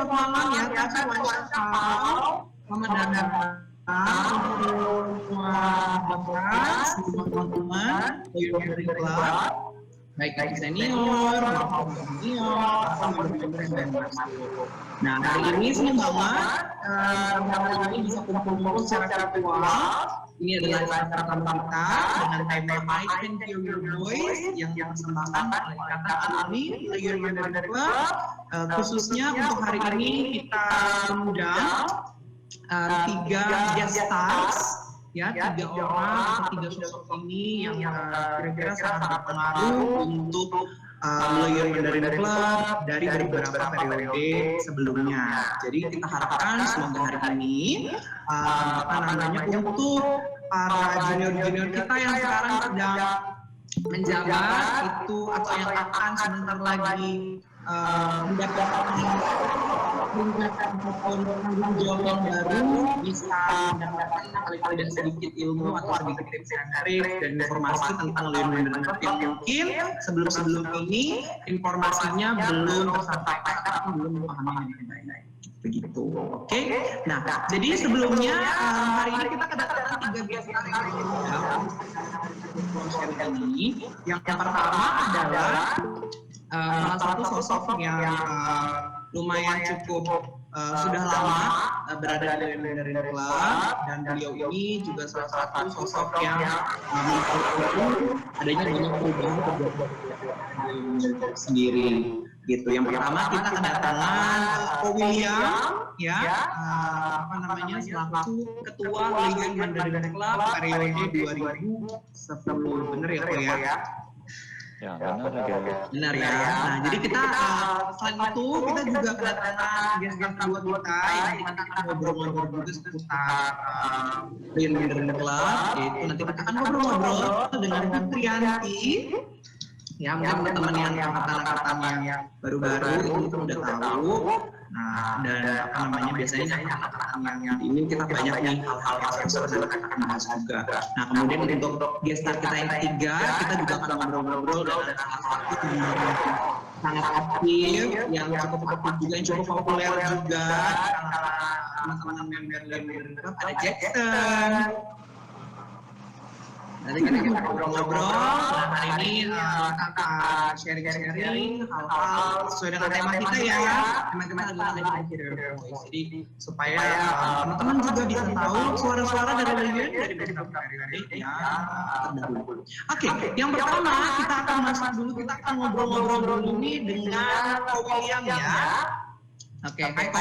selamat malam ya. Thanks for watching. Selamat datang untuk semua podcast, semua teman-teman dari Club, baik itu senior maupun junior atau member yang baru masuk. Nah, hari ini senang banget hari ini bisa kumpul-kumpul secara virtual. Ini adalah acara pertama kita dengan tema I Can Hear Your Voice yang dipersembahkan oleh Ikatan Alumni Layer Mandarin Club. Khususnya untuk hari ini kita mengundang 3 guest stars, ya, 3 orang atau 3 sosok ini yang kira-kira sangat berpengaruh untuk Layer Mandarin Club dari beberapa periode sebelumnya. Jadi kita harapkan semoga hari ini untuk para junior-junior kita yang sekarang sedang menjabat itu atau yang akan sebentar lagi mendapatkan tanggung jawab yang baru bisa mendapatkan paling tidak sedikit ilmu atau sedikit tips and tricks dan informasi tentang Layer Mandarin Club yang mungkin sebelum ini informasinya belum tersampaikan atau belum dipahami dengan baik. Begitu, oke? Nah, jadi sebelumnya hari ini kita kedatangan 3 guest star ini. Yang pertama adalah salah satu sosok yang lumayan cukup sudah lama berada di Mandarin Club, dan beliau ini juga salah satu sosok yang adanya banyak perubahan sendiri gitu. Yang pertama kita kedatangan Ko William, ya, selaku ketua Layer Mandarin Club periode 2010, bener ya Ko ya? Ya, benar ya. Nah, jadi kita selain itu kita juga kedatangan guest-guest buat kita yang nanti kita akan ngobrol-ngobrol juga seputar Layer Mandarin Club. Yaitu nanti kita akan ngobrol-ngobrol dengan Fitrianti. Ya, mungkin teman-teman yang angkatan yang baru-baru itu udah tahu. Nah, dan biasanya angkatan yang ini kita banyak nih hal-hal yang seru dan akan bahas juga. Nah, kemudian untuk guest star kita yang ketiga, kita juga akan ngobrol-ngobrol dengan salah satu yang sangat aktif, yang cukup aktif juga, yang cukup populer juga. Teman-teman yang ada Jackson. Nanti kita ngobrol-ngobrol. Nah, hari ini kita akan sharing-sharing hal-hal sesuai dengan tema kita ya. Tema kita adalah I Can Hear Your Voice. Jadi supaya teman-teman juga bisa tahu suara-suara dari Layer dari beberapa periode yang terdahulu. Oke, yang pertama kita akan masuk dulu, kita akan ngobrol-ngobrol dulu nih dengan Ko William ya. Oke, hai Ko.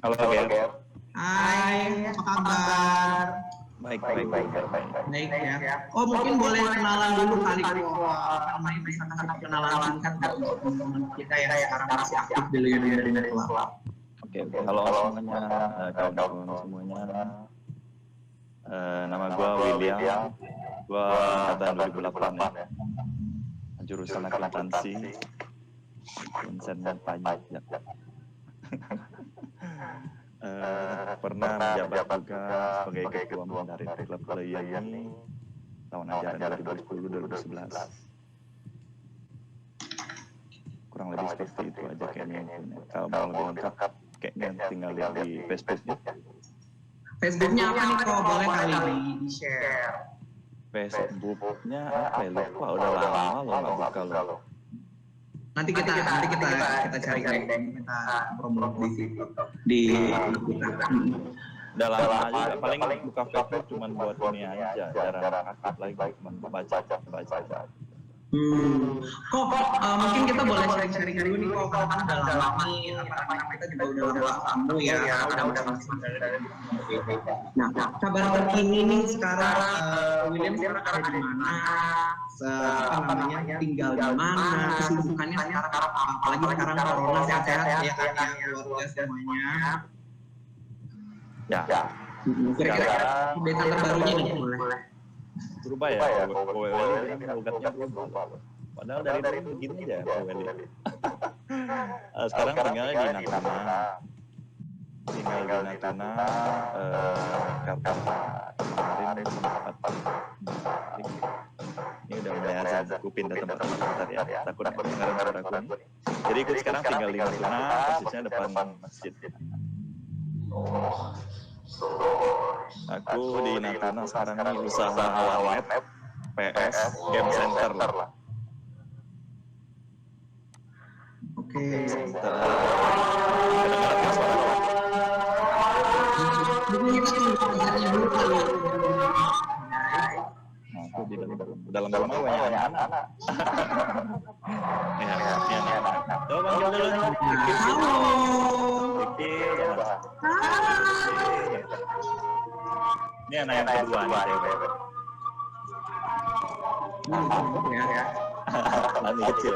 Halo Ger. Hai, apa kabar? Baik. Baik ya. Oh, mungkin boleh kenalan dulu kali Ko. Bisa kasih kenalan singkat untuk teman-teman kita yang sekarang masih aktif di Layer Mandarin Club. Oke. Halo semuanya, kawan-kawan semuanya. Nama gue William. Gue angkatan 2008 ya. Jurusan akuntansi. Konsen pajak. Pernah menjabat juga sebagai ketua Mandarin Club Layer ini tahun ajaran 2010-2011. Kurang lebih seperti itu aja kayaknya. Kalau mau lebih lengkap kayaknya tinggal lihat di Facebooknya. Facebooknya apa nih Ko? Boleh kali di-share. Facebooknya apa ya? Lupa, udah lama lo nggak buka lo. Nanti kita cari kita promo di kita. Udah lama juga, paling buka Facebook cuma buat ini aja, jarang aktif lagi, cuma baca. Kok mungkin kita boleh sharing-sharing dulu nih Kok, karena kan udah lama nih, kita juga udah lama kamu ya, udah masih Nah, kabar terkini nih sekarang William sekarang ada di mana? Tinggal di mana? Kesibukannya sekarang apa? Apalagi sekarang corona, sehat-sehat ya kan ya keluarga semuanya. Ya. Kira-kira update terbarunya nih boleh. Berubah ya, Koweli kan logatnya berubah. Padahal dari dulu begini aja Koweli. Sekarang tinggalnya di Natuna. Karena kemarin sempat ini udah mulai azan, aku pindah tempat bentar ya, takut nggak kedengaran suaraku nih. Jadi ikut sekarang tinggal di Natuna, persisnya depan masjid. Aku di Natuna sekarang ini usaha warnet PS Game Center lah. Oke. Center. Kedengaran nggak suara? Jadi kita tunggu dulu kali. Aku di dalam rumah banyak anak. Ya, ini anak. Coba panggil dulu nih. Halo. Oke, ya. Ini anak yang kedua nih, cewek. Ya. Lani kecil.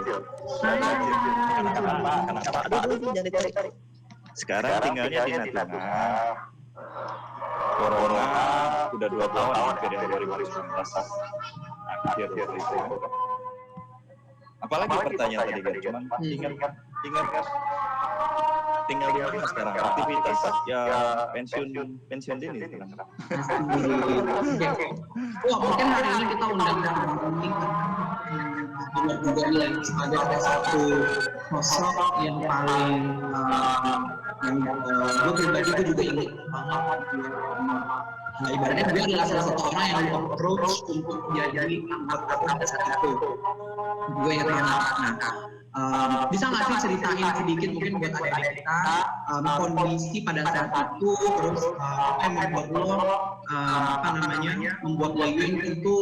Kenapa? Aduh, jangan ditarik. Sekarang tinggalnya di Natuna. Corona udah 2 tahun hampir ya, 2019 akhir itu. Apalagi pertanyaan tadi kan, cuman ingat tinggal di mana sekarang, aktivitas ya pensiun dini sekarang. Wah, mungkin hari ini kita undang ini juga nih sebagai ada satu sosok yang paling yang gue pribadi gue juga ingat banget. Nah, ibaratnya dia adalah salah satu orang yang lu approach untuk jadi anggota pada saat itu. Gue ingat banget. Nah, bisa nggak sih ceritain sedikit mungkin buat adik-adik kita kondisi pada saat itu, terus apa yang membuat lo membuat lo itu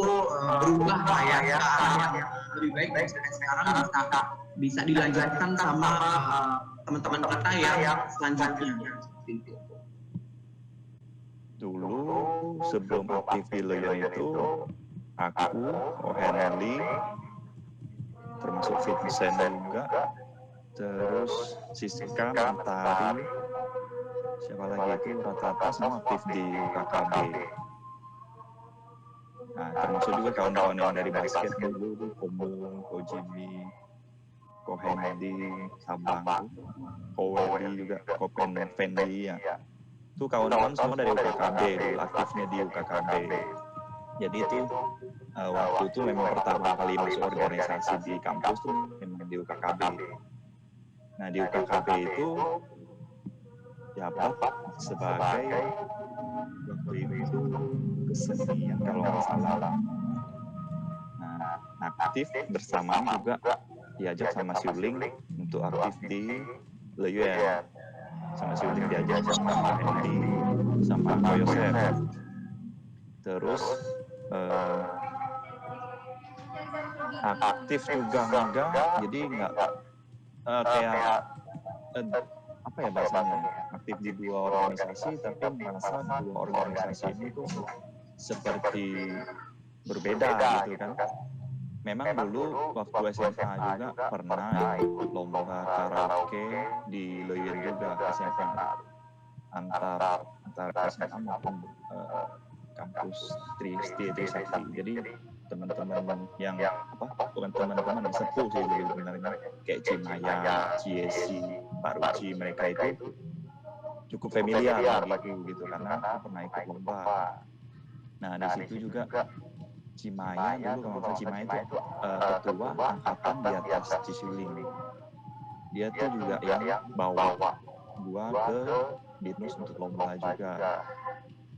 berubah lah ya ke arah yang lebih baik dari sekarang bisa dilanjutkan sama teman-teman kita yang selanjutnya. Dulu sebelum aktif di Loyon itu aku, Henry, termasuk Vincent juga, terus Siska, Mentari, siapa lagi itu, rata-rata semua aktif di UKKB. Nah, termasuk juga kawan-kawan yang dari basket dulu, Komung, Kojimi, Kohendi, Sabang, Koweli juga, Kopen, Fendi ya. Itu kawan-kawan semua dari UKKB, dulu aktifnya di UKKB. Jadi itu waktu itu memang pertama kali masuk organisasi di kampus tuh memang di UKKB. Nah di UKKB itu jabat sebagai waktu itu kesenian kalau nggak salah. Nah aktif bersamaan juga diajak sama si Uling untuk aktif di Loyon. Sama si Uling diajak sama Pak Hendy, sama Ko Yosef. Terus aktif juga enggak, jadi enggak kayak apa ya bahasanya, aktif di 2 organisasi tapi merasa 2 organisasi ini tuh seperti berbeda gitu kan. Memang dulu waktu SMA juga pernah ikut lomba karaoke di Loyon juga SMA antar SMA maupun kampus Trisakti. Jadi teman-teman yang bukan teman-teman yang sepuh sih sebenarnya, kayak Cimaya, Ciesi, Pak Ruci, mereka itu cukup familiar gitu karena pernah ikut lomba. Nah di situ juga Cimaya dulu, kalau Cimaya itu ketua angkatan di atas Cisuling. Dia tuh juga yang bawa gua ke Binus untuk lomba juga.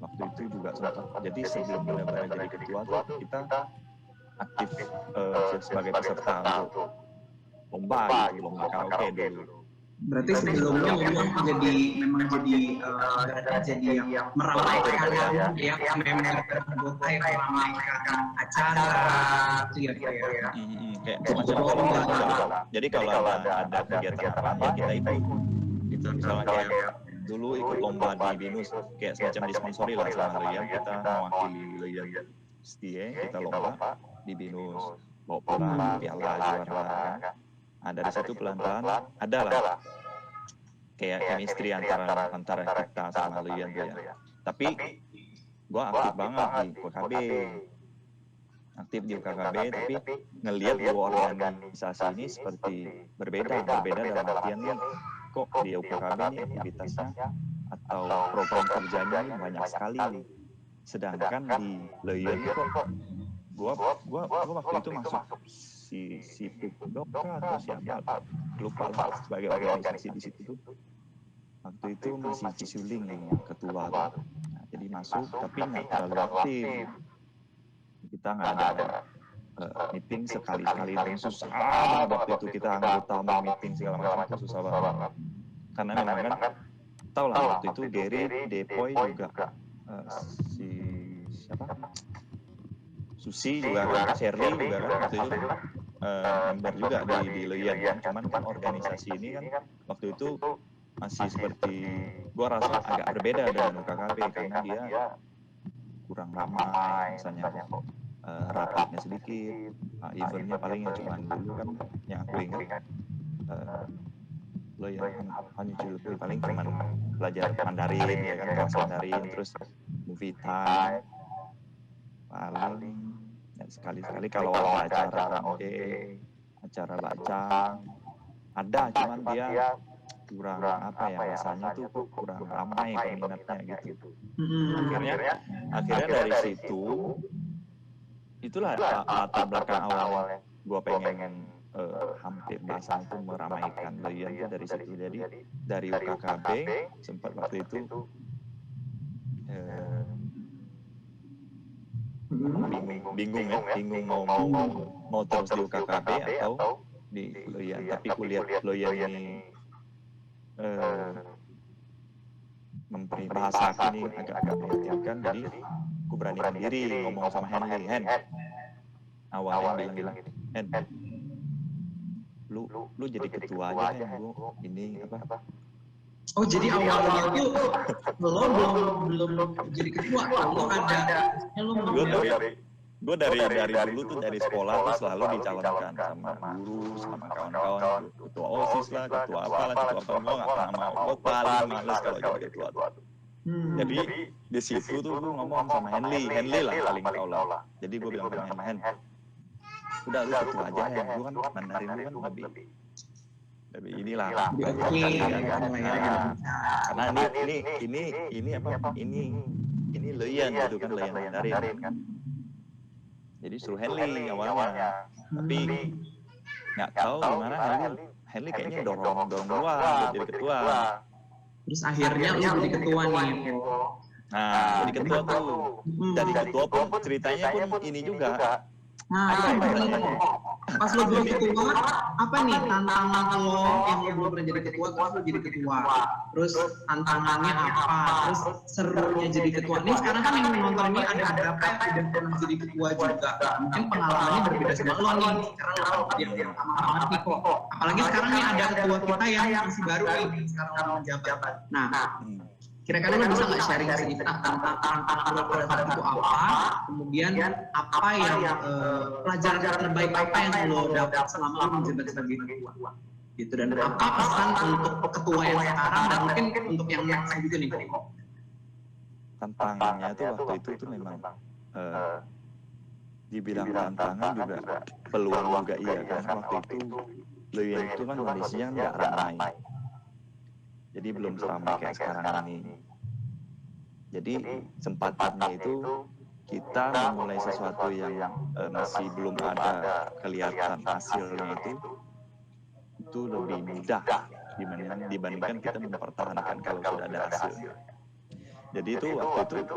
Waktu itu juga sempat, jadi sebelum benar-benar jadi ketua tuh kita aktif sebagai peserta untuk lomba gitu, lomba karaoke dulu. Berarti sebelumnya memang jadi yang meramaikan yang memang anggota yang meramaikan acara gitu ya. Kayak semacam lomba. Jadi kalau ada kegiatan apa ya kita ikut. Kita misalnya kayak dulu ikut lomba di Binus, kayak semacam disponsori lah sama Loyon, kita mewakili Loyon Setie, kita lomba di Binus, bawa pulang piala juara kan. Nah dari situ pelan-pelan ada lah kayak chemistry antara kita sama Loyon tuh ya. Tapi gua aktif banget di UKKB, tapi ngelihat 2 organisasi ini seperti berbeda dalam artian kok di UKKB ini aktivitasnya atau program kerjanya banyak sekali nih. Sedangkan di Leyen kok gua waktu itu masuk si Pupdok atau siapa lupa lah sebagai organisasi di situ tuh. Waktu itu masih Cisuling yang ketua tuh. Nah, jadi masuk tapi nggak terlalu aktif. Kita nggak ada meeting sekali-sekali dan susah banget waktu itu kita anggota mau meeting segala macam itu susah banget. Karena memang kan tau lah waktu itu Gary, Depoy juga si siapa? Susi juga kan, Shirley juga kan waktu itu member juga di Leyen kan. Cuman kan organisasi ini kan waktu itu masih seperti gua rasa agak berbeda dengan UKKP karena dia kurang ramai misalnya kok rapatnya sedikit, eventnya paling cuma dulu kan yang aku ingat Leyen hanya Julpui paling cuma belajar Mandarin ya kan, kelas Mandarin, terus movie time paling ya, sekali-sekali kalau ada acara acara bacang ada, cuman dia kurang apa ya rasanya tuh kok kurang ramai peminatnya gitu. Akhirnya dari situ itulah latar belakang awalnya gue pengen hampir bahasa itu meramaikan Leyen itu dari situ. Jadi dari UKKB sempat waktu itu bingung mau terus di UKKB atau di Leyen. Tapi kuliah Leyen ini bahasa aku ini agak memprihatinkan, jadi aku beranikan diri ngomong sama Henry. Awalnya bilang gini, Hen, lu jadi ketua aja Hen, gua ini apa? Oh jadi awalnya itu lo belum jadi ketua, lo ada, gue dari dulu tuh dari sekolah tuh selalu dicalonkan sama guru, sama kawan-kawan, ketua OSIS lah, ketua apalah, ketua apa, gue nggak pernah mau, gue paling males kalau jadi ketua tuh. Jadi di situ tuh gue ngomong sama Henry lah paling tau lah. Jadi gue bilang sama Hen, udah lu ketua aja Hen, gue kan Mandarin lu kan lebih inilah. Karena ini Leyen gitu kan, Leyen Mandarin kan. Jadi suruh Henry awalnya, tapi nggak tahu gimana Henry kayaknya dorong gua buat jadi ketua. Terus akhirnya lu jadi ketua nih. Nah, jadi ketua tuh. Jadi ketua pun ceritanya pun ini juga. Nah, pas lo jadi ketua, apa nih tantangan lo yang lo belum pernah jadi ketua, terus lo jadi ketua, terus tantangannya apa, terus serunya jadi ketua. Ini sekarang kan yang nonton ini ada beberapa yang sudah pernah jadi ketua juga, mungkin pengalamannya berbeda sama lo nih, karena lo yang pertama banget nih kok. Apalagi sekarang nih ada ketua kita yang masih baru nih, sekarang lo menjabat. Nah, kira-kira lo bisa nggak sharing sedikit tentang tantangan lo pada saat itu apa, kemudian apa yang pelajaran terbaik apa yang lo dapat selama lo menjabat sebagai ketua, gitu, dan apa pesan untuk ketua yang sekarang dan mungkin untuk yang next juga nih kok. Tantangannya tuh waktu itu tuh memang dibilang tantangan juga peluang juga iya, karena waktu itu Leyen itu kan kondisinya nggak ramai. Jadi belum ramai kayak sekarang ini. Jadi sempatnya itu kita memulai sesuatu yang masih belum ada kelihatan hasilnya itu lebih mudah dibandingkan kita mempertahankan kalau sudah ada hasilnya. Jadi itu waktu itu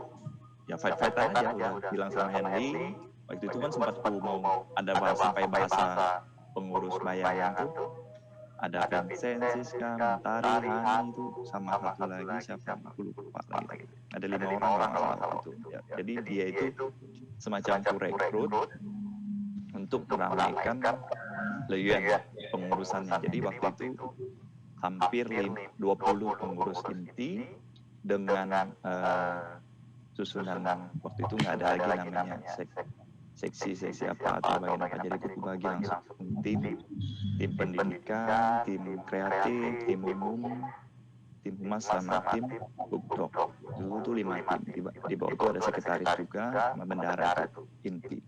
ya fight-fightan aja, udah bilang sama Henry. Waktu itu kan sempat mau ada sampai bahasa pengurus bayangan tuh. Ada Vincent, Siska, Mentari, Hani itu sama satu lagi siapa aku lupa lagi. Ada 5 orang kalau nggak salah itu. Ya, jadi dia itu semacam rekrut untuk meramaikan Leyen pengurusannya. Jadi waktu itu hampir 20 pengurus inti dengan susunan waktu itu nggak ada lagi namanya seksi apa atau bagian apa, jadi aku bagi langsung tim pendidikan, tim kreatif, tim umum, tim humas sama tim Pupdok. Dulu tuh 5 tim, di bawah itu ada sekretaris juga sama bendara itu inti.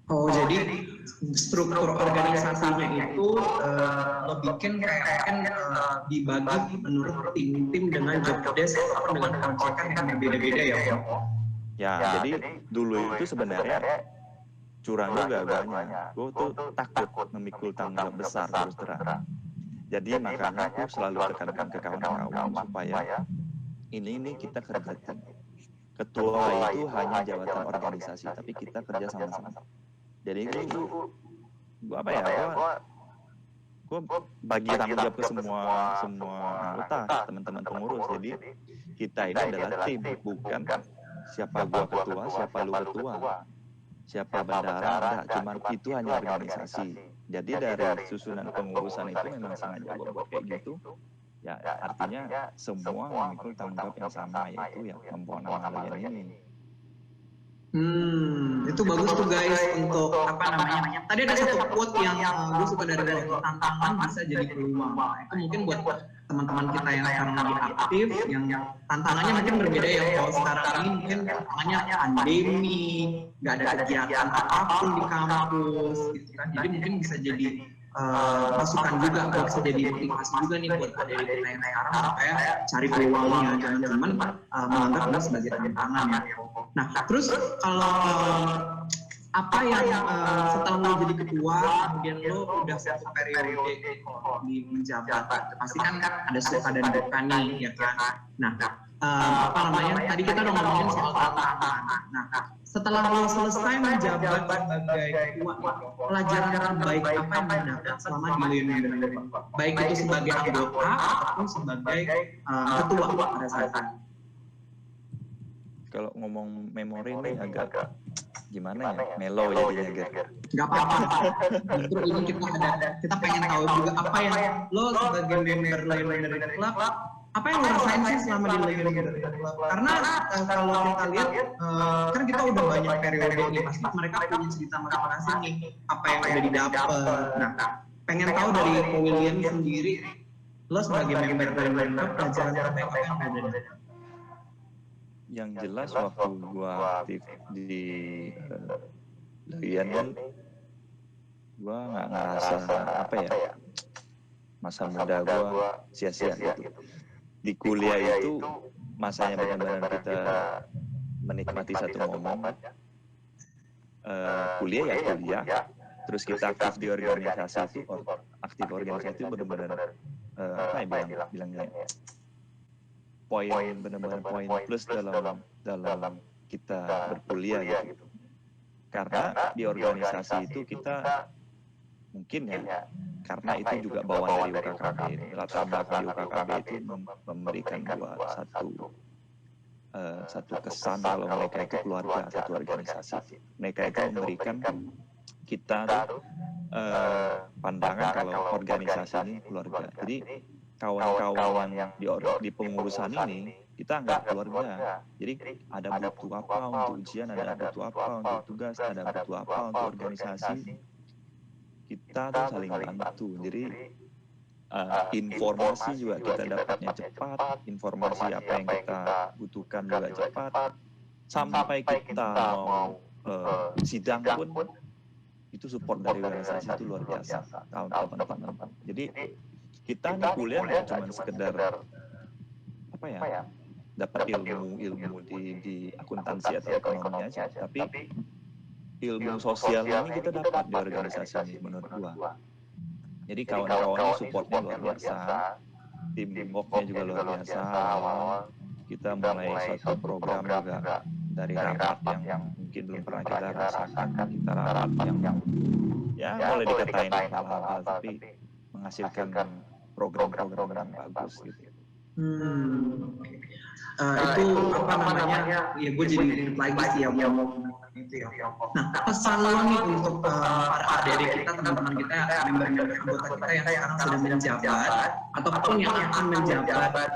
Oh jadi struktur organisasinya itu lo bikin kayak kan dibagi menurut tim dengan job desk atau dengan proyekan yang berbeda-beda ya Om? Ya, jadi dulu itu sebenarnya curang juga guanya. Gue tuh takut memikul tanggung jawab besar terus terang. Jadi makanya aku selalu tekankan ke kawan-kawan supaya ini kita kerja tim. Ketua itu hanya jabatan organisasi, tapi kita kerja sama-sama. Jadi gua apa ya? Gua bagi tanggung jawab ke semua anggota, teman-teman pengurus. Jadi kita ini adalah tim, bukan siapa gua ketua, siapa lu ketua, siapa bendara, enggak, cuman itu hanya organisasi. Jadi dari susunan pengurusan itu memang sengaja gua buat kayak gitu. Ya artinya semua memikul tanggung jawab yang sama, yaitu ya membawa nama kalian ini. Itu bagus tuh guys untuk apa namanya. Tadi ada satu quote yang gue suka dari lo, tantangan bisa jadi peluang. Nah, itu mungkin buat teman-teman kita yang sekarang lagi aktif, yang tantangannya mungkin berbeda ya. Kalau sekarang ini mungkin tantangannya pandemi, nggak ada kegiatan apapun di kampus, gitu kan. Jadi mungkin bisa jadi masukan juga, bisa jadi motivasi juga nih buat adik kita yang sekarang supaya cari peluangnya, jangan cuman menganggap ini sebagai tantangan ya. Nah, terus kalau apa yang setelah lo jadi ketua, kemudian lo udah satu periode di menjabat, pasti kan ada suka dan duka nih, ya kan? Nah, apa namanya? Tadi kita udah ngomongin soal tantangan. Nah, setelah lo selesai menjabat sebagai ketua, pelajaran terbaik apa yang lo dapat selama di Leonardo? Baik itu sebagai anggota ataupun sebagai ketua pada saat itu. Kalau ngomong memori ini agak gimana ya, melo jadinya Ger. Gak apa-apa. Justru ini kita pengen tahu juga apa yang lo sebagai member Leonardo Club, apa yang lo rasain sih selama di Leonardo Club? Karena kalau kita lihat, kan kita udah banyak periode nih, pasti mereka punya cerita masing-masing nih, apa yang udah didapat. Nah, pengen tahu dari Ko William sendiri, lo sebagai member Leonardo Club, pelajaran terbaik apa yang udah dapat? Yang jelas waktu gua aktif di Lian, gua nggak ngerasa apa ya, masa muda gua sia-sia gitu. Di kuliah itu masanya benar-benar kita menikmati satu momen. Kuliah ya kuliah, terus kita aktif di organisasi itu, aktif organisasi itu benar-benar apa ya bilangnya poin, benar-benar poin plus dalam kita berkuliah gitu. Karena di organisasi itu kita mungkin ya, karena itu juga bawaan dari UKKB, latar belakang di UKKB itu memberikan buat satu kesan kalau mereka itu keluarga, satu organisasi. Mereka itu memberikan kita pandangan kalau organisasi ini keluarga. Jadi kawan-kawan yang di pengurusan ini kita anggap keluarga. Jadi ada butuh apa untuk ujian, ada butuh apa untuk tugas, ada butuh apa untuk organisasi, kita tuh saling bantu. Jadi informasi juga kita dapatnya cepat, informasi apa yang kita butuhkan juga cepat, sampai kita mau sidang pun itu support dari organisasi itu luar biasa, teman-teman. Jadi kita nih kuliah nggak cuma sekedar apa ya, dapat ilmu di akuntansi atau ekonomi aja, tapi ilmu sosial ini kita dapat di organisasi ini menurut gua. Jadi kawan-kawannya supportnya luar biasa, tim worknya juga luar biasa. Kita mulai suatu program juga dari rapat yang mungkin belum pernah kita rasakan, kita rapat yang ya boleh dikatain hal-hal tapi menghasilkan program-program yang bagus gitu. Itu apa namanya? Ya gue jadi ingat lagi sih ya ngomong itu ya. Nah, pesan lo nih untuk para adik-adik kita, teman-teman kita, member-member anggota kita yang sekarang sedang menjabat ataupun yang akan menjabat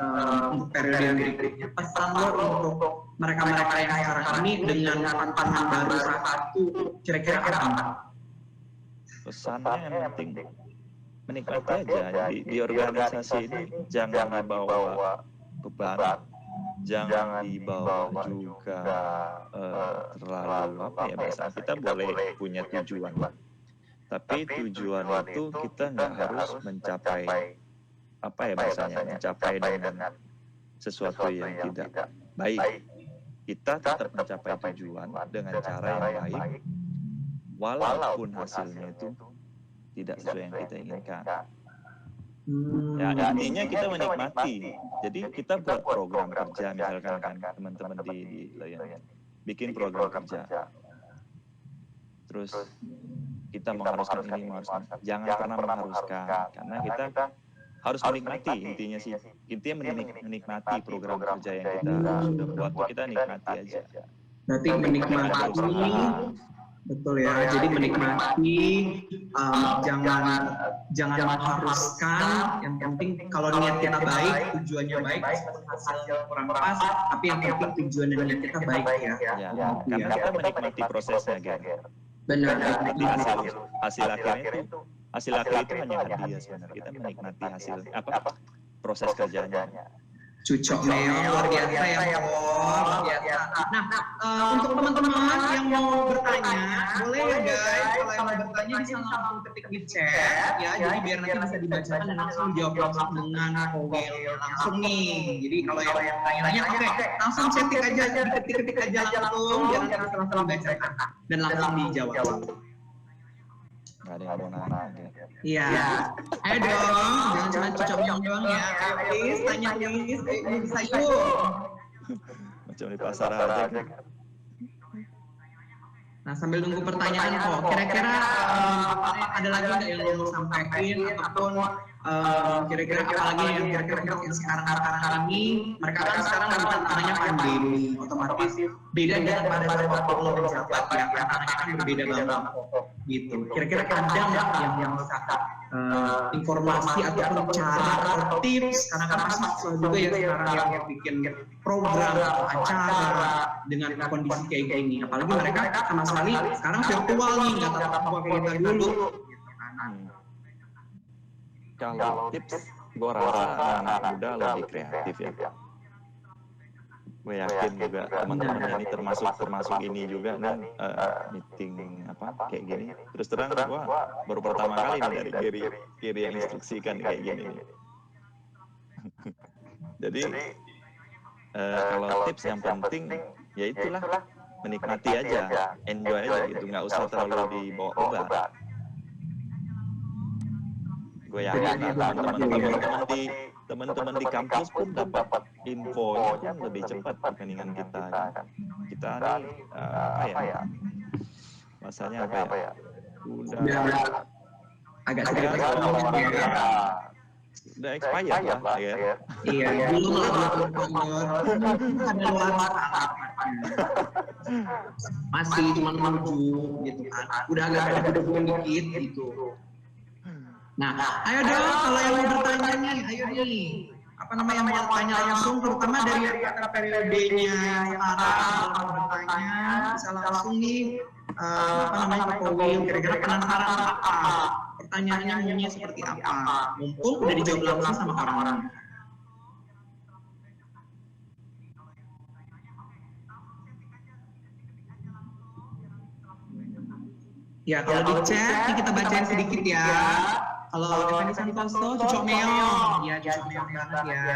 untuk periode yang berikutnya. Pesan lo untuk mereka-mereka yang sekarang ini dengan tantangan baru satu, kira-kira apa? Pesannya yang penting menikmati aja di organisasi ini, jangan dibawa beban, jangan dibawa juga terlalu apa ya, bahasa kita boleh punya tujuan, tapi tujuan itu kita nggak harus mencapai apa ya bahasanya, mencapai dengan sesuatu yang tidak baik. kita tetap mencapai tujuan dengan cara yang baik, walaupun hasilnya itu tidak sesuai yang kita inginkan. Ya, intinya kita menikmati. Jadi kita buat program kerja, misalkan kan teman-teman di Lion bikin program kerja. Terus kita mengharuskan ini, jangan pernah mengharuskan, karena kita harus menikmati. Intinya menikmati program kerja yang kita sudah buat, kita nikmati aja. Berarti menikmati, betul ya. Jadi menikmati, jangan mengharuskan. Yang penting kalau niat kita baik, tujuannya baik, hasil kurang pas, tapi yang penting tujuan dan niat kita baik ya. Karena kita menikmati prosesnya, Ger. Benar. Di hasil akhir itu hanya hadiah sebenarnya. Kita menikmati hasil proses kerjanya. Cucok Meo luar biasa ya, luar biasa. Nah, untuk teman-teman yang mau bertanya, boleh ya guys, kalau yang mau bertanya bisa langsung ketik di chat ya, jadi biar nanti bisa dibacakan dan langsung dijawab langsung dengan Kowil langsung nih. Jadi kalau yang tanya-tanya, oke, langsung ketik aja, diketik aja langsung, biar nanti bisa langsung dibacakan dan langsung dijawab. Nggak ada yang mau nanya. Iya. Ayo dong, jangan cuma cucok doang ya. Ayo please, tanya please. Ayo bisa yuk. Macam di pasar aja kan. Nah, sambil nunggu pertanyaan kok, kira-kira ada lagi nggak yang mau sampaikan ataupun kira-kira apalagi yang kira-kira untuk yang sekarang ini, mereka kan sekarang lagi tantangannya pandemi, otomatis beda dengan pada saat waktu lo menjabat ya, tantangannya kan berbeda banget gitu. Kira-kira ada nggak yang bisa informasi ataupun cara atau tips, karena kan mahasiswa juga ya sekarang yang bikin program atau acara dengan kondisi kayak gini, apalagi mereka sama sekali sekarang virtual nih, nggak tatap muka kayak kita dulu. Kalau tips, gue rasa anak muda lebih kreatif ya. Gue yakin juga teman-teman ini termasuk ini juga nih meeting kayak gini. Terus terang gue baru pertama kali nih dari Kiri yang instruksikan kayak gini nih. Jadi kalau tips yang penting ya itulah, menikmati aja, enjoy aja gitu, nggak usah terlalu dibawa beban. Gue yakin teman-teman di kampus pun dapat infonya pun lebih cepat dibandingkan kita. Kita nih bahasanya udah agak sedikit udah expired lah ya. Iya, belum ada luar masih cuma menuju gitu kan, udah agak berhubungan dikit gitu. Nah, ayo dong kalau yang mau bertanya nih, ayo nih, yang mau tanya langsung, terutama dari periodenya sekarang, kalau mau bertanya bisa langsung nih, ke Kowil, kira-kira penasaran apa, pertanyaannya maunya seperti apa, mumpung udah dijawab langsung sama orang-orang. Ya, kalau di chat kita bacain sedikit ya. Kalau Effendi Santoso, Cucok Meong. Ya, Cucok Meong banget ya.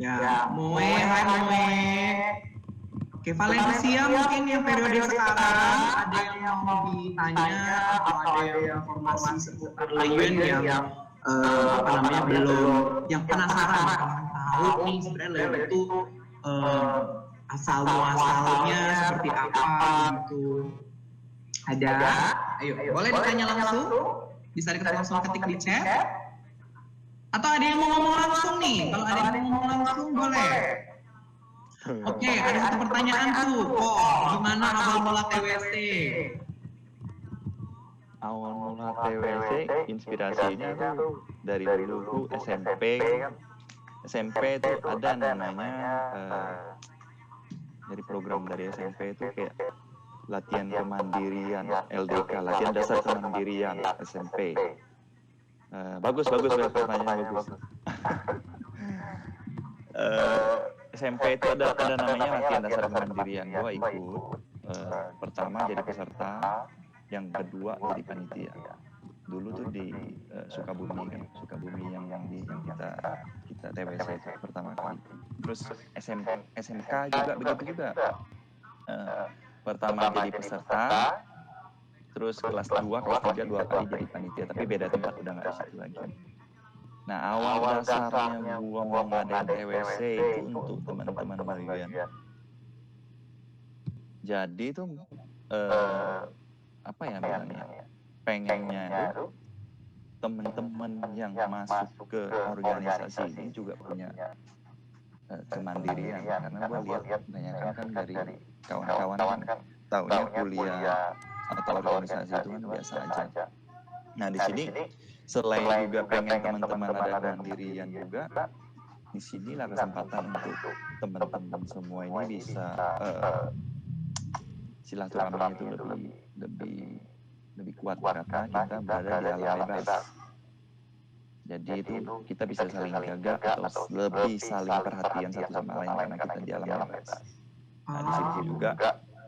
Ya, Moe, hai Moe. Oke, Valencia mungkin yang periode sekarang ada yang mau ditanya atau ada yang informasi seputar Lion yang belum, yang penasaran, tahu nih sebenarnya Lion itu asal muasalnya seperti apa gitu. Ada? Ayo, boleh ditanya langsung? Bisa langsung ketik di chat? Atau ada yang mau ngomong langsung nih? Kalau ada yang mau ngomong langsung boleh. Oke, ada satu pertanyaan tuh. Gimana awal mula TWC? Awal mula TWC inspirasinya tuh dari dulu SMP. SMP itu ada namanya dari program dari SMP itu kayak latihan kemandirian, LDK, latihan dasar kemandirian SMP. Bagus pertanyaan bagus. SMP itu ada namanya latihan dasar kemandirian. Gua ikut. Pertama jadi peserta, yang kedua jadi panitia. Dulu tuh di Sukabumi kan, Sukabumi yang kita TWC itu pertama kali. Terus SMK juga begitu juga. Pertama jadi peserta, terus kelas 2, kelas 3 2 kali jadi panitia, tapi beda tempat, udah nggak di situ lagi. Nah, awal dasarnya gua mau ngadain TWC itu untuk teman-teman bagian. Jadi tuh apa ya bilangnya, pengennya itu teman-teman yang masuk ke organisasi ini juga punya kemandirian, karena gue lihat kebanyakan kan dari kawan-kawan kan taunya kuliah atau organisasi itu kan biasa aja. Nah, di sini selain juga pengen teman-teman ada kemandirian juga, di sinilah kesempatan untuk teman-teman semua ini bisa silaturahminya itu lebih kuat karena kita berada di alam bebas. Jadi itu kita bisa saling jaga atau lebih saling perhatian satu sama lain karena kita di alam bebas. Nah,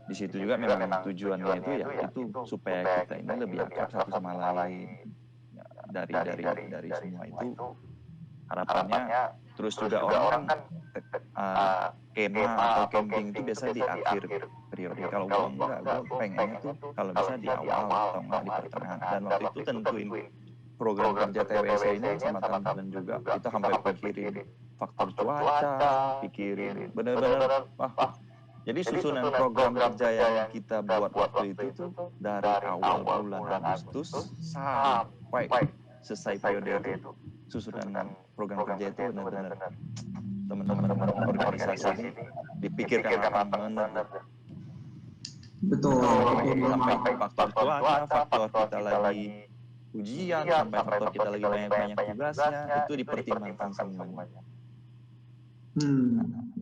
di situ juga memang tujuannya itu ya itu supaya kita ini lebih akrab satu sama lain. Ya, dari semua itu harapannya. Terus juga orang kan kemah atau camping itu biasa di akhir periode. Kalau gua enggak, gua pengennya tuh kalau bisa di awal atau enggak di pertengahan. Dan waktu itu tentuin program kerja TWC ini sama teman-teman juga. Kita sampai pikirin faktor cuaca, pikirin benar-benar jadi susunan program kerja yang kita buat waktu itu tuh dari awal bulan Agustus sampai selesai periode itu, susunan program kerja itu benar-benar teman-teman organisasi ini dipikirkan benar. Betul. Sampai faktor cuaca, faktor kita lagi ujian, sampai faktor kita lagi banyak tugasnya, itu dipertimbangkan semuanya.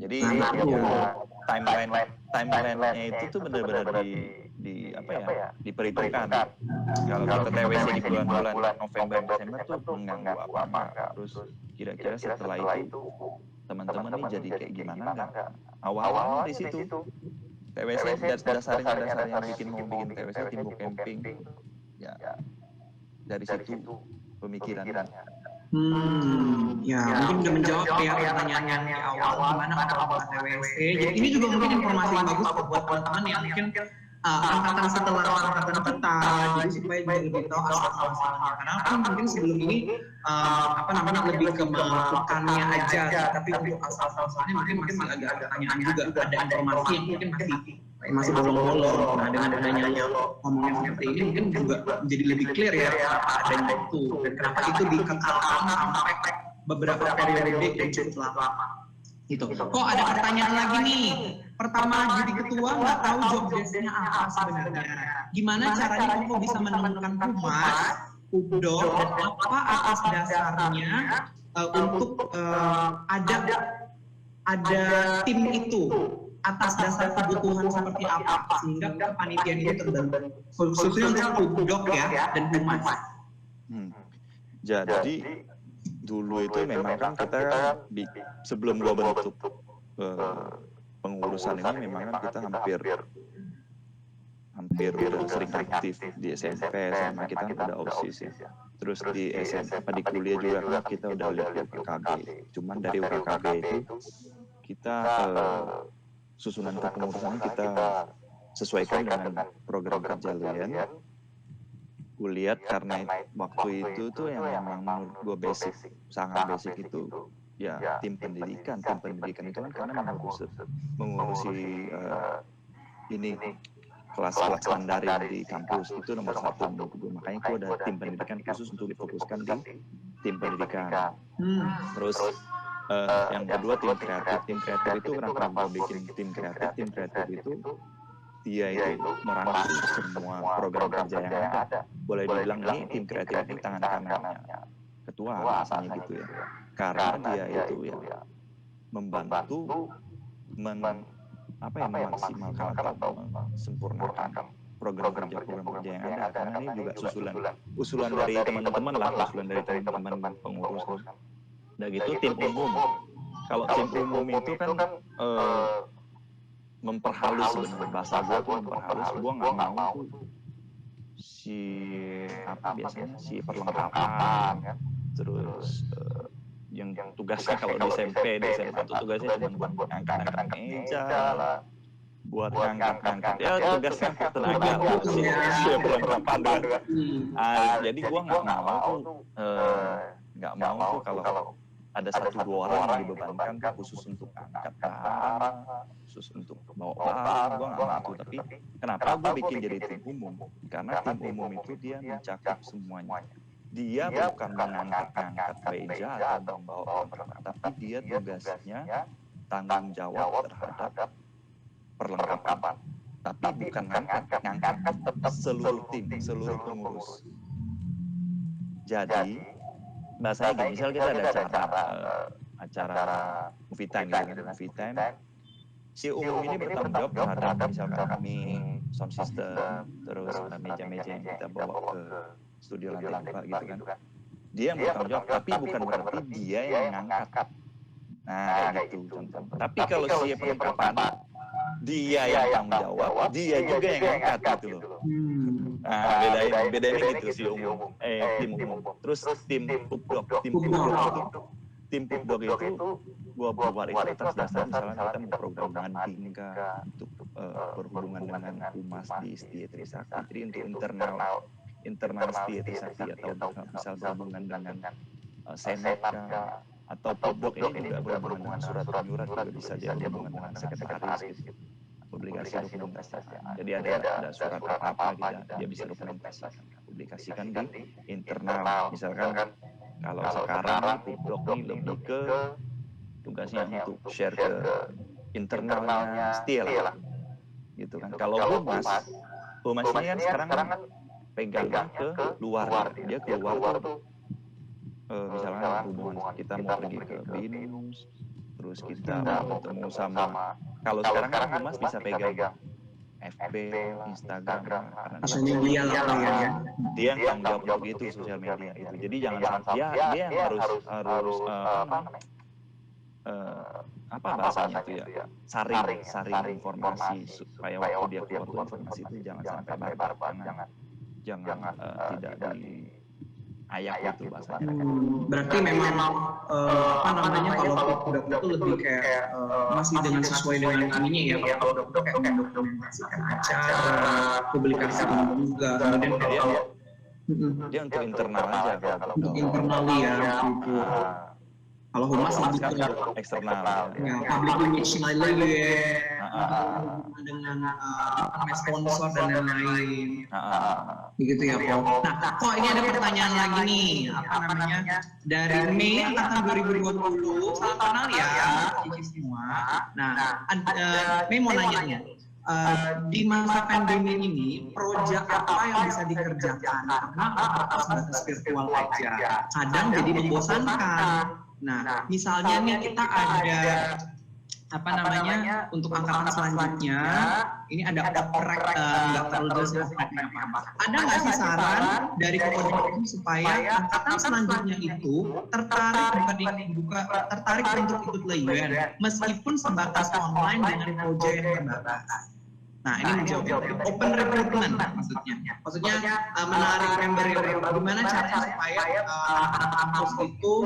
Jadi ya timeline-nya itu tuh benar-benar diperhitungkan. Kalau kita TWC di bulan-bulan November Desember tuh mengganggu apa enggak? Terus kira-kira setelah itu teman-teman nih jadi kayak gimana enggak? Awal-awal di situ TWC dasarnya bikin TWC Timbu Camping. Ya dari situ pemikirannya. Ya mungkin udah menjawab ya pertanyaan yang di awal gimana awal TWC. Jadi ini juga mungkin informasi yang bagus buat teman-teman yang mungkin angkatan setelah angkatan kita, jadi supaya juga lebih tahu asal-asalnya. Karena kan mungkin sebelum ini lebih ke melakukannya aja, tapi untuk asal-asalnya mungkin masih agak pertanyaan juga, ada informasi yang mungkin masih bolong-bolong. Nah, dengan adanya ngomongnya seperti ini mungkin juga menjadi lebih clear ya kenapa adanya itu dan kenapa itu dikekalkan sampai beberapa periode yang cukup lama. Gitu. Kok ada pertanyaan lagi nih? Pertama, jadi ketua nggak tahu job desk-nya apa sebenarnya. Gimana caranya kok bisa menemukan humas, UDOK, dan apa atas dasarnya untuk ada tim itu atas dasar kebutuhan seperti apa sehingga kepanitiaan itu terbentuk. Khususnya untuk UDOK ya dan humas. Jadi dulu itu memang kan kita sebelum gua bentuk pengurusan ini memang kan kita hampir udah sering aktif di SMP, SMA kita kan pada OSIS ya. Terus di di kuliah juga kan kita udah lihat UKKB. Cuman dari UKKB itu kita susunan kepengurusannya kita sesuaikan dengan program kerja Luyen. Kulihat karena waktu itu tuh yang memang menurut gue sangat basic itu ya tim pendidikan itu kan karena mengurusi ini kelas-kelas Mandarin di kampus itu nomor 1 menurut gue, makanya gue ada tim pendidikan khusus untuk difokuskan di tim pendidikan. Terus yang kedua tim kreatif itu kenapa gue bikin tim kreatif itu dia itu merangkum semua program kerja yang ada. Boleh dibilang ini tim kreatif ini tangan kanannya ketua misalnya gitu ya. Karena dia itu ya membantu memaksimalkan atau sempurnakan program kerja yang ada. Karena ini juga usulan dari teman-teman pengurus. Udah gitu tim umum. Kalau tim umum itu kan memperhalus sebenarnya bahasa gue nggak mau tuh si perlengkapan kan, terus yang tugasnya kalau di SMP, di SMA itu tugasnya cuma buat ngangkat-ngangkat meja lah, buat ngangkat-ngangkat ya tugasnya tenaga lah, ya perlengkapan doang. Jadi gua nggak mau tuh kalau ada 1-2 orang yang dibebankan tuh khusus untuk angkat barang, khusus untuk bawa barang, gua nggak mau tuh. Tapi kenapa gua bikin jadi tim umum? Karena tim umum itu dia mencakup semuanya. Dia bukan mengangkat-ngangkat meja atau membawa perlengkapan, tapi dia tugasnya tanggung jawab terhadap perlengkapan. Tapi bukan ngangkat tetap seluruh tim, seluruh pengurus. Jadi bahasanya gini, misal kita ada acara movie time gitu kan, movie time, si umum ini bertanggung jawab terhadap misalkan kami sound system, terus meja-meja yang kita bawa ke studio lantai 2 gitu kan. Dia yang bertanggung jawab, tapi bukan berarti dia yang ngangkat. Nah kayak gitu contohnya. Tapi kalau si perlengkapan, dia yang tanggung jawab, dia juga yang ngangkat gitu loh. Nah bedain gitu si tim umum. Terus tim pupdog itu gua buat itu atas dasar misalnya kita mau program banding kah, untuk berhubungan dengan humas di STIA Trisakti. Jadi untuk internal STIA Trisakti atau misal berhubungan dengan senat kah, atau pupdog ini juga berhubungan dengan surat menyurat, juga bisa dia berhubungan dengan sekretaris gitu, publikasi dokumentasikan. Jadi ada surat apa gitu, dia bisa publikasikan di internal. Misalkan kalau sekarang nih pupdog ini lebih ke tugasnya untuk share ke internalnya STIA lah, gitu kan. Kalau humas ini kan sekarang pegangnya ke luar, dia keluar tuh misalnya hubungan kita mau pergi ke BINUS, terus kita mau ketemu sama, kalau sekarang kan humas bisa pegang FB, Instagram, karena media lah ya. dia yang tanggung jawab untuk itu, sosial media itu. Jadi jangan sampai dia yang harus apa bahasanya itu ya, saring informasi supaya waktu dia keluar tuh informasi itu jangan sampai barbar, jangan tidak diayak gitu bahasanya. Berarti memang kalau pupdog itu lebih kayak masih dengan sesuai dengan ininya ya, kalau pupdog kayak mendokumentasikan acara, publikasi juga, kemudian dia untuk internal aja kalau untuk internal ya gitu. Kalau humas lebih kan untuk eksternal ya, public image lagi ya, dengan sponsor dan lain-lain, begitu ya Pak. Nah, kok ini ada pertanyaan lagi nih, dari Mei angkatan 2020, salam kenal ya, cici semua. Nah, Mei mau nanya nih, di masa pandemi ini, proyek apa yang bisa dikerjakan? Karena sebatas virtual aja, kadang jadi membosankan. Nah, misalnya nih kita ada untuk angkatan selanjutnya, ini ada oprek, nggak terlalu jelas opreknya apa. Ada nggak sih saran dari koordinator supaya angkatan selanjutnya itu tertarik untuk ikut Leuen, meskipun sebatas online dengan proyek yang terbatas? Nah, ini menjawab open recruitment maksudnya menarik member yang gimana caranya supaya anak kampus itu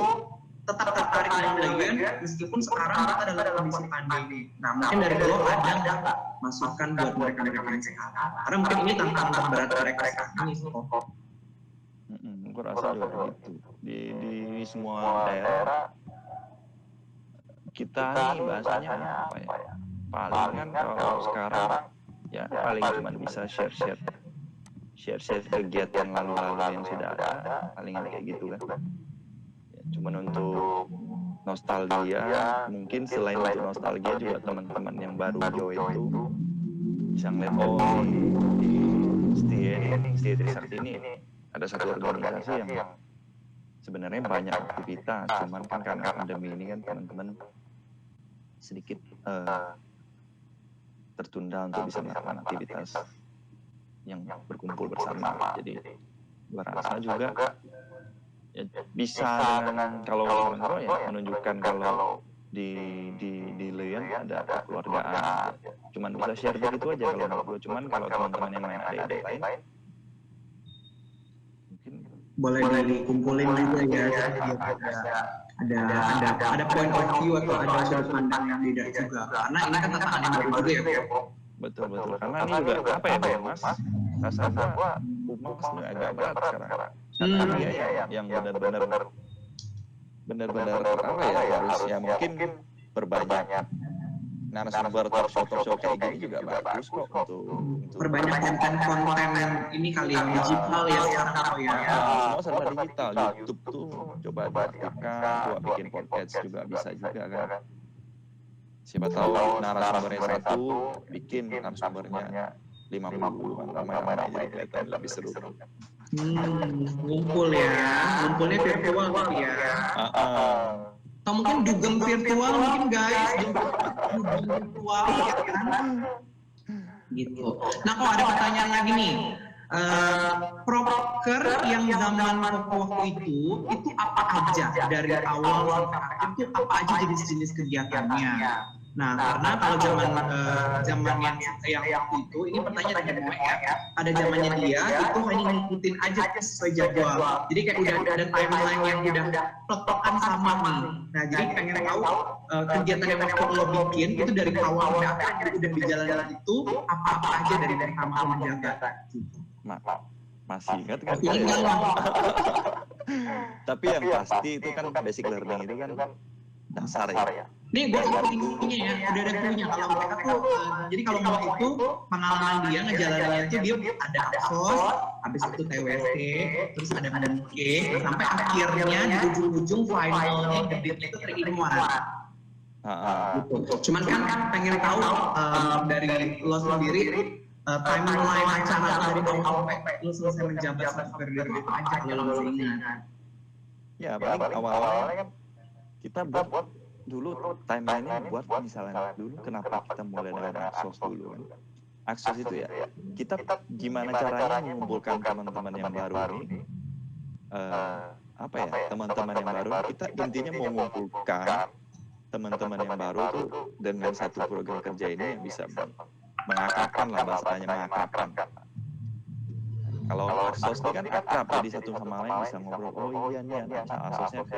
tetap tertarik dengan Leuen meskipun sekarang kita dalam kondisi pandemi. Nah, mungkin dari dulu ada nggak masukan buat mereka-mereka yang sekarang? Karena mungkin ini tantangan terberat mereka sekarang ini kok. Gue rasa juga gitu. Di semua daerah kita nih bahasanya apa ya? Paling kan kalau sekarang ya paling cuma bisa share kegiatan lalu-lalu yang sudah ada, paling kayak gitu kan. Cuman untuk nostalgia, mungkin selain untuk nostalgia juga teman-teman yang baru join itu bisa ngeliat di STIA Trisakti ini ada satu organisasi yang sebenarnya banyak aktivitas, cuman kan karena pandemi ini kan teman-teman sedikit tertunda untuk bisa melakukan aktivitas yang berkumpul bersama. Jadi gua rasa juga ya, bisa dengan kalau ya menunjukkan kalau di Leuen ada kekeluargaan, cuman bisa share begitu aja kalau menurut gue. Cuman kalau teman-teman yang lain ada ide lain, mungkin boleh dikumpulin juga ya, ada point of view atau ada sudut pandang yang beda juga, karena ini kan tantangan yang baru juga ya Bro. Betul, karena ini juga apa ya Bang Mas, rasa gua Umas ini agak berat sekarang, karena dia yang benar-benar apa ya, harus ya mungkin berbanyak narasumber talk show kayak gini juga bagus kok untuk perbanyak konten ini kali yang digital ya sekarang kok ya. Semua serba digital, YouTube tuh coba diaktifkan, coba bikin podcast juga bisa juga kan. Siapa tahu narasumbernya satu, bikin narasumbernya 50, ramai-ramai jadi kelihatan lebih seru. Ngumpulnya virtual gitu ya. Atau mungkin dugem virtual mungkin guys, dugem virtual ya kan. Gitu. Nah, kok ada pertanyaan lagi nih. Proker yang zaman waktu itu apa aja dari awal sampai akhir itu apa aja jenis-jenis kegiatannya? Nah, karena kalau zaman yang waktu itu, ini pertanyaan dari Moe ya, ada zamannya dia itu hanya ngikutin aja sesuai jadwal. Jadi kayak udah ada timeline yang udah plek-plekan sama nih. Nah, jadi pengen tahu kegiatan yang waktu lo bikin itu dari awal sampai akhir yang udah berjalan itu apa aja dari pertama lo menjaga. Masih ingat kan? Tapi yang pasti itu kan basic learning itu kan dasar ya. Nih gue intinya ya, udah ada cluenya kalau mereka tuh, jadi kalau mau itu pengalaman dia ngejalaninnya itu dia ada ASOS, habis itu TWC, terus ada MK, sampai akhirnya di ujung-ujung finalnya gede itu 3-in-1. Gitu. Cuman kan pengen tahu dari lo sendiri timeline acara dari awal sampai lo selesai menjabat sebagai periode itu aja kalau lo masih ingat. Ya paling awal-awalnya kan kita buat dulu timeline-nya buat misalnya dulu kenapa kita mulai dengan Axos dulu kan. Axos itu ya kita gimana caranya mengumpulkan teman-teman yang baru ini, teman-teman yang baru, kita intinya mengumpulkan teman-teman yang baru tuh dengan satu program kerja ini yang bisa mengakrabkan lah, bahasanya mengakrabkan. Kalau Axos ini kan akrab, jadi satu sama lain bisa ngobrol, oh iya nih anak Axosnya ke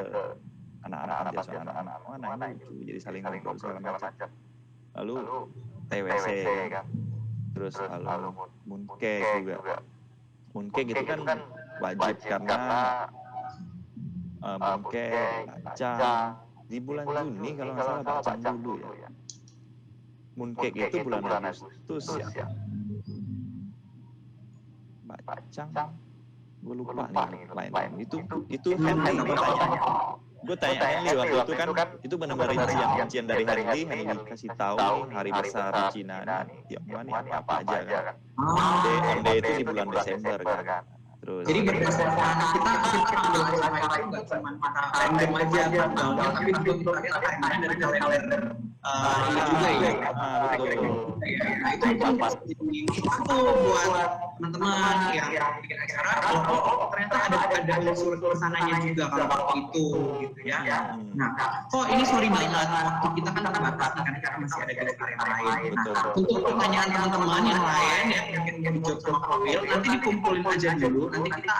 anak-anak panti asuhan anak-anak mana lucu, jadi saling ngobrol segala macam. Lalu TWC kan, terus lalu Mooncake juga. Mooncake itu kan wajib karena Mooncake baca di bulan Juni kalau nggak salah, bacaan dulu ya. Mooncake itu bulan Agustus ya. Bacang, gue lupa nih lain-lain. Itu Henry gue tanya Henry waktu itu kan, itu benar-benar rincian dari Henry kasih tahu nih hari besar di Cina nih, Tiongkok nih apa aja kan. Onde itu di bulan Desember kan. Terus jadi berdasarkan kita ambil acara itu nggak cuma random aja tanggalnya, tapi juga kita lihat timeline dari kalender ini juga ya. Nah itu satu buat teman-teman yang bikin acara, kalau ternyata ada unsur kesananya juga kalau waktu itu gitu ya. Nah, ini sorry banget, waktu kita kan terbatas nih karena kita masih ada galeri yang lain. Nah, untuk pertanyaan teman-teman yang lain ya mungkin mau dijawab sama Kak Will, nanti dikumpulin aja dulu. Nanti kita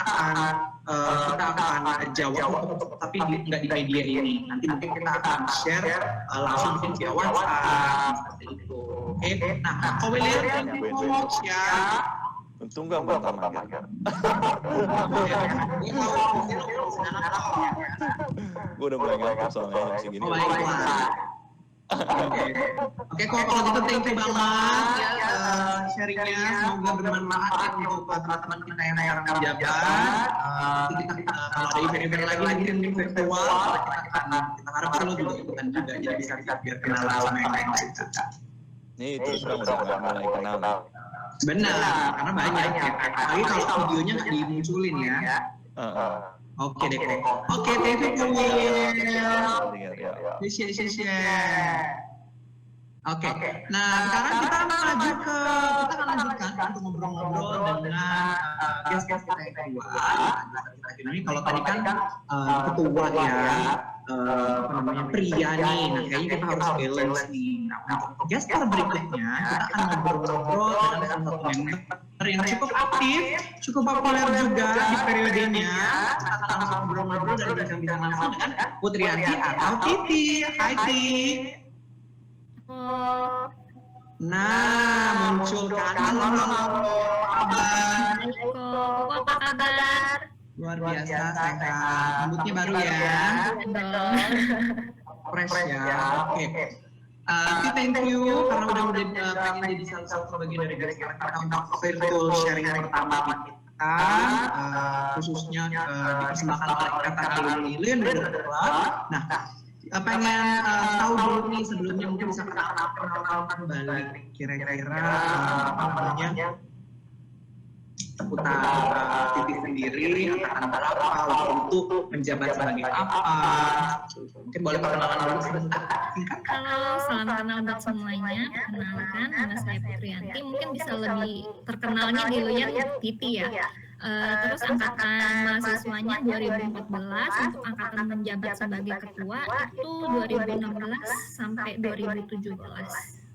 akan jawab, tapi nggak di media ini. Nanti mungkin kita akan share langsung mungkin via WhatsApp seperti itu. Oke, nah Kak Will ngomong ya. Untung gak mau mager. Gue udah mulai ngantuk soalnya jam segini. Oke, kalau gitu thank you banget ya sharingnya, semoga bermanfaat ya untuk teman-teman kita yang sekarang menjabat. Kita kalau ada event-event lagi mungkin virtual, kita harap lo juga ikutan juga, jadi bisa biar kenalan sama yang lain juga. Nih terus bang udah mulai kenal. Benar, karena banyak ya. Apalagi kalau videonya nggak dimunculin ya. Oke deh kok. Oke, thank you Kak Will. Share. Oke. Nah, sekarang kita akan lanjutkan untuk ngobrol-ngobrol dengan guest-guest kita yang kedua. Ini kalau tadi kan ketua ya. pria nih. Nah, kayaknya kita harus balance nih. Nah, untuk gestar berikutnya kita akan ngobrol-ngobrol dengan salah satu member yang cukup aktif, cukup populer juga di periodenya. Kita akan langsung ngobrol-ngobrol dan bincang-bincang langsung dengan Putriyanti atau Titi. Hai Titi. Nah, muncul kan. Halo, apa kabar? Apa kabar? Luar biasa, sehat. Rambutnya baru ya? Fresh ya, oke. Thank you karena udah pengen jadi salah satu bagian dari gestar kita untuk virtual sharing pertama kita, khususnya dipersembahkan oleh Ikatan Alumni Leonardo Club. Nah, pengen tahu dulu nih sebelumnya mungkin bisa kenal kembali kira-kira apa namanya seputar Titi sendiri, angkatan berapa, waktu itu menjabat sebagai apa, mungkin boleh perkenalan dulu sebentar, singkat. Halo, salam kenal buat semuanya. Perkenalkan, nama saya Putriyanti. Mungkin bisa lebih terkenalnya di Luyan Titi ya. Terus angkatan mahasiswanya 2014, untuk angkatan menjabat sebagai ketua itu 2016 sampai 2017.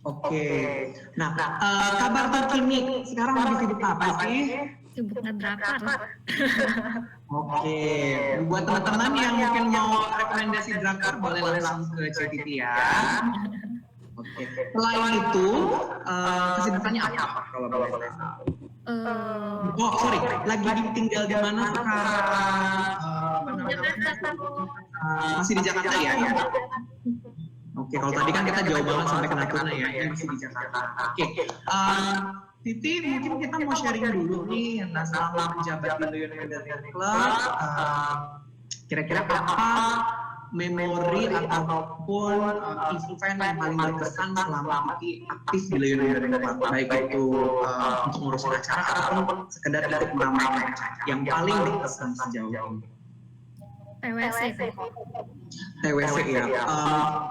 Oke. Nah, kabar terkini sekarang lagi sibuk apa sih? Sibuk ngedrakor. Oke. Buat teman-teman yang mungkin mau rekomendasi drakor boleh langsung ke CTT ya. Oke. Selain itu, kesibukannya apa kalau boleh tahu? Oh, sorry. Lagi tinggal di mana sekarang? Masih di Jakarta ya? Oke, kalau tadi kan kita jauh banget sampai ke Natuna ya, ini masih di Jakarta. Oke, Titi mungkin kita mau sharing dulu nih, nah selama menjabat di Leonardo Club, kira-kira apa memori ataupun event yang paling berkesan selama Titi aktif di Leonardo Club, baik itu untuk ngurusin acara ataupun sekedar ikut meramaikan acara, yang paling berkesan sejauh ini? TWC ya.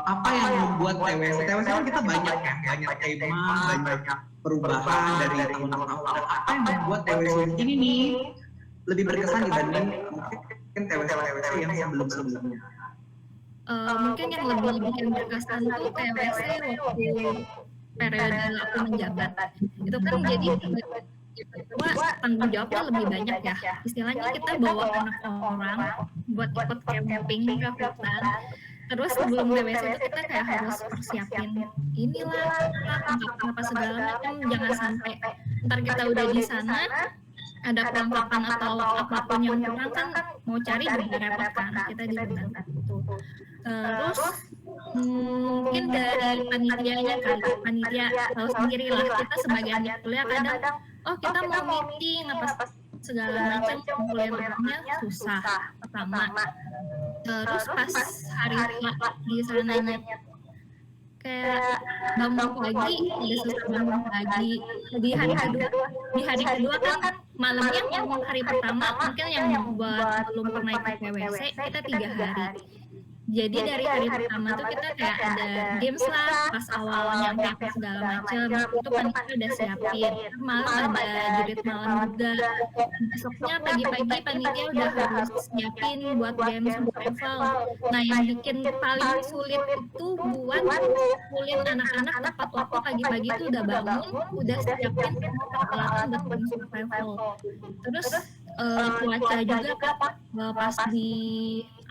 Apa yang membuat TWC? TWC kan kita banyak ya, banyak tema, banyak perubahan dari tahun ke tahun. Dan apa yang membuat TWC ini nih lebih berkesan dibanding mungkin TWC yang sebelum-sebelumnya? Mungkin yang lebih bikin berkesan itu TWC waktu periode aku menjabat. Itu kan jadi tanggung jawabnya lebih banyak ya. Istilahnya kita bawa anak orang buat ikut camping ke hutan. Terus sebelum TWC itu kita kayak harus persiapin inilah apa segala macam, jangan sampai ntar kita udah di sana ada kelengkapan atau apapun yang kurang kan mau cari juga repot kan, kita dibantu gitu. Terus mungkin dari panitianya kali, panitia tahu sendiri lah, kita sebagai anak kuliah kadang kita mau meeting apa segala macam, kuliah orangnya susah pertama. Terus pas hari di sananya kayak bangun pagi, udah susah bangun pagi. Di hari kedua kan malamnya yang hari pertama mungkin yang buat belum pernah ikut TWC kita 3 hari. Jadi dari hari pertama tuh kita kayak ada games lah, pas awalnya apa segala macam itu panitia udah siapin. Malam ada jurit malam juga. Besoknya pagi-pagi panitia udah harus siapin buat games travel. Nah yang bikin paling sulit itu buat ngumpulin anak-anak tepat waktu pagi-pagi itu udah bangun, udah siapin peralatan buat games travel. Terus cuaca juga kan pas di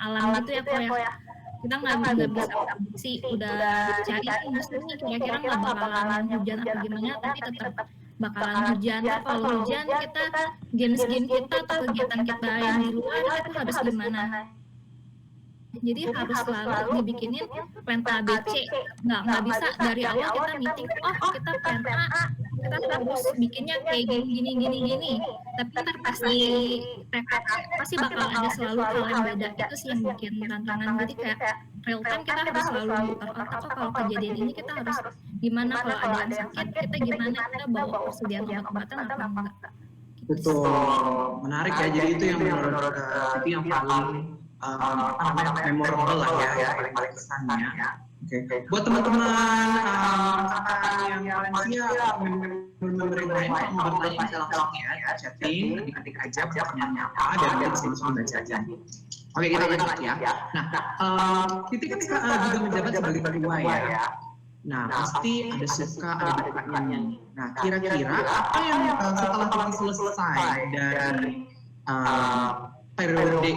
alam gitu ya kok ya, kita nggak bisa prediksi, udah cari musuhnya kira-kira nggak bakalan hujan atau gimana, tapi tetap bakalan hujan. Kalau hujan kita games kita atau kegiatan kita yang di luar itu harus gimana, jadi harus selalu dibikinin plan A, B, C. Nggak bisa dari awal kita meeting, kita plan A, kita harus bikinnya kayak gini. Tapi ntar pasti pasti bakal ada selalu hal yang beda. Itu sih yang bikin tantangan. Jadi kayak real time kita harus selalu muter otak, kalau kejadian ini kita harus gimana, kalau ada yang sakit kita gimana, kita bawa persediaan obat-obatan apa enggak. Betul, menarik ya. Jadi itu yang menurut itu yang paling memorable lah ya, yang paling berkesannya. Oke. Buat teman-teman angkatan yang Valencia, member yang lain kalau mau bertanya bisa langsung ya chatting, ketik aja pertanyaannya apa dan nanti bisa langsung baca aja. Oke, kita lanjut ya. Nah, Titi kan juga menjabat sebagai ketua ya. Nah, pasti ada suka, ada dukanya nih. Nah, kira-kira apa yang setelah Titi selesai dari periode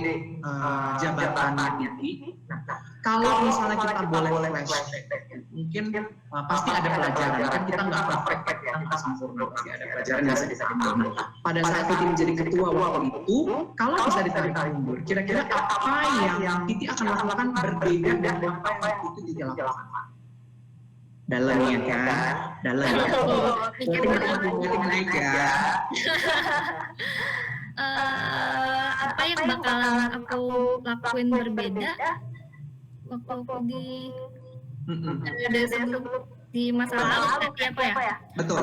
jabatannya Titi, nah, kalau misalnya kita boleh flashback, mungkin pasti ada pelajaran, kan kita nggak perfect, kita nggak sempurna, pasti ada pelajaran yang bisa kita ambil. Pada saat Titi menjadi ketua waktu itu, kalau bisa ditarik mundur, kira-kira apa yang Titi akan lakukan berbeda dari apa yang itu Titi lakukan? Dalam ya kan? Dalam. Mikir aja. Apa yang bakalan aku lakuin berbeda waktu aku di ada sebelum di masa lalu tadi apa ya? Betul.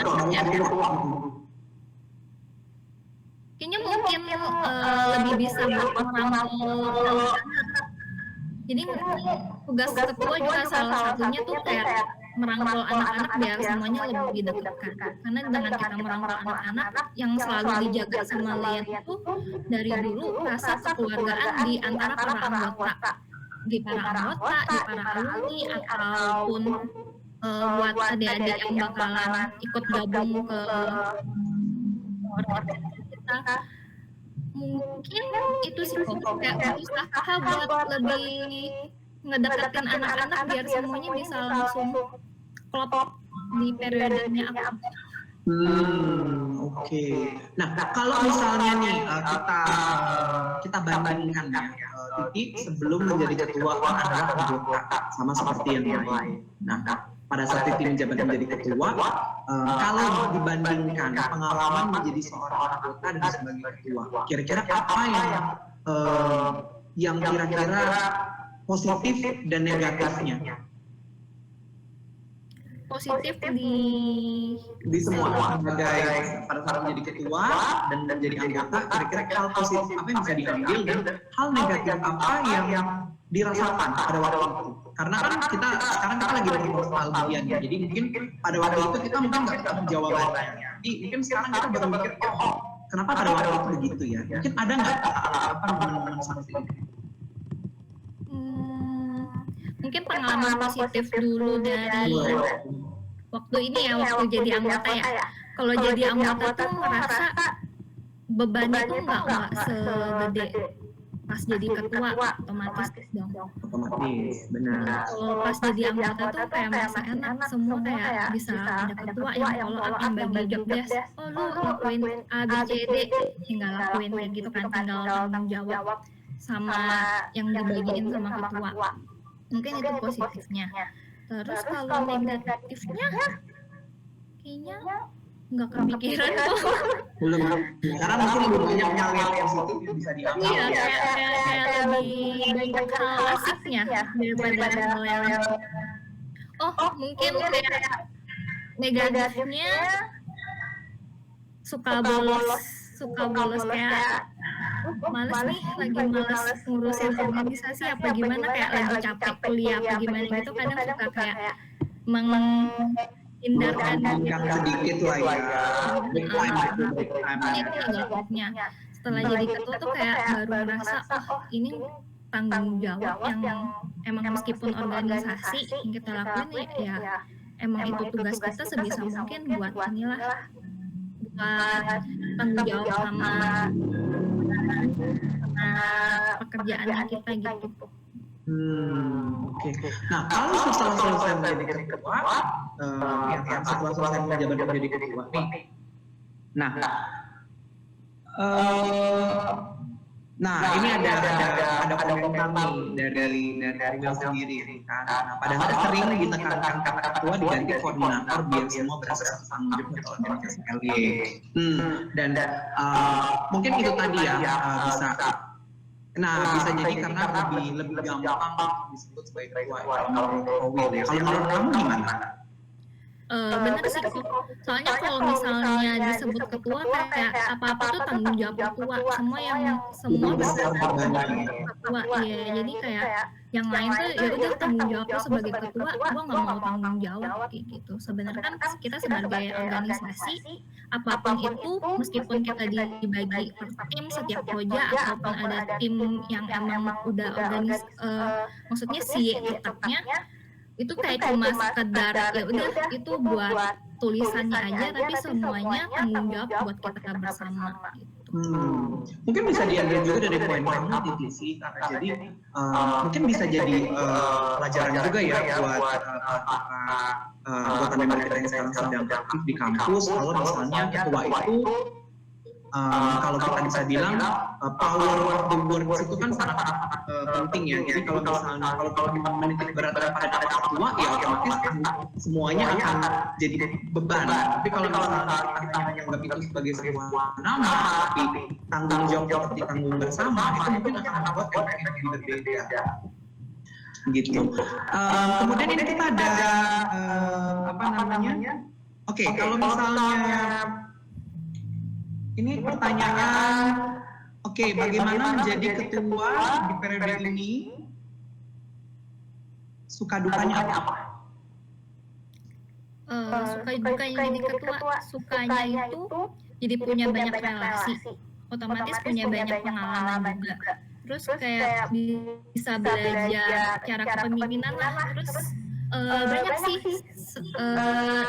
Kayaknya mungkin lebih bisa merangkul. Jadi tugas ketua juga salah satunya tuh kayak merangkul anak-anak biar semuanya lebih dekat. Karena dengan kita merangkul anak-anak yang selalu dijaga sama Lian itu dari dulu rasa kekeluargaan di antara para anggota, di para alumni ataupun buat adik-adik yang bakalan ikut gabung ke organisasi kita. Mungkin itu sih kayak usaha buat lebih ngedekatin anak-anak biar semuanya bisa langsung klop di periodenya aku. Oke. Nah, kalau misalnya nih kita bandingkan ya, Titi sebelum menjadi ketua adalah anggota sama seperti yang lain. Nah, pada saat Titi menjabat menjadi ketua, kalau dibandingkan pengalaman menjadi seorang anggota dan sebagai ketua, kira-kira apa yang kira-kira positif dan negatifnya? Positif di semua sebagai pada saat menjadi ketua dan menjadi anggota, kira-kira hal positif apa yang bisa diambil dan hal negatif apa yang dirasakan pada waktu itu? Karena kan sekarang kita lagi bernostalgia, jadi mungkin pada waktu itu kita mungkin nggak tahu jawabannya. Jadi mungkin sekarang kita baru mikir, oh kenapa pada waktu itu begitu ya? Mungkin ada nggak apa momen-momen seperti itu? Mungkin pengalaman positif dulu dari waktu ini ya, waktu jadi anggota ya. Kalau jadi anggota tuh merasa bebannya tuh nggak segede pas jadi ketua, otomatis dong. Otomatis, benar. Kalau pas jadi anggota tuh kayak merasa enak, semua kayak bisa ada ketua yang follow up, yang bagi job desk. Oh lu lakuin A, B, C, D, tinggal lakuin kayak gitu kan, tinggal tanggung jawab sama yang dibagiin sama ketua. Mungkin itu positifnya. Terus kalau negatifnya kayaknya nggak kepikiran tuh. Belum. Karena mungkin lebih banyak hal yang positif yang bisa diambil. Iya, kayak lebih banyak hal asiknya daripada hal yang mungkin kayak negatifnya suka bolos kayak males nih, lagi males ngurusin organisasi apa gimana, kayak lagi capek kuliah apa gimana gitu, kadang suka kayak menghindarkan yang sedikit lah ya, break time. Itu negatifnya. Setelah jadi ketua tuh kayak baru merasa ini tanggung jawab yang emang meskipun organisasi yang kita lakuin ya emang itu tugas kita sebisa mungkin buat inilah, buat tanggung jawab sama pekerjaan kita gitu. Oke. Nah, kalau setelah selesai menjadi ketua, setelah selesai menjabat menjadi ketua nih, nah ini ada komentar nih dari Will sendiri kan. Nah, padahal sering ditekankan kata ketua diganti koordinator biar semua berasa tanggung jawab atau organisasi LY. Dan mungkin itu tadi ya bisa. Nah, bisa jadi karena lebih gampang disebut sebagai ketua kalau menurut Will ya. Kalau menurut kamu gimana? Bener sih kok. Soalnya kalau misalnya disebut ketua kayak apa-apa tuh tanggung jawab ketua. Semua bisa ketua. Iya, jadi kayak yang lain tuh ya udah tanggung jawab lo sebagai ketua, gua nggak mau tanggung jawab kayak gitu. Sebenarnya kan kita sebagai organisasi apapun itu, meskipun kita dibagi per tim setiap proja ataupun ada tim yang emang udah maksudnya si tetapnya itu kayak cuma sekedar ya udah itu buat tulisannya aja, tapi semuanya tanggung jawab buat kita bersama gitu. Mungkin bisa diambil juga dari poin kamu Titi sih, jadi mungkin bisa jadi pelajaran juga ya buat anggota member kita yang sekarang sedang aktif di kampus. Kalau misalnya ketua itu kalau kita bisa bilang power of the words itu kan sangat penting ya. Jadi kalau misalnya kalau kita menitik beratkan pada ketua, ya otomatis semuanya akan jadi beban. Tapi kalau misalnya kita menganggap itu sebagai sebuah nama, tapi tanggung jawab seperti tanggung bersama, itu mungkin akan membuat efek yang lebih berbeda. Gitu. Kemudian ini kita ada apa namanya? Oke, kalau misalnya ini pertanyaan, bagaimana menjadi ketua di periode ini? Suka dukanya apa? Suka dukanya jadi ketua, sukanya itu jadi punya banyak relasi, otomatis punya banyak pengalaman juga. Terus kayak bisa belajar cara kepemimpinan lah, terus banyak sih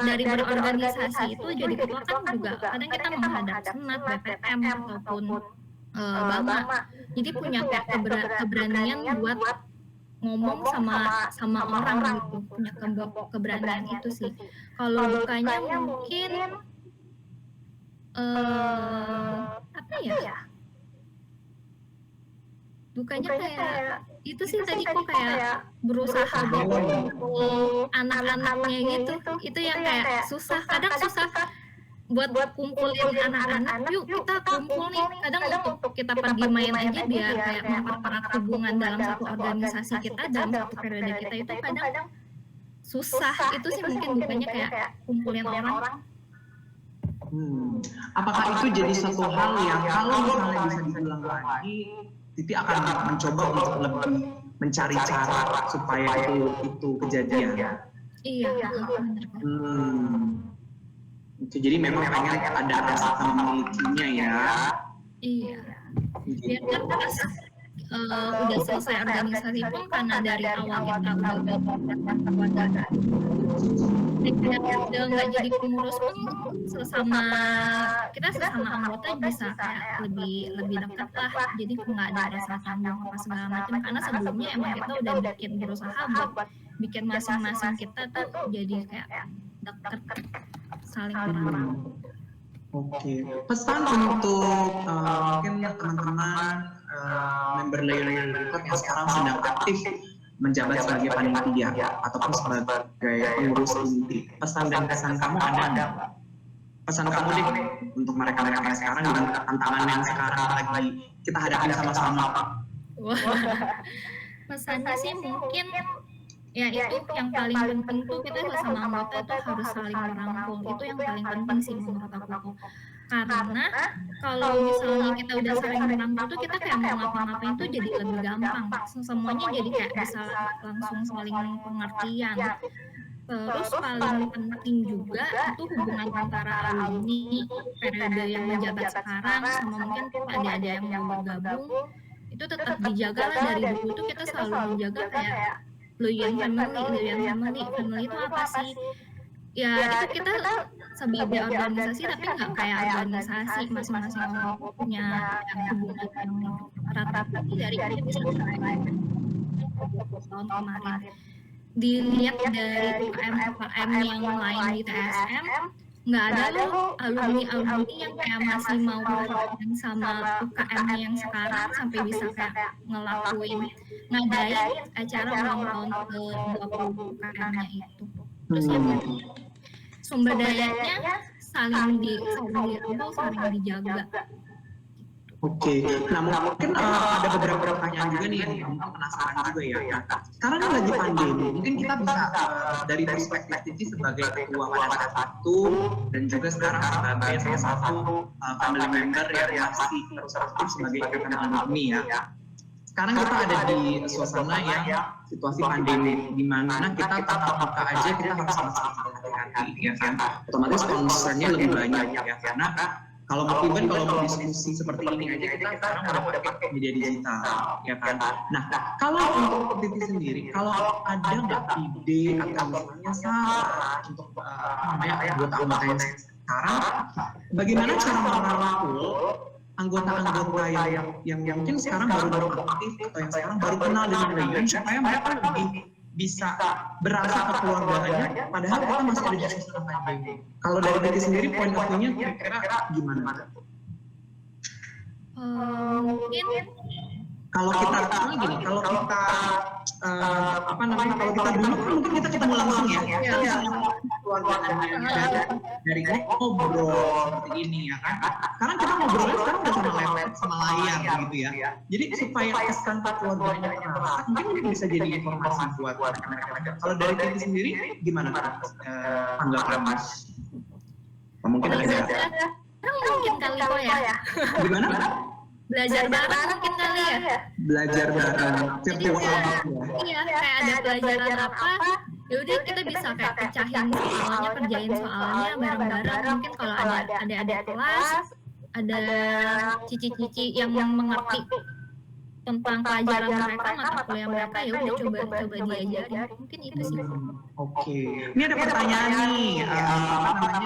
dari berorganisasi itu jadi ketua kan juga kadang kita menghadap senat, BPM ataupun Bama, jadi punya kayak keberanian buat ngomong sama orang gitu, punya keberanian itu sih. Kalau dukanya mungkin apa ya? Dukanya kayak itu sih tadi kok kayak berusaha buat anak-anaknya gitu, itu yang kayak susah, kadang susah buat kumpulin anak-anak, yuk kita kumpul nih, kadang untuk kita pergi main aja biar kayak mempererat hubungan dalam satu organisasi kita, dalam satu periode kita itu kadang susah, itu sih mungkin dukanya kayak kumpulin orang. Apakah itu jadi satu hal yang kalau misalnya bisa diulang lagi, Titi akan mencoba untuk lebih mencari cara supaya itu kejadian? Iya. Itu jadi memang pengen ada rasa memilikinya ya. Iya. Biar kan pas udah selesai organisasi pun karena dari awal kita udah nggak jadi pengurus pun sesama anggota bisa kayak lebih dekat lah, jadi nggak ada rasa tanggung apa segala macam, karena sebelumnya emang kita udah berusaha buat bikin masing-masing kita tuh jadi kayak dekat saling kenal. Oke. Pesan untuk mungkin teman-teman member layer berikut yang sekarang sedang aktif menjabat sebagai panitia ataupun sebagai pengurus inti. Pesan dan kesan kamu ada nggak? Pesan kamu deh untuk mereka-mereka yang sekarang dengan tantangan yang sekarang lagi kita hadapi sama-sama. Wah, pesannya sih mungkin ya itu yang paling penting tuh kita sama anggota tuh harus saling merangkul, itu yang paling penting sih menurut aku. Karena kalau misalnya kita udah saling merangkul tuh kita kayak mau ngapa-ngapain tuh jadi lebih gampang, semuanya jadi kayak bisa langsung saling pengertian. Terus paling penting juga itu hubungan antara alumni periode yang menjabat sekarang sama mungkin ada yang mau bergabung, itu tetap dijaga lah. Dari dulu tuh kita selalu menjaga kayak loyal family itu apa sih? Ya itu kita sebagai organisasi tapi nggak kayak organisasi, masing-masing orang punya hubungan yang erat, tapi dari kita bisa tahun kemarin dilihat dari UKM yang lain di TSM, nggak ada loh alumni yang kayak masih mau berhubungan sama UKM yang sekarang sampai bisa kayak ngadain acara ulang tahun ke 20 UKM-nya itu. Terus yang sumber dayanya saling dirangkul, saling dijaga. Oke. Nah mungkin ada beberapa pertanyaan juga nih yang kamu penasaran juga ya. sekarang kan lagi pandemi, mungkin kita bisa dari perspektif Cici sebagai ketua pada saat itu dan juga sekarang sebagai salah satu family member yang masih terus aktif sebagai ikatan alumni ya. Sekarang kita ada di suasana yang situasi pandemi, di mana kita tatap muka aja kita harus sama-sama hati-hati, ya kan? Otomatis concernnya lebih banyak ya, karena kalau mau diskusi seperti ini aja kita sekarang udah pakai media digital, ya kan? Nah, kalau untuk Titi sendiri, kalau ada nggak ide atau misalnya saran untuk anggota-anggota yang sekarang, bagaimana cara merangkul anggota-anggota yang mungkin sekarang baru aktif atau yang sekarang baru kenal dengan Rayyan supaya mereka lebih bisa berasa kekeluargaannya padahal kita masih ada di suasana pandemi. Kalau dari Titi sendiri point of view-nya kira-kira gimana? Mungkin kalau kita gini, kalau kita kalau kita dulu kan mungkin kita ketemu langsung ya, keluargaannya dari ngobrol seperti ini ya kan. Sekarang kita ngobrolnya sekarang udah sama laptop, sama layar gitu ya. Jadi supaya kesan keluarganya terasa, mungkin bisa jadi informasi buat mereka. Kalau dari Titi sendiri gimana tanggapan Mas? Mungkin ada. mungkin kali kok ya. Gimana? Belajar bareng mungkin kali ya. Belajar bareng virtual ya. Iya, kayak ada pelajaran apa, ya udah kita bisa kayak pecahin soalnya, kerjain soalnya bareng-bareng. Mungkin kalau ada adik-adik kelas, ada cici-cici yang mengerti tentang pelajaran mereka, mata kuliah mereka, ya udah coba diajarin. Mungkin itu sih. Oke. Ini ada pertanyaan nih,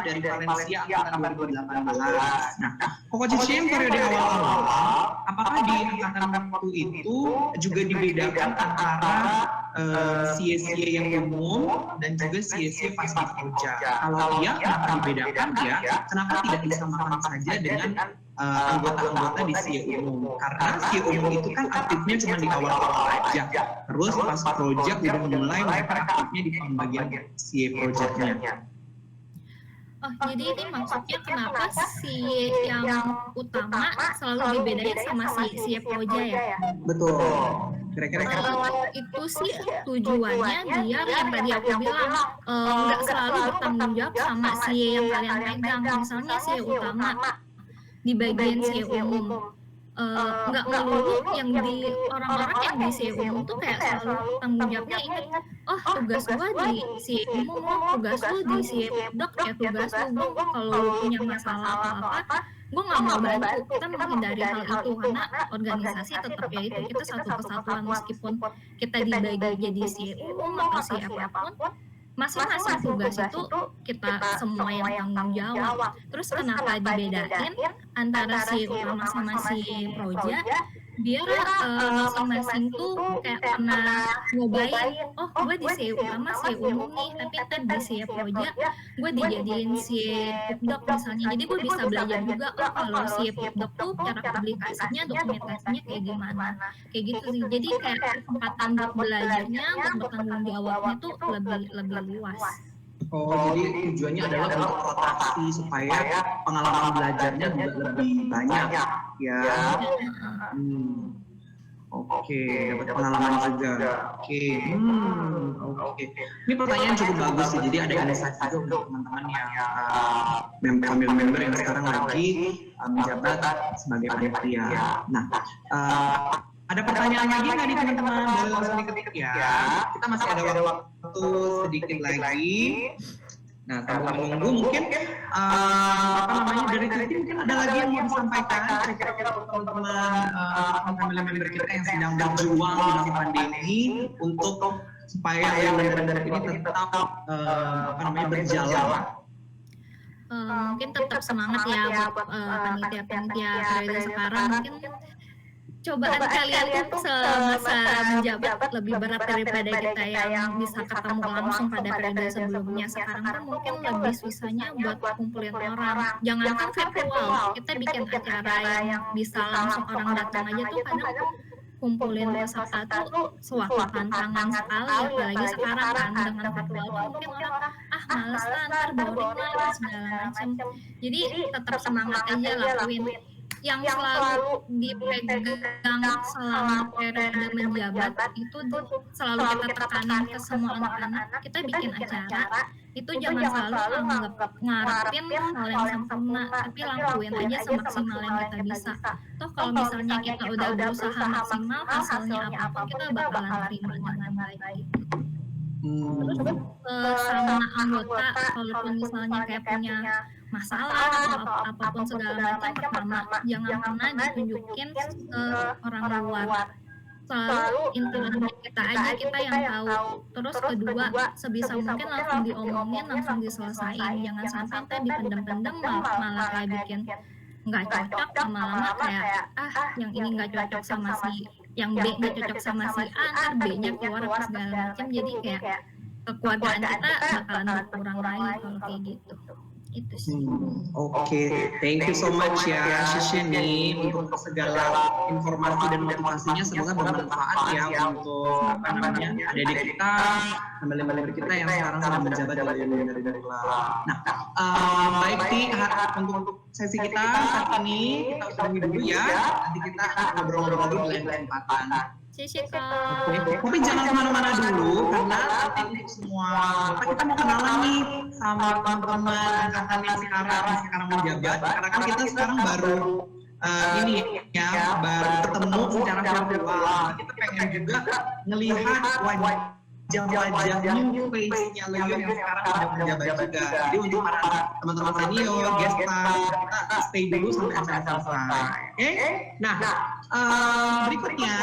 dari Valencia angkatan 2018. Nah, Koko Cici yang periode awal-awal, apakah di angkatan waktu itu juga dibedakan antara CSY yang umum dan juga CSY pas di Proja? Kalau iya, kenapa dibedakan ya? Kenapa tidak disamakan saja dengan anggota-anggota di CSY umum? Karena CSY umum itu kan aktifnya cuma di awal-awal aja. Terus pas Proja udah mulai mereka aktifnya di pembagian CSY Projectnya. Oh, jadi ini maksudnya kenapa si yang utama selalu dibedain sama si Proja ya? Betul. Kira-kira Itu sih tujuannya biar yang tadi aku bilang nggak selalu bertanggung jawab sama si yang kalian pegang. Misalnya si utama di bagian si umum, nggak melulu yang di orang-orang yang di si umum tuh kayak selalu tanggung jawabnya ingat, oh tugas gua di si umum, tugas lu di si dok, ya tugas lu kalau lu punya masalah apa-apa gue nggak mau bantu. Kita menghindari hal itu karena organisasi tetap ya itu kita satu kesatuan, meskipun kita dibagi jadi si umum atau si apapun, masing-masing tugas itu kita semua yang tanggung jawab. Terus kenapa dibedain antara si utama sama si Proja? Biar masing-masing tuh kayak pernah nyobain, oh gue di si utama si umum nih, tapi ntar di si Proja gue dijadiin si Pupdok misalnya. Jadi gue bisa belajar juga, oh kalau si Pupdok tuh cara publikasinya, dokumentasinya kayak gimana, kayak gitu sih. Jadi kayak kesempatan buat belajarnya, buat bertanggung jawabnya tuh lebih luas. Oh, jadi tujuannya adalah untuk rotasi supaya pengalaman belajarnya juga lebih banyak ya. Oke, dapat pengalaman juga. Oke. Ini pertanyaan cukup bagus sih. Jadi ada insight juga untuk teman-teman yang member yang sekarang lagi menjabat sebagai panitia. Nah, ada pertanyaan lagi nggak nih teman-teman? Boleh langsung diketik ya. Kita masih ada waktu sedikit lagi. Nah, sambil menunggu mungkin dari Titi mungkin ada lagi yang mau disampaikan kira-kira untuk teman-teman family member kita yang sedang berjuang di masa pandemi untuk supaya yang member ini tetap berjalan. Mungkin tetap semangat ya buat panitia-panitia periode sekarang. Mungkin cobaan kalian tuh semasa menjabat lebih berat daripada kita yang bisa ketemu langsung pada periode sebelumnya. Sekarang tuh mungkin lebih susahnya buat kumpulin orang. Jangankan virtual, kita bikin acara yang bisa langsung orang datang aja tuh kadang kumpulin peserta tuh suatu tantangan sekali, apalagi sekarang kan dengan virtual tuh mungkin orang males lah, ntar boring lah segala macam. Jadi tetap semangat aja lakuin. yang selalu dipegang selama periode menjabat itu selalu kita tekanin ke semua anak-anak, kita bikin acara itu jangan selalu ngarepin hal yang sempurna, tapi lakuin aja semaksimal yang kita bisa. Toh kalau misalnya kita udah berusaha maksimal, hasilnya apapun kita bakalan terima dengan baik gitu. Terus sama anggota, kalaupun misalnya kayak punya masalah atau apapun segala macam, pertama jangan pernah ditunjukin ke orang luar, selalu internal kita aja, kita yang tahu. Terus kedua, sebisa mungkin langsung diomongin, langsung diselesain, jangan sampai kita dipendem-pendem malah kayak bikin nggak cocok, lama-lama kayak yang ini nggak cocok sama si yang B, nggak cocok sama si A, ntar B-nya keluar apa segala macam, jadi kayak kekeluargaan kita bakalan berkurang lagi kalau kayak gitu. Itu sih. Oke, thank you so much ya Shishini untuk segala informasi dan motivasinya, semoga bermanfaat ya untuk adik-adik kita, member kita yang sekarang sedang menjabat di dari kelas. Nah, baik Ti, untuk sesi kita saat ini kita udahi dulu ya. Nanti kita ngobrol-ngobrol lagi di lain kesempatan. Tapi jangan kemana-mana dulu, karena nanti untuk semua kita mau kenalan nih sama teman-teman angkatan yang sekarang menjabat. Karena kan kita sekarang baru ini ya, baru ketemu secara virtual. Kita pengen juga ngelihat wajah-wajah new face-nya Leo yang sekarang sudah menjabat juga. Jadi untuk para teman-teman senior, guest star, kita stay dulu sampai acara selesai. Oke? Nah, berikutnya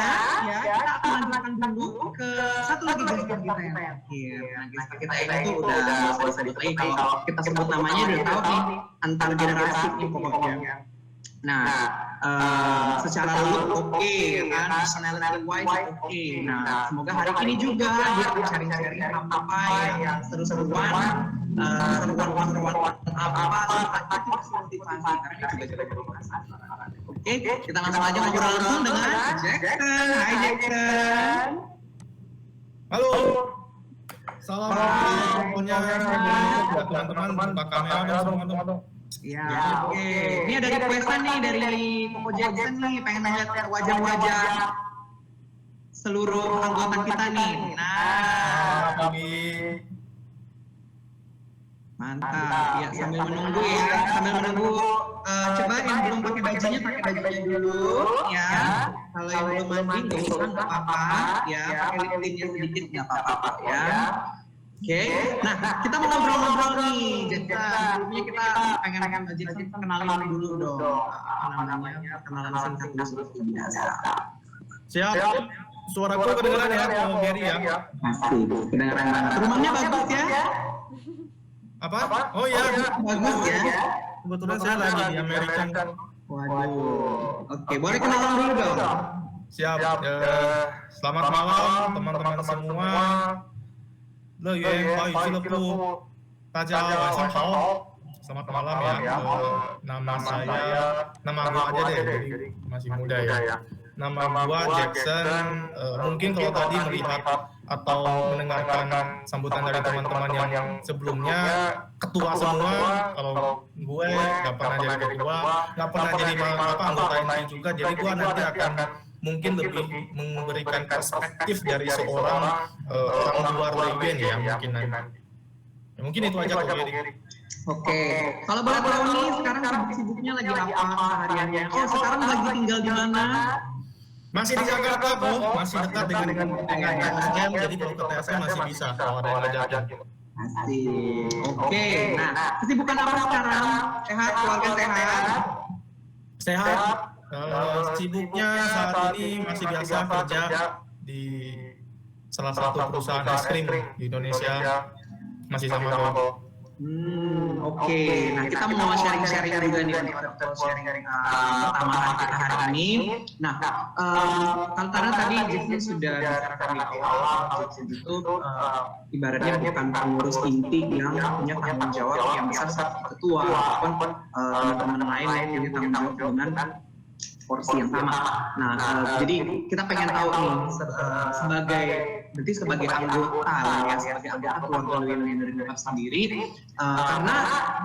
ya kita akan lanjutkan dulu ke satu lagi guest star kita yang terakhir. Nah, guest star kita ini tuh udah selesai lagi, kalau kita sebut namanya udah tahu nih, antar generasi nih pokoknya. Nah, secara look oke, kan, personality wise oke. Nah, semoga hari ini juga dia akan sharing-sharing apa yang seru-seruan, seruan apa itu pasti motivasi, karena dia juga motivasi. Oke, kita langsung aja ngobrol langsung dengan Jackson. Hai Jackson. Halo. Assalamualaikum buat teman-teman, buka kamera dan semua. Ya, oke. Ini ada requestan nih dari Koko Jackson nih, pengen lihat wajah-wajah seluruh anggota kita nih. Nah, mantap. Ya, sambil menunggu coba yang belum pakai bajunya dulu ya. Kalau yang belum mandi nggak usah, nggak apa-apa ya. Pakai lip tintnya sedikit nggak apa-apa ya. Oke, nah kita mau ngobrol-ngobrol nih, Jackson. Sebelumnya kita pengen Jackson kenalin dulu dong, apa namanya, kenalan singkat dulu seperti biasa. Siap. Suaraku kedengeran ya, Om Gary ya? Pasti, kedengeran banget. Rumahnya bagus ya? Apa? Oh iya. Bagus ya? Kebetulan saya lagi di Amerika. Waduh. Oke, boleh kenalan dulu dong. Siap. Selamat malam teman-teman semua. 乐园华语俱乐部，大家晚上好。Selamat malam ya. Nama aku aja deh, jadi masih muda ya. Nama gua Jackson. Mungkin kalau tadi melihat atau mendengarkan sambutan dari teman-teman yang sebelumnya ketua semua, kalau gue nggak pernah jadi ketua, nggak pernah jadi anggota inti juga, jadi gue nanti akan mungkin lebih memberikan perspektif dari seorang orang luar legend ya mungkin nanti. Ya, mungkin itu aja Kak Gary. Oke, kalau boleh tahu nih sekarang sibuknya lagi apa hariannya? Oh, sekarang lagi tinggal di mana? Masih di Jakarta kok, masih dekat dengan TSM, jadi kalau ke TSM masih bisa kalau ada yang ngajakin. Asik. Oke, nah kesibukan apa sekarang? Sehat, keluarga sehat? Sehat. Sibuknya saat ini masih biasa kerja di salah satu perusahaan es krim di Indonesia, masih sama kok. Oke. Nah kita mau sharing-sharing juga nih untuk sharing pertama kita hari ini. Nah, karena tadi Jackson sudah bicarakan di awal, Jackson itu ibaratnya bukan pengurus inti yang punya tanggung jawab yang besar seperti ketua ataupun teman-teman lain yang punya tanggung jawab dengan porsi yang sama. Nah, jadi kita pengen tahu nih sebagai anggota ya, sebagai anggota keluarga dari Bapak sendiri, karena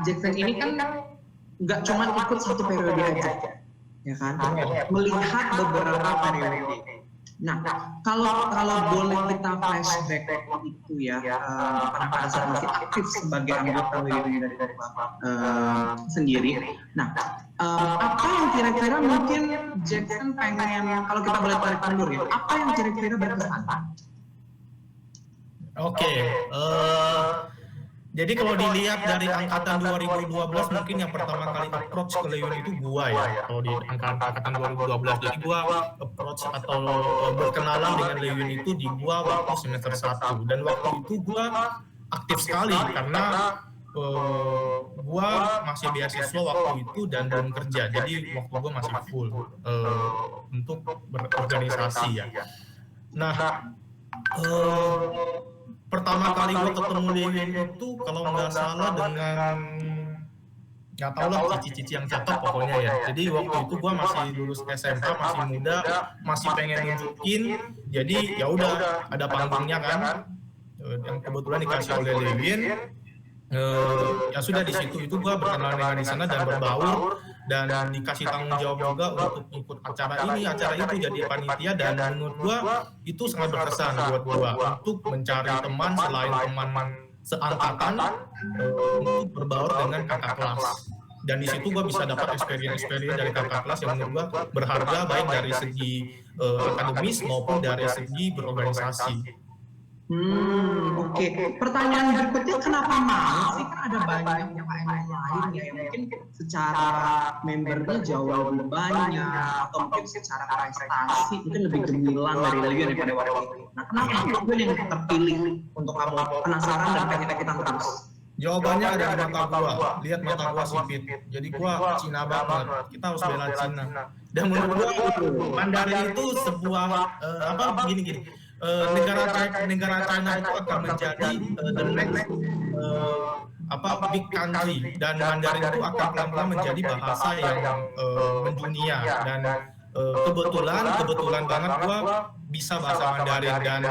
Jackson ini kan nggak cuma ikut satu periode aja, ya kan? Melihat beberapa periode. Nah, kalau boleh kita flashback itu ya, pada saat masih aktif sebagai anggota WWN dari sendiri. Nah, apa yang kira-kira mungkin Jackson pengen, kalau kita boleh tarik mundur ya, apa yang kira-kira berkesan? Oke, jadi kalau dilihat dari angkatan 2012 mungkin yang pertama kali approach ke Leon itu gua ya. Kalau di angkatan 2012, jadi gua approach atau berkenalan dengan Leon itu di gua waktu semester 1. Dan waktu itu gua aktif sekali karena gua masih beasiswa waktu itu dan belum kerja. Jadi waktu gua masih full untuk berorganisasi ya. Nah, pertama kali gue ketemu Leon itu kalau nggak salah dengan nggak tahu lah cici-cici yang cakep pokoknya ya. Jadi waktu itu gue masih lulus SMA, masih muda, masih pengen nunjukin. Jadi ya udah ada panggungnya kan, yang kebetulan dikasih oleh Leon. Ya sudah di situ itu gue berkenalan dengan di sana dan berbaur dan dikasih tanggung jawab juga untuk ikut acara ini, acara itu, jadi panitia. Dan menurut gue itu sangat berkesan buat gue untuk mencari teman selain teman seangkatan untuk berbaur dengan kakak kelas. Dan di situ gue bisa dapat experience dari kakak kelas yang menurut gue berharga, baik dari segi akademis maupun dari segi berorganisasi. Oke. Pertanyaan berikutnya, kenapa mau sih? Kan ada banyak UKM lain ya yang mungkin secara membernya jauh lebih banyak, atau mungkin secara prestasi mungkin lebih gemilang dari Leon daripada waktu itu. Nah, kenapa Leon yang terpilih untuk kamu penasaran dan pengen ikutan terus? Jawabannya ada di mata gua. Lihat mata gua sipit. Jadi gua Cina banget. Kita harus bela Cina. Dan menurut gua Mandarin itu sebuah gini. Negara China itu akan menjadi the next big country, dan Mandarin itu akan pelan-pelan menjadi bahasa yang mendunia. Dan kebetulan banget gua bisa bahasa Mandarin, dan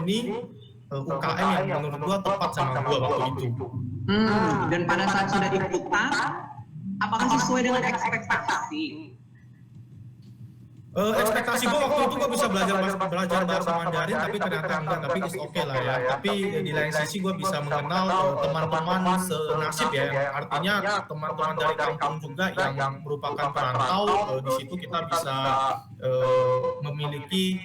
ini UKM yang menurut gua tepat sama gua waktu itu. Dan pada saat sudah ikutan, apakah sesuai dengan ekspektasi? Ekspektasi gue waktu itu gue bisa belajar bahasa Mandarin, tapi ternyata enggak. Tapi is okay lah ya. Tapi di lain sisi gue bisa mengenal teman-teman senasib ya. Artinya teman-teman dari kampung juga yang merupakan perantau. Di situ kita bisa memiliki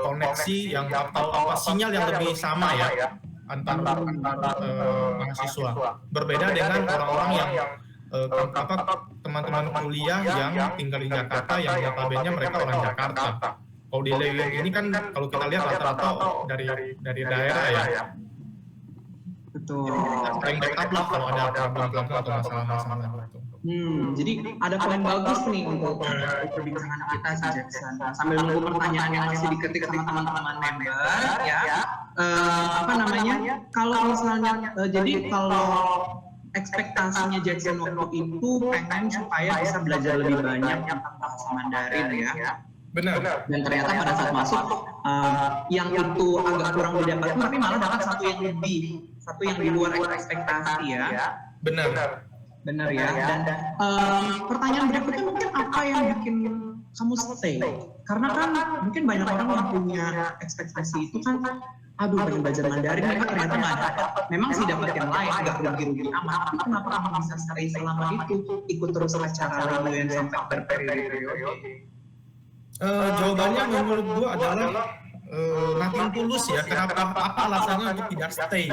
koneksi yang atau sinyal yang lebih sama ya antar mahasiswa. Berbeda dengan orang-orang yang teman-teman kuliah yang tinggal di Jakarta, yang notabene mereka orang Jakarta. Kalau di Leon ini kan kalau kita lihat rata-rata dari daerah ya. Betul. Paling backup lah kalau ada problem-problem atau masalah-masalah gitu. Jadi ada poin bagus nih untuk perbincangan kita sih, Jackson. Sambil menunggu pertanyaan yang masih diketik sama teman-teman member ya. Kalau misalnya jadi kalau ekspektasinya Jackson waktu itu pengen supaya bisa belajar lebih banyak tentang bahasa Mandarin ya. Benar. Dan ternyata pada saat masuk yang itu agak kurang didapatkan, tapi malah dapat satu yang di luar ekspektasi ya. Benar ya. Dan pertanyaan berikutnya mungkin apa yang bikin kamu stay? Karena kan mungkin banyak orang yang punya ekspektasi itu kan, aduh pengen belajar Mandarin, mereka ternyata nggak dapat. Memang sih dapat yang lain, nggak rugi-rugi amat. Tapi kenapa kamu bisa stay selama itu, ikut terus acara Leon sampai berperiode-periode? Jawabannya menurut gua adalah nothing tulus ya. Kenapa? Apa alasannya untuk tidak stay?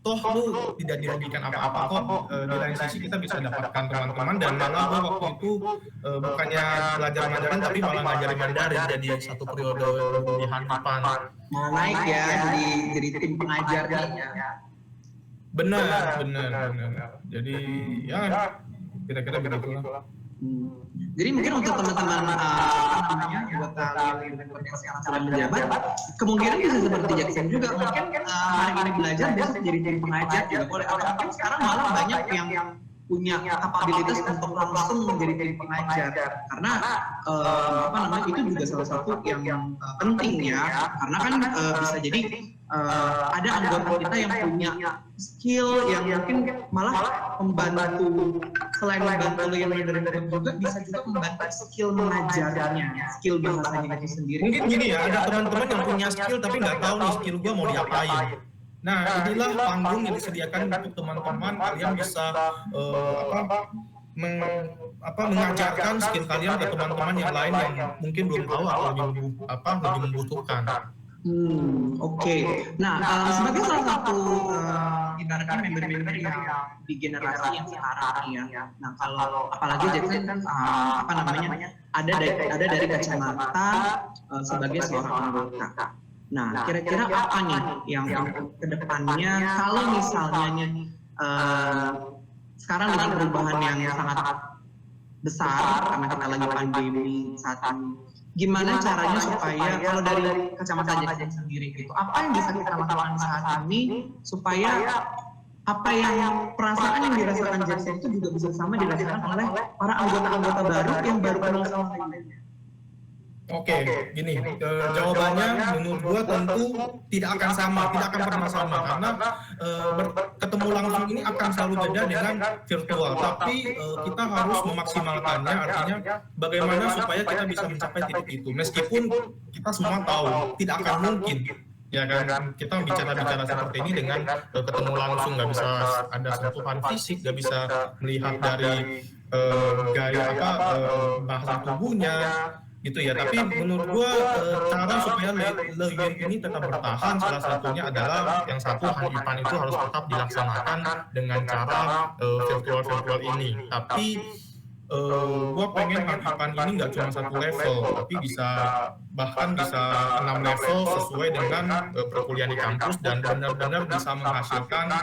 Toh lu tidak dirugikan apa-apa kok. Di lain sisi kita bisa dapatkan teman-teman, dan malah gua waktu itu bukannya belajar Mandarin tapi malah ngajarin Mandarin jadi satu periode di Hanapan. Naik ya jadi tim pengajarnya. Benar. Jadi ya kira-kira begitulah. Jadi mungkin untuk teman-teman anggota Leon yang sekarang sudah menjabat, kemungkinan bisa seperti Jackson juga, mungkin hari ini belajar, besok jadi tim pengajar juga boleh. Atau mungkin sekarang malah banyak yang punya kapabilitas untuk langsung menjadi tim pengajar, karena itu juga salah satu yang penting ya, karena kan bisa jadi ada anggota kita yang punya skill yang mungkin malah membantu, selain membantu learning dari code juga bisa juga membantu skill mengajarnya, skill bahasanya itu sendiri. Mungkin gini ya, ada teman-teman yang punya skill tapi nggak tahu nih skill gue mau diapain. Nah, inilah panggung yang disediakan untuk teman-teman, kalian bisa mengajarkan skill kalian ke teman-teman yang lain yang mungkin belum tahu atau lebih membutuhkan. Oke. Nah, sebagai salah satu ibaratnya member-member yang di generasi yang sekarang ya. Nah, kalau apalagi Jackson ada dari kacamata sebagai seorang anggota. Nah, kira-kira apa nih yang ke depannya kalau misalnya sekarang dengan perubahan yang sangat besar karena kita lagi pandemi saat ini, gimana caranya supaya kalau dari kacamata Jackson sendiri gitu, apa yang bisa kita lakukan saat ini supaya apa yang perasaan yang dirasakan Jackson itu juga bisa sama dirasakan oleh para anggota-anggota baru yang baru kenal sama saya? Oke, gini, jawabannya menurut gua tentu tidak akan sama, tidak akan pernah sama karena ketemu langsung ini akan selalu beda dengan virtual. Tapi kita harus memaksimalkannya, artinya bagaimana supaya kita bisa mencapai titik itu. Meskipun kita semua tahu tidak akan mungkin, ya kan, kita bicara seperti ini dengan ketemu langsung, nggak bisa ada sentuhan fisik, nggak bisa melihat dari gaya bahasa tubuhnya. Gitu ya, tapi menurut gua cara supaya Leyuan ini tetap bertahan salah satunya adalah yang satu, Hanipan itu harus tetap dilaksanakan dengan cara virtual ini. Tapi gua pengen Hanipan ini nggak cuma satu level, tapi bahkan bisa 6 level sesuai dengan perkuliahan di kampus dan benar-benar bisa menghasilkan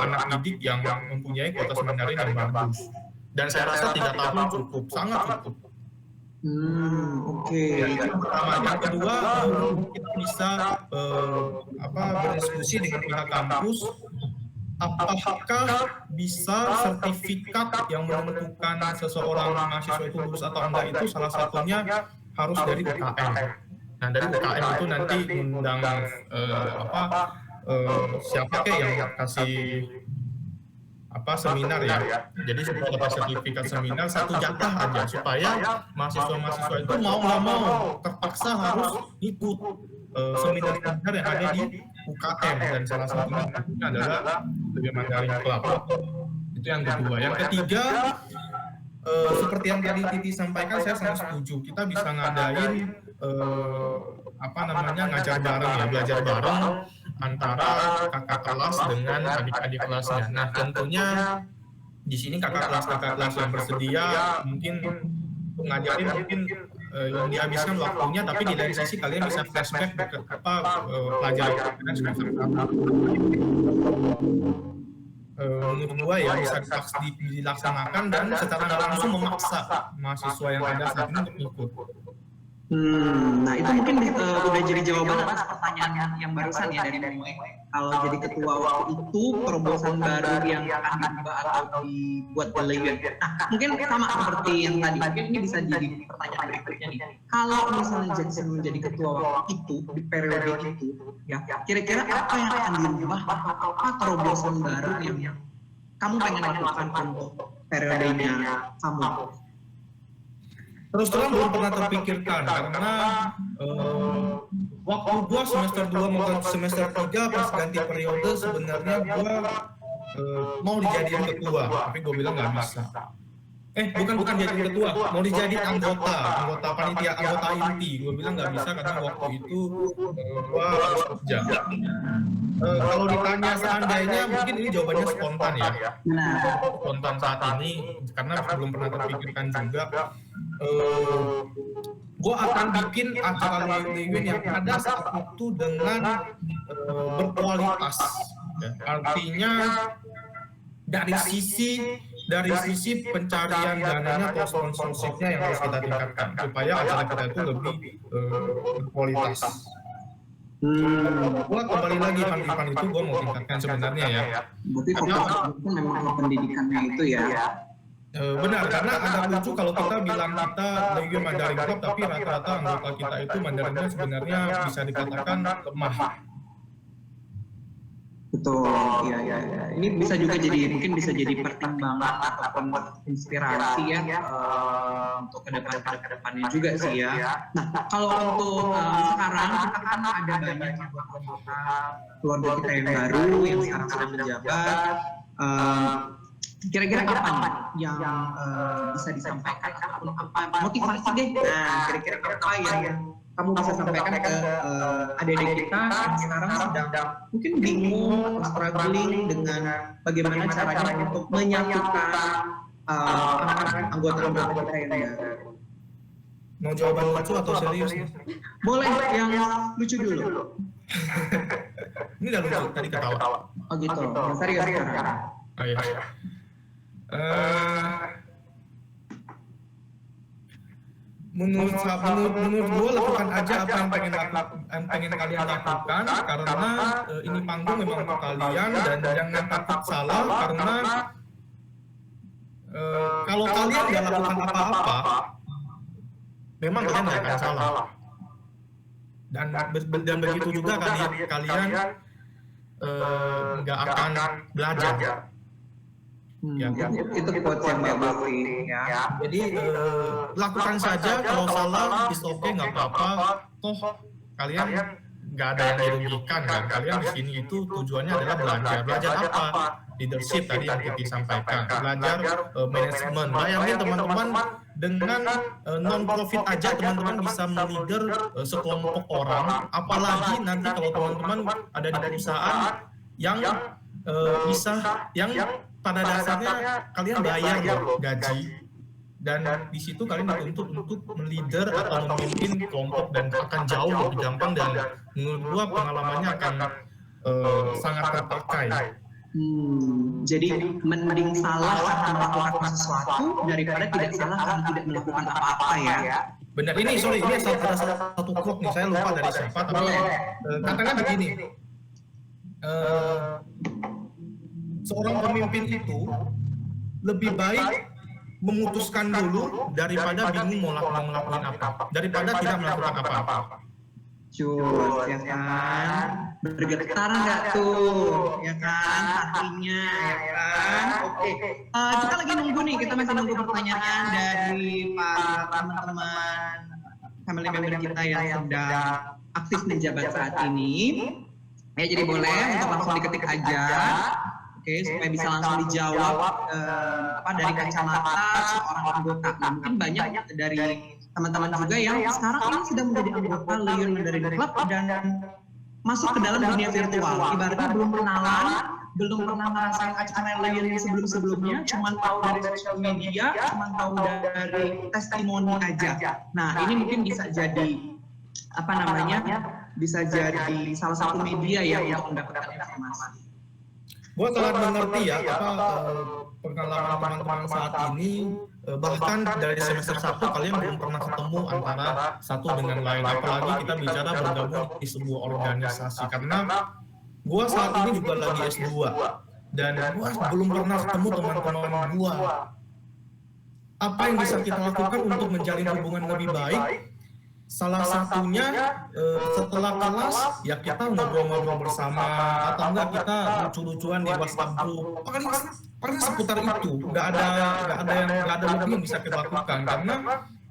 anak didik yang mempunyai kualitas Mandarin yang bagus. Dan saya rasa 3 tahun cukup, sangat cukup. Oke. Yang pertama, yang kedua kita bisa berdiskusi dengan pihak kampus apakah bisa sertifikat yang menentukan seseorang mahasiswa itu lulus atau enggak itu salah satunya harus dari UKM. Nah, dari UKM itu nanti undang siapa yang kasih seminar ya. Jadi supaya dapat sertifikat seminar 1 jatah aja supaya mahasiswa-mahasiswa itu mau nggak mau terpaksa harus ikut seminar-seminar yang ada di UKM, dan salah satunya adalah Leyuan Mandarin Club. Itu yang kedua. Yang ketiga, seperti yang tadi Titi sampaikan, saya sangat setuju. Kita bisa ngadain ngajar bareng ya, belajar bareng antara kakak kelas dengan adik-adik kelasnya. Nah, tentunya di sini kakak kelas yang bersedia mungkin ngajarin yang dihabiskan waktunya, tapi di lain sisi kalian bisa flashback ke pelajaran semester menurut gua ya bisa dilaksanakan dan secara langsung memaksa mahasiswa yang ada saat ini untuk ikut. Nah itu mungkin udah jadi jawaban atas pertanyaan yang barusan ya dari Moe. Kalau jadi ketua waktu itu terobosan baru yang akan diubah atau dibuat oleh Leyuan. Nah mungkin sama seperti yang tadi, mungkin ini bisa jadi pertanyaan berikutnya nih. Kalau misalnya Jackson menjadi ketua waktu itu di periode itu, ya kira-kira apa yang akan diubah atau apa terobosan baru yang kamu pengen lakukan untuk periodenya kamu? Terus terang belum pernah terpikirkan karena waktu gua semester 2 mau semester 3 pas ganti periode sebenarnya gua mau dijadiin ketua, tapi gua bilang nggak bisa. Bukan jadi ketua, mau dijadiin anggota panitia, anggota inti. Gua bilang nggak bisa karena waktu itu gua harus kerja. Kalau ditanya seandainya, mungkin ini jawabannya spontan ya. Spontan saat ini karena belum pernah terpikirkan juga. Gue akan bikin acara Leyuan yang ada saat itu dengan berkualitas. Ya. Artinya dari sisi pencarian dananya atau sponsorshipnya yang harus kita tingkatkan supaya acara kita itu lebih berkualitas. Gue kembali lagi Hanipan itu gue mau tingkatkan sebenarnya ya. Berarti fokus itu memang pendidikannya itu ya. Benar, karena agak lucu kalau kita bilang kita Leyuan Mandarin Club, tapi rata-rata anggota kita itu Mandarinnya sebenarnya bisa dikatakan lemah. Betul, iya. Ini bisa juga mungkin bisa jadi pertimbangan ataupun inspirasi ya untuk kedepannya juga sih ya. Nah, kalau untuk sekarang kita kan ada banyak anggota keluarga kita yang baru yang sekarang sedang menjabat. Kira-kira apa nih yang bisa disampaikan ataupun apa motivasi deh? Nah, kira-kira apa yang kamu bisa sampaikan ke adik-adik kita yang sekarang sedang mungkin bingung, struggling dengan bagaimana caranya untuk menyatukan anggota-anggota kita yang baru. Mau jawaban lucu atau serius nih? Boleh yang lucu dulu. Ini udah lucu, tadi ketawa. Oh gitu, yang serius sekarang. Oh iya. Menurut gue lakukan aja apa yang pengen kalian lakukan, karena ini panggung memang untuk kalian, dan jangan takut salah, karena kalau kalian nggak lakukan apa-apa, memang kalian nggak akan salah. Dan begitu juga kalian nggak akan belajar. Ya, itu quotes yang bagus sih ya. Jadi lakukan saja, kalau salah is okay, nggak apa-apa. Toh kalian nggak ada yang dirugikan kan. Kalian di sini itu tujuannya adalah belajar. Belajar apa? Leadership tadi yang kita sampaikan. Belajar manajemen. Bayangin teman-teman dengan non-profit aja teman-teman bisa meleader sekelompok orang. Apalagi nanti kalau teman-teman ada di perusahaan yang yang pada dasarnya kalian bayar loh gaji, dan di situ kalian dituntut untuk meleader atau memimpin kelompok, dan akan jauh lebih gampang, dan menurut gua pengalamannya akan sangat terpakai. Jadi mending salah karena melakukan sesuatu daripada tidak salah karena tidak melakukan apa-apa ya. Benar, ini ada satu quote nih, saya lupa dari siapa, tapi katakan begini. Seorang pemimpin itu lebih baik memutuskan dulu daripada bingung mau ngelakuin apa, daripada tidak melakukan apa-apa. Cus, ya kan? Bergetar nggak tuh, ya kan? Hatinya, ya kan? Oke, kita lagi nunggu nih, kita masih nunggu pertanyaan dari para teman-teman family member kita yang sedang aktif menjabat saat ini. Ya, jadi boleh untuk langsung diketik aja. Oke, supaya bisa langsung dijawab dari kacamata seorang anggota. Nah, mungkin banyak dari teman-teman juga yang sekarang ini sudah menjadi anggota Lion Mandarin Club dan masuk ke dalam dunia virtual. Ibaratnya belum kenalan, belum pernah ngerasain acara Lion sebelum-sebelumnya, cuma tahu dari sosial media, cuma tahu dari testimoni aja. Nah, ini mungkin bisa jadi bisa jadi salah satu media ya untuk mendapatkan informasi. Gue sangat mengerti ya pengalaman teman-teman saat ini, bahkan dari semester 1 kalian belum pernah ketemu antara satu dengan lain, apalagi kita bicara bergabung di sebuah organisasi, karena gue saat ini juga lagi S2 dan gue belum pernah ketemu teman-teman gue. Apa yang bisa kita lakukan untuk menjalin hubungan lebih baik? Salah satunya setelah kelas ya kita ngobrol-ngobrol bersama, atau enggak kita lucu-lucuan di WhatsApp group. Paling seputar itu, nggak ada lebih yang bisa kita lakukan, karena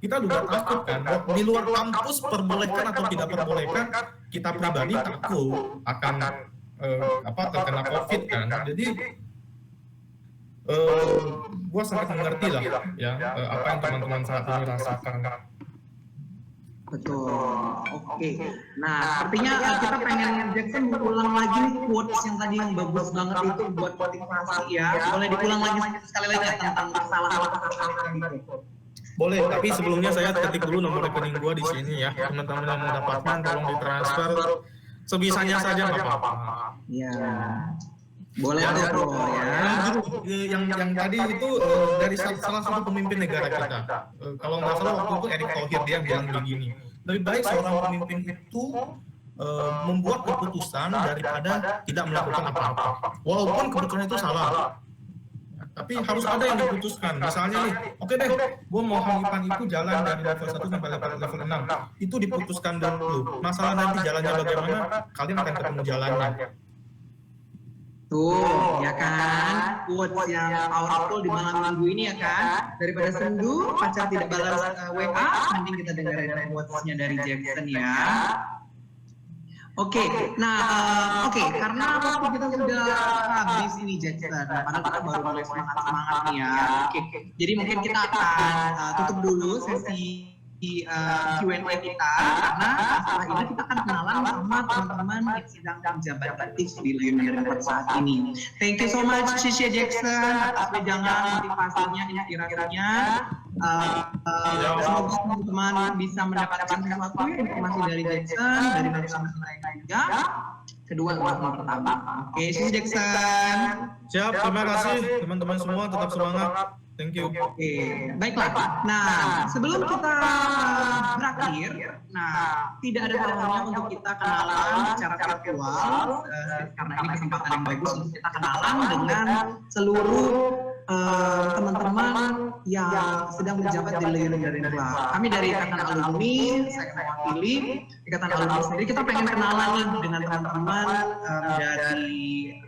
kita juga takut kan di luar kampus perbolehkan atau tidak perbolehkan, kita pribadi takut akan terkena COVID kan. Jadi gua sangat mengerti lah ya apa yang teman-teman saat ini rasakan. Betul, oke. Nah, artinya kita pengen Jackson mengulang lagi nih quotes yang tadi yang bagus banget itu buat motivasi ya. Boleh diulang lagi sekali lagi tentang masalah tadi. Boleh, tapi sebelumnya saya ketik dulu nomor rekening gua di sini ya. Teman-teman yang mau dapatkan tolong ditransfer sebisanya saja nggak apa-apa. Iya. Boleh tuh ya. Yang tadi itu dari salah satu pemimpin negara kita. Kalau nggak salah waktu itu Erick Thohir, dia bilang begini, lebih baik seorang pemimpin itu membuat keputusan daripada tidak melakukan apa-apa. Walaupun keputusan itu salah, tapi harus ada yang diputuskan. Misalnya nih, oke deh, gue mau Hanifan itu jalan dari level 1 sampai level 6. Itu diputuskan dulu. Masalah nanti jalannya bagaimana, kalian akan ketemu jalannya. Tuh, ya kan? Quotes yang powerful di malam minggu ini ya kan? Daripada sendu, pacar tidak balas WA, mending kita dengerin quotes-nya dari Jackson ya. Oke, nah, karena waktu kita sudah habis ini Jackson, padahal kita baru mulai semangat nih ya. Oke, jadi mungkin kita akan tutup dulu sesi Q&A kita, karena setelah ini kita akan kenalan sama teman-teman yang sedang menjabat aktif di Learning saat ini. Thank you so much Shisha Jackson atas wejangan motivasinya, inspirasinya. Semoga teman-teman bisa mendapatkan sesuatu informasi dari Jackson, dari narasumber lain juga. Kedua yang pertama. Oke, Shisha Jackson. Siap, terima kasih teman-teman semua, tetap semangat. Thank you. Oke, baiklah. Nah, sebelum kita berakhir, tidak ada salahnya untuk kita kenalan secara virtual, karena ini kesempatan yang bagus untuk kita kenalan dengan seluruh teman-teman yang sedang menjabat di Learning Club. Kami dari Ikatan Alumni, saya mewakili Ikatan Alumni sendiri, kita pengen kenalan nih dengan teman-teman dari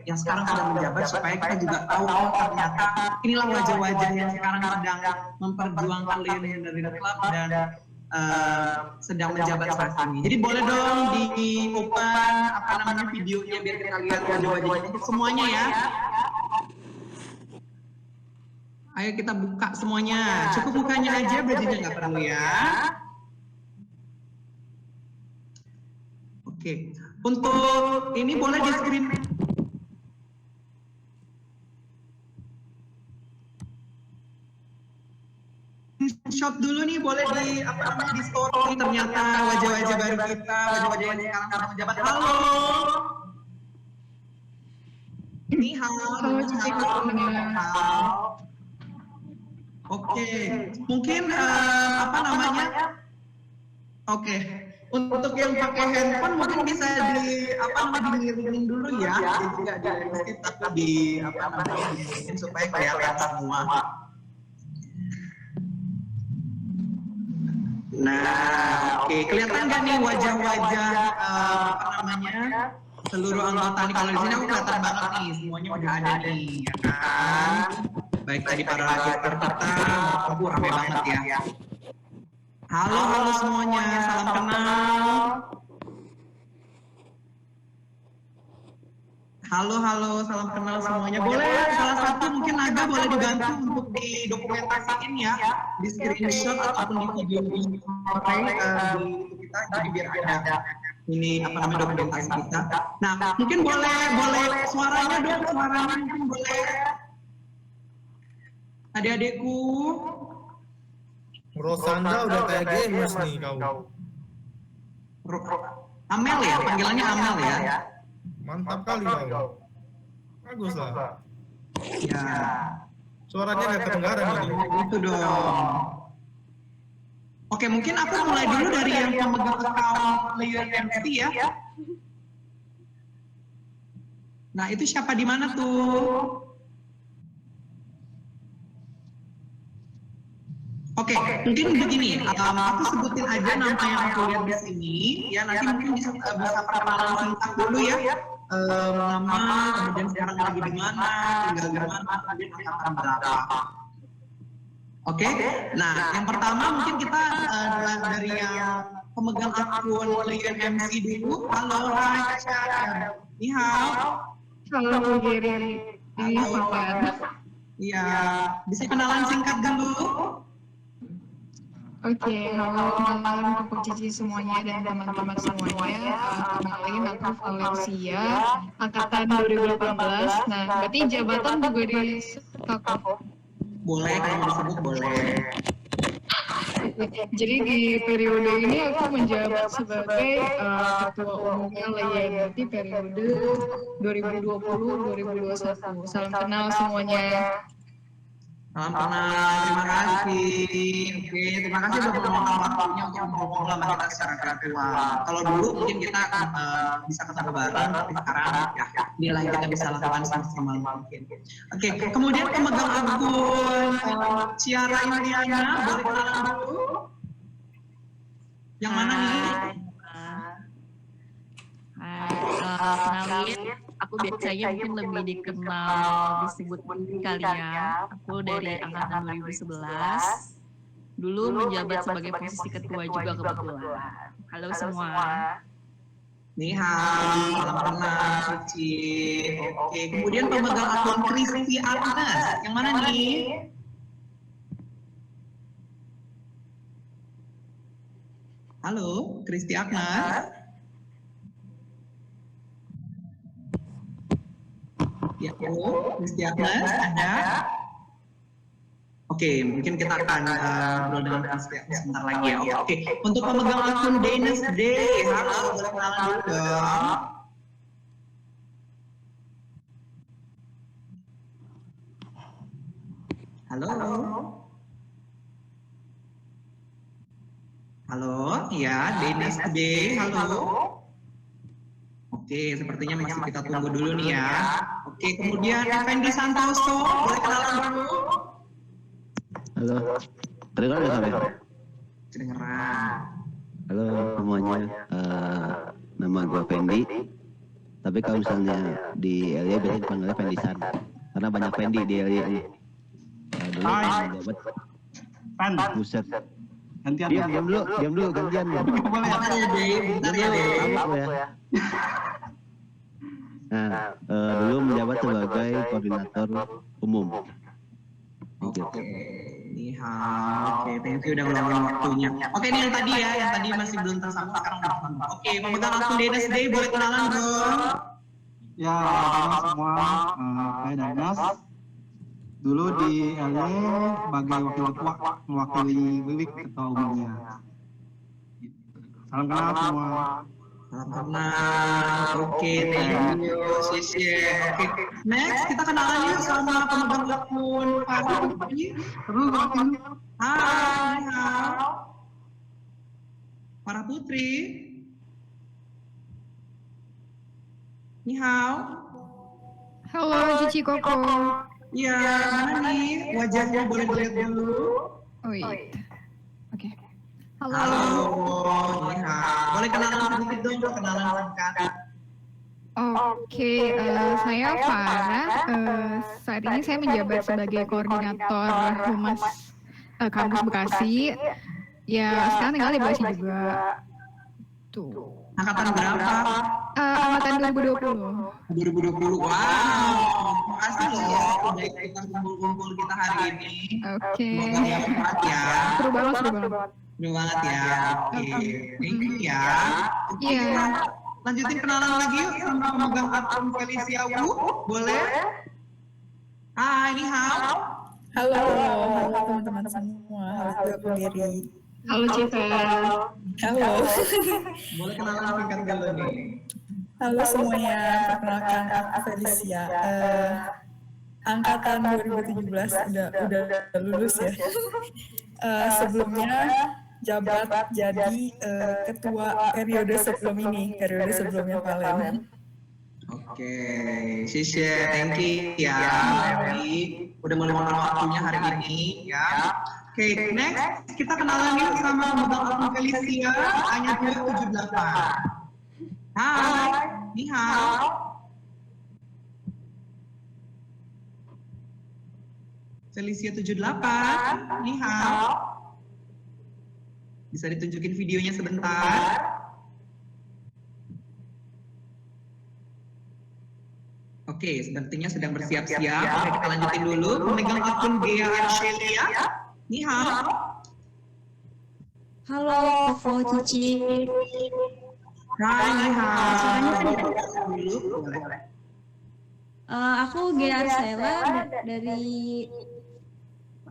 yang sekarang sedang menjabat, supaya kita juga tahu ternyata inilah wajah-wajah yang sekarang sedang memperjuangkan Learning Club dan sedang menjabat saat ini. Jadi boleh dong di open videonya biar kita lihat wajah-wajahnya semuanya ya. Ayo kita buka semuanya. Cukup mukanya aja, bajunya nggak perlu ya. Oke. Untuk ini boleh di screen. Shot dulu nih, boleh di story ternyata wajah-wajah baru kita, wajah-wajah yang sekarang sedang menjabat. Halo. Ini halo. Oke, mungkin Oke, untuk yang pakai handphone mungkin bisa dimiringin dulu ya, dan juga di landscape atau dimirimin supaya kelihatan semua. Nah, oke, kelihatan nggak nih wajah-wajah seluruh anggota nih? Kalau di sini aku kelihatan banget nih, semuanya udah ada nih, ya kan? Baik tadi para register kita, aku ramai banget ya. Halo semuanya, salam kenal. Halo, salam kenal semuanya. Boleh salah satu mungkin Naga boleh dibantu untuk didokumentasiin ya, di screenshot ataupun di video di kita, jadi biar ada ini dokumentasi kita. Nah, mungkin boleh suaranya dong, suaranya mungkin boleh. Adik-adikku. Rosanda udah kayak gamers nih kau. Amel ya, panggilannya Amel ya. Mantap kali kau. Bagus lah. Ya. Suaranya nggak kedengaran ini. Itu dong. Oke, mungkin aku mulai dulu dari yang pemegang account Learning MC ya. Nah, itu siapa di mana tuh? Oke, mungkin begini, aku sebutin aja nama yang aku lihat di sini, ya nanti mungkin bisa perkenalan singkat dulu ya, nama, kemudian sekarang lagi di mana, tinggal di mana, kemudian angkatan berapa. Oke, nah yang pertama mungkin kita dari yang pemegang akun Learning MC dulu. Halo, hai Caca, ni hao. Halo Bu Giri. Iya, bisa kenalan singkat dulu. Oke, halo malam Koko Cici semuanya dan teman-teman semuanya. Kenalin aku Valencia, angkatan 2018. Nah, berarti jabatan juga di Kakak. Boleh, kalau mau disebut boleh. Jadi di periode ini aku menjabat sebagai ketua umumnya Learning periode 2020-2021. Salam kenal semuanya. Salam kenal, terima kasih. Oke, terima kasih sudah meluangkan waktunya untuk ngobrol sama kita secara virtual. Kalau dulu mungkin kita bisa ketemu bareng, tapi sekarang ya inilah yang kita bisa lakukan semaksimal mungkin. Oke, kemudian pemegang akun Ciara Indiana, boleh kenalan dulu? Yang mana nih? Kenalin, aku biasanya mungkin lebih dikenal disebut kali ya. Aku dari angkatan 2011. Dulu menjabat sebagai posisi ketua juga kebetulan. Halo semua. Ni hao, salam kenal, Cici. Oke, kemudian pemegang akun Kristi Agnes, yang mana nih? Halo, Kristi Agnes. Ya, halo, Kristi Agnes, ada? Oke, mungkin kita akan ngobrol dengan Kristi Agnes sebentar lagi ya. Oke, untuk pemegang akun Dennis Day, halo, boleh kenalan dulu dong. Halo. Halo, ya, Dennis Day, halo. Oke, sepertinya masih kita tunggu dulu nih ya. Oke, kemudian Effendi Santoso, boleh kenalan dulu? Halo, kedengeran nggak sore? Kedengeran. Halo semuanya, nama gue Fendi. Tapi kalau misalnya di LY biasanya dipanggilnya Fendi San, karena banyak Fendi di LY ini. Dulu menjabat. Buset. Gantian. Diam dulu, gantian. Boleh ya, Dave? Bentar ya, Dave. Nah, dulu menjabat sebagai koordinator umum. Oke, ni hao. Oke, thank you udah ngeluangin waktunya. Oke, ini yang tadi ya, yang tadi masih belum tersambung, sekarang udah tersambung. Oke, pemegang akun Dennis Day, boleh kenalan dong? Ya, halo semua, saya Danas. Dulu di LY sebagai wakil ketua, mewakili Wiwik ketua umumnya. Salam kenal semua. Salam kenal. Oke, thank you, Sisye. Oke, next kita kenalan yuk sama pemegang akun Farah. Hai, ni hao. Farah Putri. Ni hao. Halo Cici Koko. Iya, mana nih? Wajahnya boleh dilihat dulu. Oh iya. Oke. Halo. Halo, ni hao. Boleh kenalan sedikit dong, kenalan singkat. Oke, saya Farah. Saat ini saya menjabat sebagai koordinator Humas Kampus Bekasi. Ya, sekarang tinggal di Bekasi juga. Tuh. Angkatan berapa? Angkatan 2020. 2020. Wow, makasih loh udah ikutan kumpul-kumpul kita hari ini. Oke. Semoga ya semangat ya. Seru banget. Seru banget ya. Oke, thank you ya. Oke, Iya. kita lanjutin kenalan lagi yuk sama pemegang akun Felicia Wu. Boleh? Hai, ni hao. Halo teman-teman semua. Halo aku Mary. Halo Cita. Halo. Boleh kenalan singkat dulu nih. Halo semuanya. Perkenalkan aku Felicia. Angkatan 2017 udah lulus ya. Sebelumnya jabat jadi ketua periode sebelum ini, periode sebelumnya Valen. Oke, Sisye, thank you ya, Mary. Udah meluangkan waktunya hari ini ya. Oke, next kita kenalan yuk sama pemegang akun Felicia, hanya 278. Hai, ni hao. Felicia 78, ni hao. Bisa ditunjukin videonya sebentar. Oke, sepertinya sedang bersiap-siap. Oke, kita lanjutin dulu. Pemegang akun Gea Arcelia. Ni hao. Halo, Koko Cici. Hai, ni hao. Aku Gea Arsela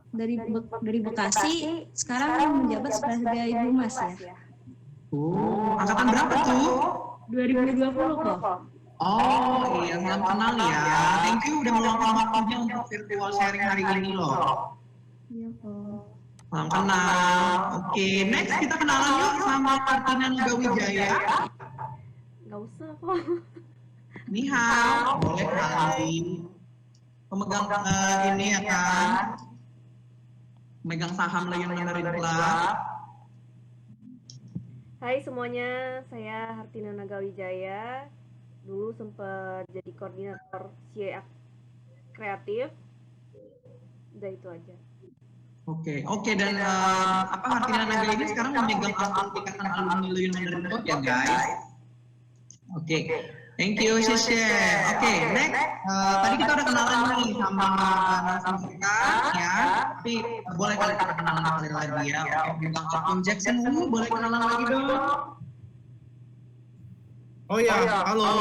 dari Bekasi. Sekarang menjabat sebagai humas ya. Oh, angkatan berapa tuh? 2020 kok. Oh iya, salam kenal ya. Thank you udah meluangkan waktunya untuk virtual sharing hari ini loh. Iya kok. Salam kenal. Oke, next kita kenalan yuk sama Kartina Nagawijaya. Gak usah kok. Ni hao, boleh kali. Pemegang ini ya kan. Megang saham Lion Mandarin Club. Hai semuanya, saya Hartina Nagawijaya dulu sempat jadi koordinator CIA kreatif. Udah itu aja. Oke, dan apa Hartina Nagel ini sekarang memegang akun Ikatan Alumni Leuyun Mandarin Code ya guys? Oke, thank you Shishe. Oke, next, tadi kita udah kenalan nih sama kita ya, tapi boleh kali kita kenalan sekali lagi ya. Oke, memegang akun Jackson Wu, boleh kenalan lagi dong? Oh ya, halo.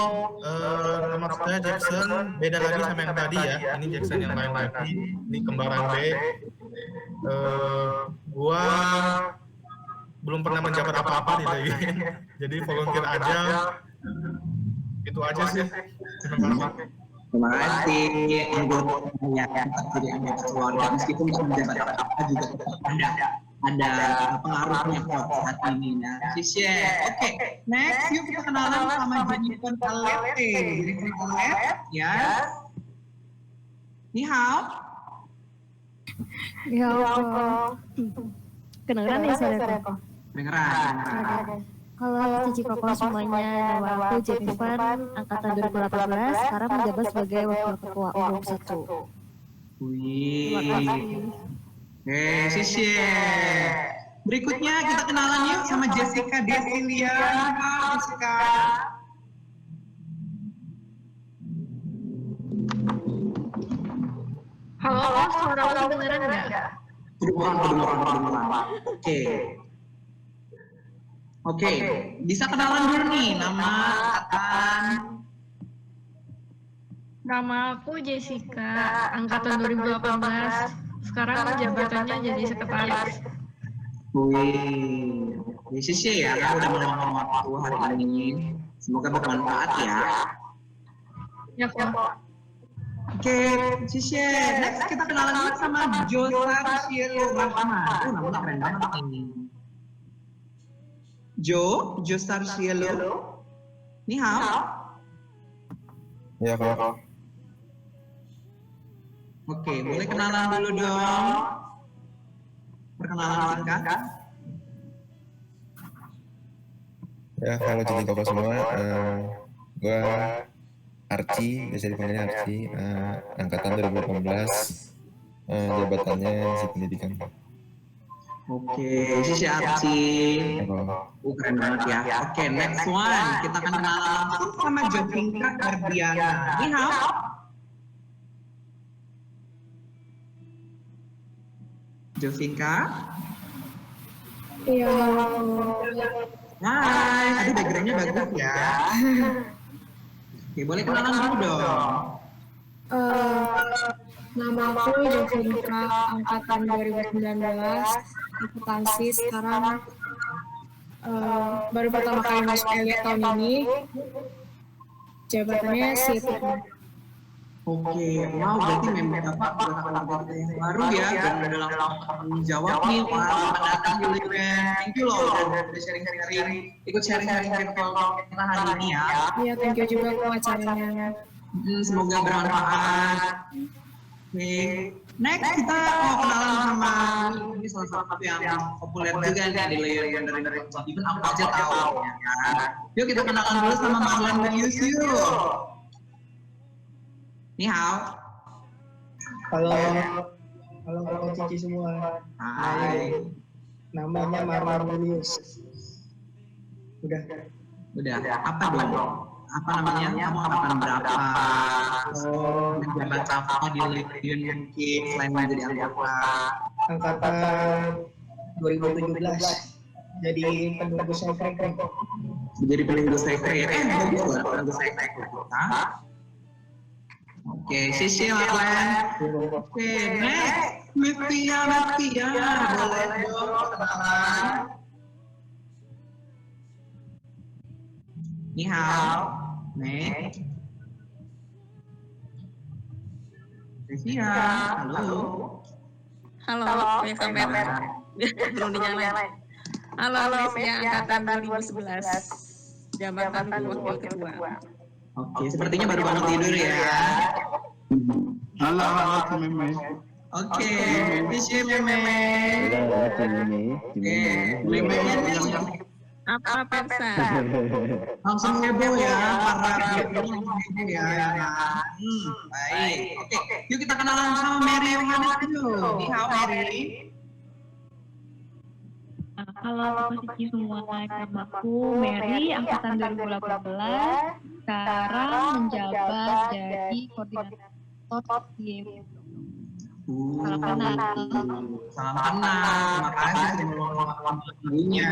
Nama saya Jackson. Beda lagi sama yang tadi ya. Ini Jackson yang lain lagi. Ini kembaran B. Gua belum pernah menjabat apa-apa di Leuyun. Jadi volunteer aja. Itu aja sih. Terima kasih. Terima kasih anggota yang jadi anggota keluarga meskipun nggak menjabat apa juga tetap ada pengaruhnya kok saat ini ya. Shishe. Oke, next yuk kita kenalan sama Jennifer Alete. Jennifer Alete, ya. Ni hao. Ya, kedengeran ya saudara? Dengeran. Halo Cici Koko semuanya, nama aku Jennifer, angkatan 2018, sekarang menjabat sebagai wakil ketua umum 1. Wih. Terima kasih. Oke, Shishe. Berikutnya kita kenalan yuk sama Jessica Desilia. Halo Jessica. Halo, suara aku kedengeran nggak? Kedengeran. Oke, bisa kenalan dulu nih nama angkatan. Nama aku Jessica, angkatan 2018. Sekarang jabatannya jadi sekretaris. Wih, Shishe ya, aku udah meluangkan waktu hari ini. Semoga bermanfaat ya. Ya kok. Oke, Shishe. Next kita kenalan dulu sama Josar Cielo Rahman. Namanya keren banget ini. Josar Cielo. Ni hao. Ya, Kak. Oke, boleh kenalan dulu dong. Perkenalan singkat. Ya, halo Cici Koko semua. Gua Archie, biasa dipanggilnya Archie. Angkatan 2018. Jabatannya di pendidikan. Oke, Shishe Archie. Keren banget ya. Oke, next one. Kita akan kenalan langsung sama Jovinka Ardiana. Ni hao. Jovinka. Iya. Hai, aduh backgroundnya bagus ya. Oke, boleh kenalan dulu dong. Nama aku Jovinka, angkatan 2019, akuntansi sekarang baru pertama kali masuk LIA tahun ini. Jabatannya CFO. Oke, wow, berarti memang Bapak anggota kita yang baru ya, dan dalam tanggung jawab nih, selamat datang di Leuyun. Thank you loh, udah sharing-sharing, ikut sharing-sharing virtual kita hari ini ya. Iya, thank you juga kok acaranya. Semoga bermanfaat. Oke, next kita mau kenalan sama ini salah satu yang populer juga nih di Leuyun Mandarin Code. Even aku aja tahu ya kan. Yuk kita kenalan dulu sama Marlon Yusyu. Ni hao. Halo Koko Cici semua. Hai. Namanya Marlon Julius. Udah. Apa dong? Apa namanya? Kamu angkatan berapa? Menjabat apa di Leuyun mungkin selain menjadi anggota? Angkatan 2017. Jadi penunggu sekre. Jadi penunggu sekre. Bagus lah penunggu sekre. Oke, Shishe Marlen. Oke, next. Mepia. Boleh dong kenalan. Ni hao. Next. Mepia, halo. Halo, ya kamera. Belum dinyalain. Halo, saya angkatan 2011. Jabatan wakil ketua. Oke, sepertinya baru bangun tidur ya. Halo Meme. Oke, Shishe Meme. Halo Meme. Oke, Meme ini Apa Persa? Langsung heboh ya, para heboh ya. Baik. Oke, yuk kita kenalan sama Mary Yohanes dulu. Ni hao Mary. Halo posisi semua, namaku Mary, angkatan 2018. Sekarang menjabat jadi koordinator YF. Salam kenal. Salam kenal. Terima kasih sudah meluangkan waktunya.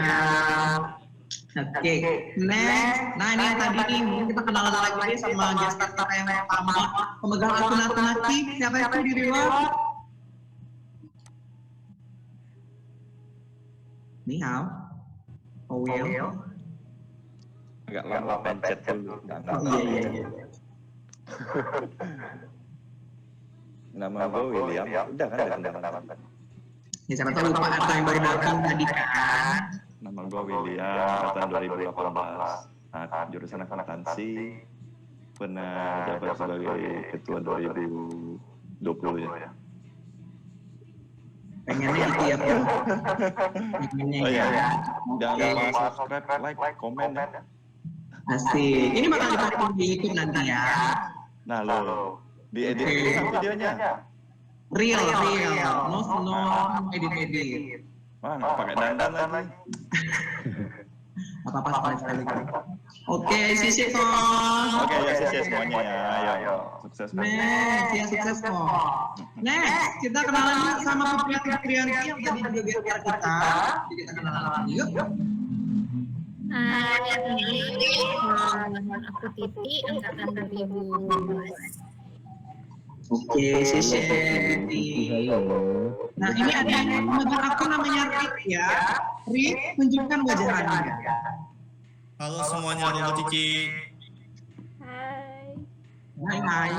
Oke, next. Nah ini yang tadi nih, mungkin kita kenalan lagi nih sama gestar kita yang pertama, pemegang akun alternatif. Siapa itu diri lo? Ni hao. Oh Will. Agak lama pencet dulu. Iya. Nama gue William. Udah kan ada kenalan. Ya siapa tahu lupa atau yang baru datang tadi kan. Nama gue William, angkatan 2018. Jurusan akuntansi. Pernah jabat sebagai ketua 2020 ya. Pengennya gitu ya, Bro. Oh iya. Jangan lupa subscribe, like, komen ya. Asik. Ini bakal diposting di YouTube nanti ya. Nah lo, diedit videonya. Real. No edit. Wah, nggak pakai dandan lagi. Apa-apa sekali. Oke, sisi kok. Oke, ya sisi semuanya ya. Ayo, sukses. Next, ya sukses kok. Next, kita kenalan sama Fitrianti yang tadi juga gestar kita. Jadi kita kenalan yuk. Hai, aku Titi, angkatan 2012. Oke, sisi Titi. Nah, ini ada yang memegang akun namanya Rick ya. Rick, tunjukkan wajah Anda. Halo semuanya, halo Cici. Hai.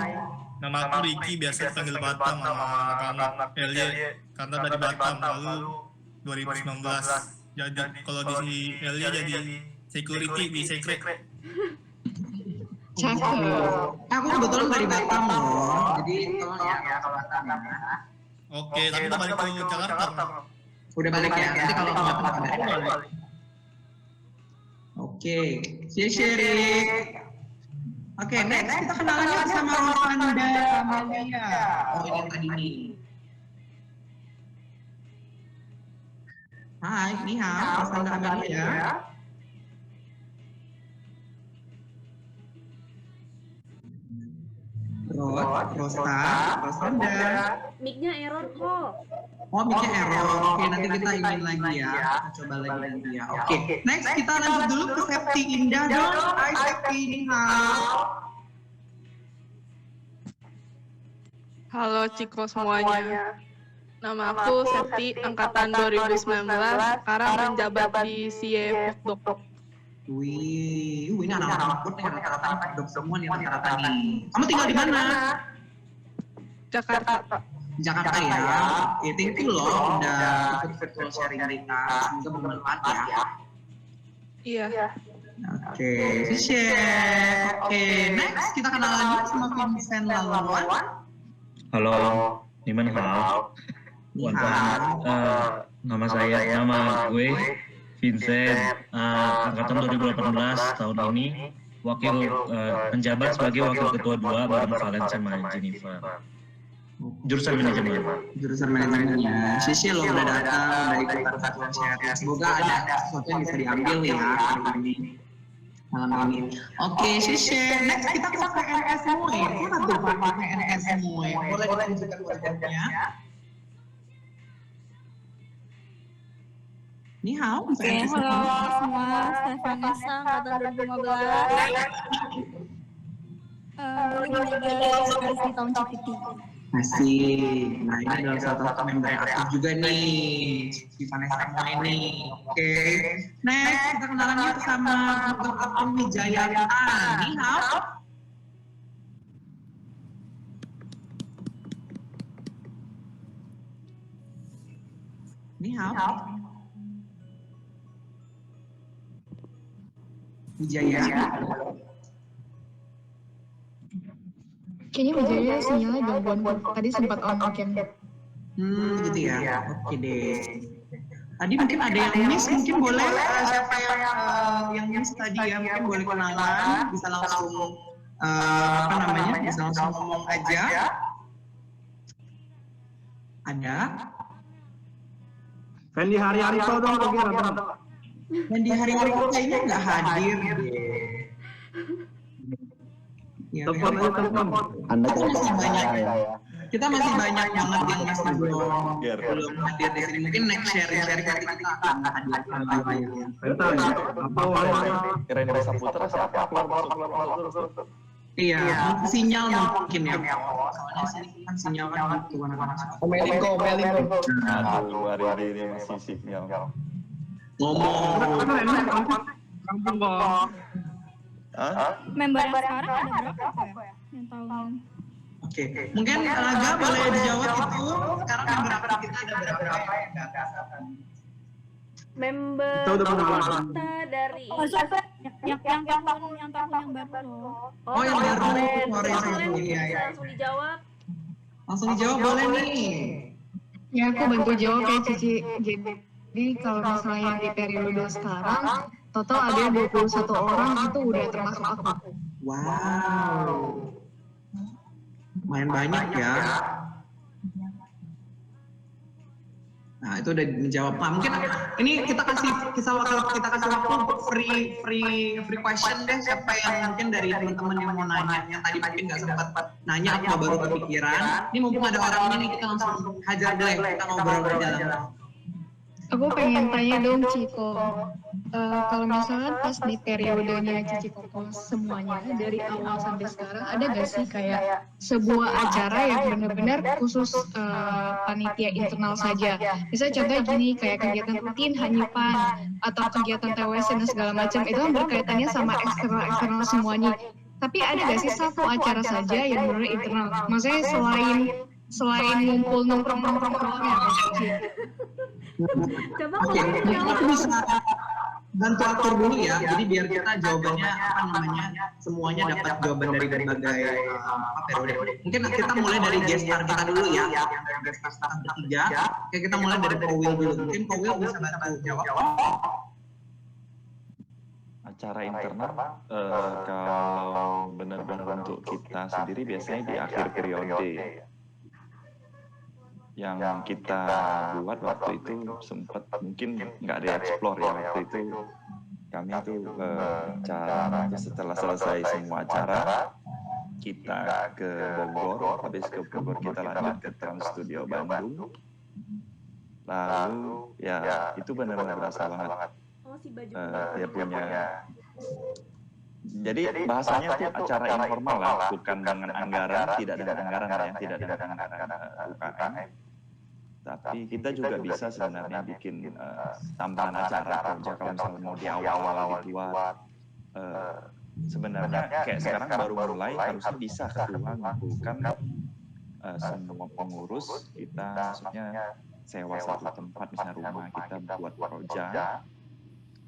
Nama aku Ricky, biasa dipanggil Batam sama anak-anak LY karena dari Batam lalu 2019. Jadi kalau di LY jadi security di Sekret. Cakep. Aku kebetulan dari Batam loh, jadi tolong ya kalau Batam ya. Oke, tapi kita balik ke Jakarta. Udah balik ya, nanti kalau ke Batam balik. Oke, Rick. Oke, next kita kenalannya sama Rosanda Amalia. Oh ini yang tadi nih. Hai, ni hao, Rosanda Amalia. Rosanda. Mic-nya error kok. Oh, mic-nya error. Oke, nanti kita ingin lagi ya. Kita coba lagi nanti ya. Oke, next kita lanjut dulu ke Septi Indah dong. Hai Septi, ni hao. Halo Cikro semuanya. Nama aku Septi, angkatan 2019. Sekarang menjabat di CIE Dok. Wih, ini anak-anak pun nih rata-rata dok semua nih rata-rata nih. Kamu tinggal di mana? Jakarta. Jakarta ya. Oke, thank you loh udah ikut virtual sharing kita. Semoga bermanfaat ya. Iya. Oke, share. Oke, next kita kenalan lagi sama Vincent Lalawan. Halo, Niman hao. Nama gue Vincent, angkatan 2018 tahun ini, menjabat sebagai wakil ketua 2 bareng Valen sama Jennifer. Jurusan manajemen ya. Sisi lo udah datang, udah ikutan virtual sharing. Semoga ada sesuatu yang bisa diambil ya hari ini. Malam ini. Oke, Sisi. Next kita ke PNS Mue. Mana tuh Pak PNS Mue? Boleh ditunjukkan wajahnya? Ni hao. Oke, halo semua. Saya Vanessa, angkatan 2015. Di tahun CPT. Asik. Nah ini adalah salah satu member yang aktif juga nih, si Vanessa Mue ini. Oke. Next kita kenalan yuk sama Dr. Akun Wijayanta. Ni hao. Ni hao. Wijaya. Kayaknya Wijaya sinyalnya gangguan. Tadi sempat on cam. Gitu ya. Oke deh. Tadi mungkin ada yang miss, mungkin boleh siapa yang miss tadi ya, mungkin boleh kenalan, bisa langsung bisa langsung ngomong aja. Ada? Fendi Haryanto dong, Fendi Haryanto kayaknya nggak hadir. Ya, telepon aja, telepon. Anda masih banyak ya. Kita masih banyak banget yang masih belum hadir di sini. Mungkin next sharing nanti kita akan hadirkan lagi. Bentar ya, apa orangnya? Kirain Reza Putra siapa? Keluar masuk. Iya, sinyal mungkin ya. Soalnya sini kan sinyal kan gitu. Melinko. Aduh, hari ini masih sinyal. Ngomong. Member yang sekarang ada berapa ya? Yang tahu. Oke, mungkin Raga boleh dijawab itu. Sekarang member kita ada berapa ya? Member kita dari yang tahun yang baru loh. Oh, yang baru. Langsung dijawab. Langsung dijawab boleh nih. Ya, aku bantu jawab ya Cici. Jadi kalau misalnya yang di periode sekarang, total ada 21 orang itu udah termasuk aku. Wow. Lumayan banyak ya. Nah, itu udah menjawab. Nah, mungkin ini kita kasih waktu untuk free question deh, siapa yang mungkin dari teman-teman yang mau nanya, yang tadi mungkin nggak sempat nanya atau baru kepikiran. Ini mumpung ada orangnya nih, kita langsung hajar deh, kita ngobrol berjalan. Aku pengen tanya dong Ciko, kalau misalnya pas di periodenya Cici Koko semuanya dari awal sampai sekarang, ada gak sih kayak sebuah acara yang benar-benar khusus panitia internal saja? Misalnya contohnya gini, kayak kegiatan rutin Hanyupan atau kegiatan TWS dan segala macam, itu kan berkaitannya sama eksternal semuanya. Tapi ada gak sih satu acara saja yang benar-benar internal? Maksudnya selain ngumpul nongkrong ya, Coba Oke, aku bisa bantu atur dulu ya. Jadi biar kita jawabannya semuanya dapat jawaban dari berbagai periode. Mungkin kita mulai dari gestar kita dulu ya. Yang dari gestar kita bertiga. Oke, kita mulai dari Powil dulu. Mungkin Powil bisa bantu jawab. Acara internal kalau benar-benar untuk kita sendiri biasanya di akhir periode. Yang kita buat waktu itu sempat mungkin nggak di-explore ya waktu itu. Kami tuh cara setelah selesai semua acara kita ke Bogor, habis ke Bogor kita lanjut ke Trans Studio Bandung. Lalu ya itu benar-benar berasa banget. Dia punya. Jadi bahasanya tuh acara informal lah, bukan dengan anggaran, tidak dengan anggaran UKM. Tapi kita juga bisa sebenarnya bikin tambahan acara kerja kalau misalnya mau di awal-awal dibuat. Sebenarnya kayak sekarang baru mulai harusnya bisa ketua ngumpulkan semua pengurus kita, maksudnya sewa satu tempat misalnya rumah kita buat proja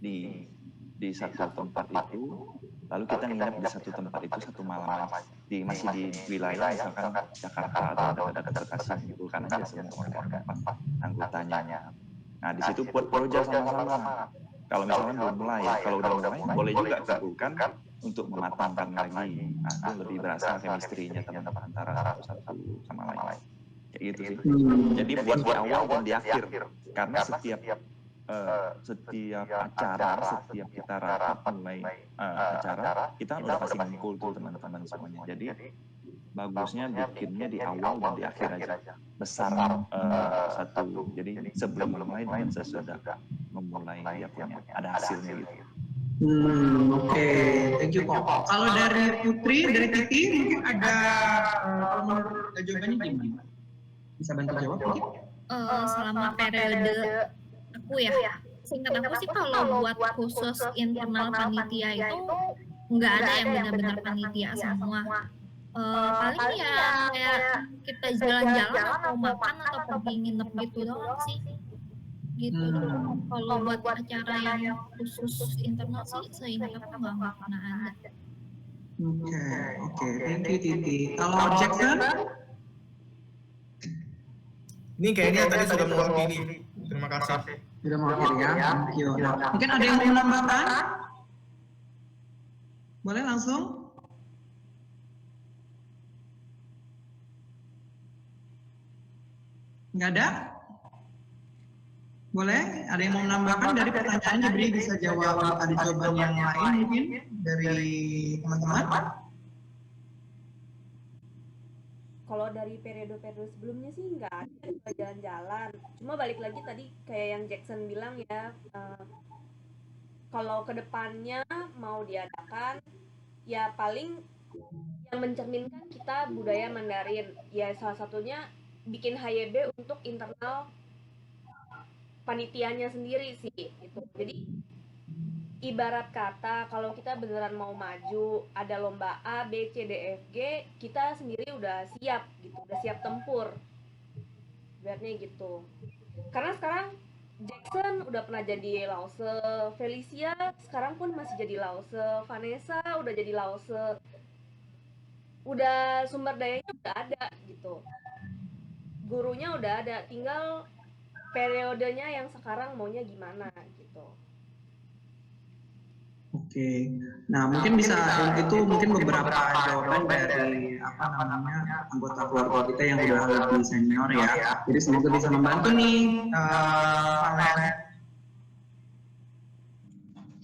di satu tempat itu, lalu kita nginep di satu tempat itu satu malam masih di wilayah misalkan Jakarta atau dekat Bekasi, kumpulkan aja semua anggotanya. Nah di situ buat proja sama-sama. Kalau misalnya belum mulai, kalau udah mulai boleh juga kumpulkan untuk mematangkan lagi. Nah itu lebih berasa chemistry-nya teman-teman antara satu sama lain. Kayak gitu sih. Jadi buat di awal dan di akhir, karena setiap acara, setiap kita rapat mulai acara, kita udah pasti ngumpul tuh teman-teman semuanya. Jadi bagusnya bikinnya di awal dan di akhir aja. Besar satu. Jadi sebelum mulai dan sesudah memulai dia punya ada hasilnya gitu. Oke, thank you Kok. Kalau dari Putri, dari Titi mungkin ada menurut jawabannya gimana? Bisa bantu jawab mungkin? Selama periode aku ya, singkat aku sih kalau buat khusus internal panitia itu nggak ada yang benar-benar panitia semua. Paling ya kayak kita jalan-jalan atau makan atau pergi nginep gitu doang sih. Gitu. Kalau buat acara yang khusus internal sih seingat aku nggak pernah ada. Oke, thank you Titi. Kalau Jackson? Ini kayaknya tadi sudah mewakili. Terima kasih. Sudah mau akhir ya. Thank you. Nah, mungkin ada yang mau menambahkan? Boleh langsung? Nggak ada? Boleh? Ada yang mau menambahkan dari pertanyaan Jibri bisa jawab, ada jawaban yang lain mungkin dari teman-teman? Kalau dari periode-periode sebelumnya sih nggak ada jalan-jalan. Cuma balik lagi tadi kayak yang Jackson bilang ya, kalau kedepannya mau diadakan, ya paling yang mencerminkan kita budaya Mandarin. Ya salah satunya bikin HYB untuk internal panitianya sendiri sih. Gitu. Jadi ibarat kata kalau kita beneran mau maju, ada lomba A, B, C, D, F, G, kita sendiri udah siap gitu, udah siap tempur. Ibaratnya gitu. Karena sekarang Jackson udah pernah jadi Lause, Felicia sekarang pun masih jadi Lause, Vanessa udah jadi Lause. Udah sumber dayanya udah ada gitu. Gurunya udah ada, tinggal periodenya yang sekarang maunya gimana gitu. Oke, nah mungkin bisa itu mungkin beberapa jawaban dari apa namanya anggota keluarga kita yang udah lebih senior ya. Jadi semoga bisa membantu nih Valen.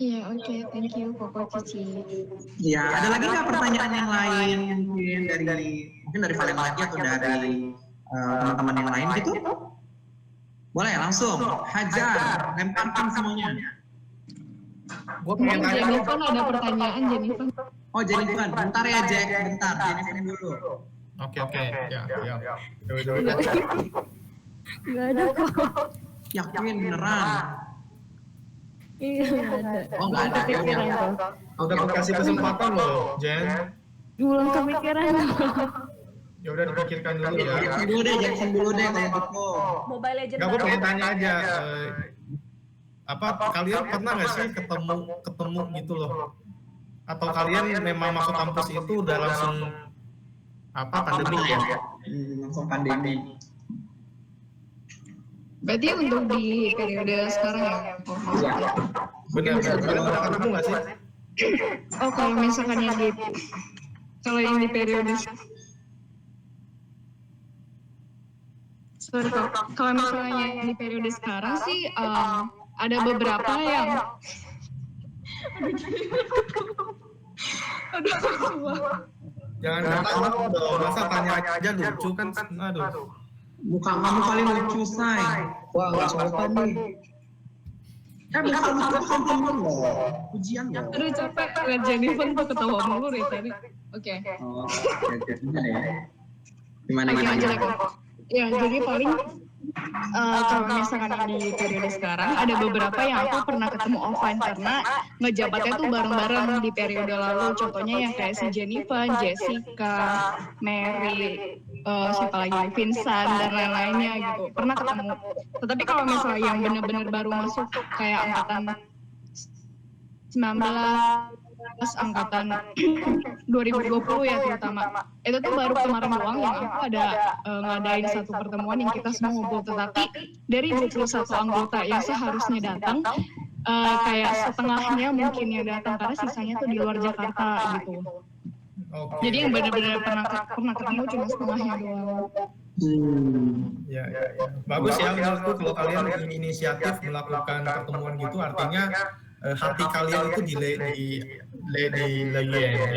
Iya, oke, thank you Koko Cici. Iya, ada lagi nggak pertanyaan yang lain mungkin dari Valen lagi atau dari teman-teman yang lain gitu? Boleh langsung hajar, lemparkan semuanya. Gue pengen tanya. Jennifer ada pertanyaan Jennifer. Oh Jennifer, bentar ya Jack, bentar Jennifer dulu. Oke, ya. Nggak ada kok. Yakin beneran? Iya, nggak ada. Oh nggak ada. Kepikiran kok. Udah kasih kesempatan loh, Jen. Belum kepikiran kok. Ya udah dipikirkan dulu ya. Jackson dulu deh kalau gitu. Mobile Legends. Gak, gue pengen tanya aja. Apa kalian pernah nggak sih ketemu gitu loh? Atau kalian memang masuk kampus itu udah langsung apa pandemi ya? Langsung pandemi. Berarti untuk di periode sekarang ya? Benar. Udah ketemu nggak sih? Oh kalau misalkan yang di periode sorry kok, kalau misalnya di periode sekarang sih ada beberapa yang jangan ketawa dong, masa tanya aja lucu kan, aduh. Muka kamu paling lucu, say. Wah, nggak sopan nih. Bukan lucu, komplimen loh. Pujian loh. Aduh capek, lihat Jennifer tuh ketawa mulu dari tadi. Oke. Oh, gimana ya? Gimana? Ya, jadi paling kalau misalkan di periode sekarang ada beberapa yang aku pernah ketemu offline karena ngejabatnya tuh bareng-bareng di periode lalu. Contohnya yang kayak si Jennifer, Jessica, Mary, siapa lagi, Vincent dan lain-lainnya gitu. Pernah ketemu. Tetapi kalau misalnya yang benar-benar baru masuk kayak angkatan 19, angkatan 2020 ya terutama, itu tuh baru kemarin doang yang aku ada ngadain satu pertemuan yang kita semua ngumpul, tetapi dari 21 anggota yang seharusnya datang kayak setengahnya mungkin yang datang karena sisanya tuh di luar Jakarta gitu. Jadi yang benar-benar pernah ketemu cuma setengahnya doang. Ya. Bagus ya menurutku kalau kalian inisiatif melakukan pertemuan gitu, artinya hati kalian itu dilayan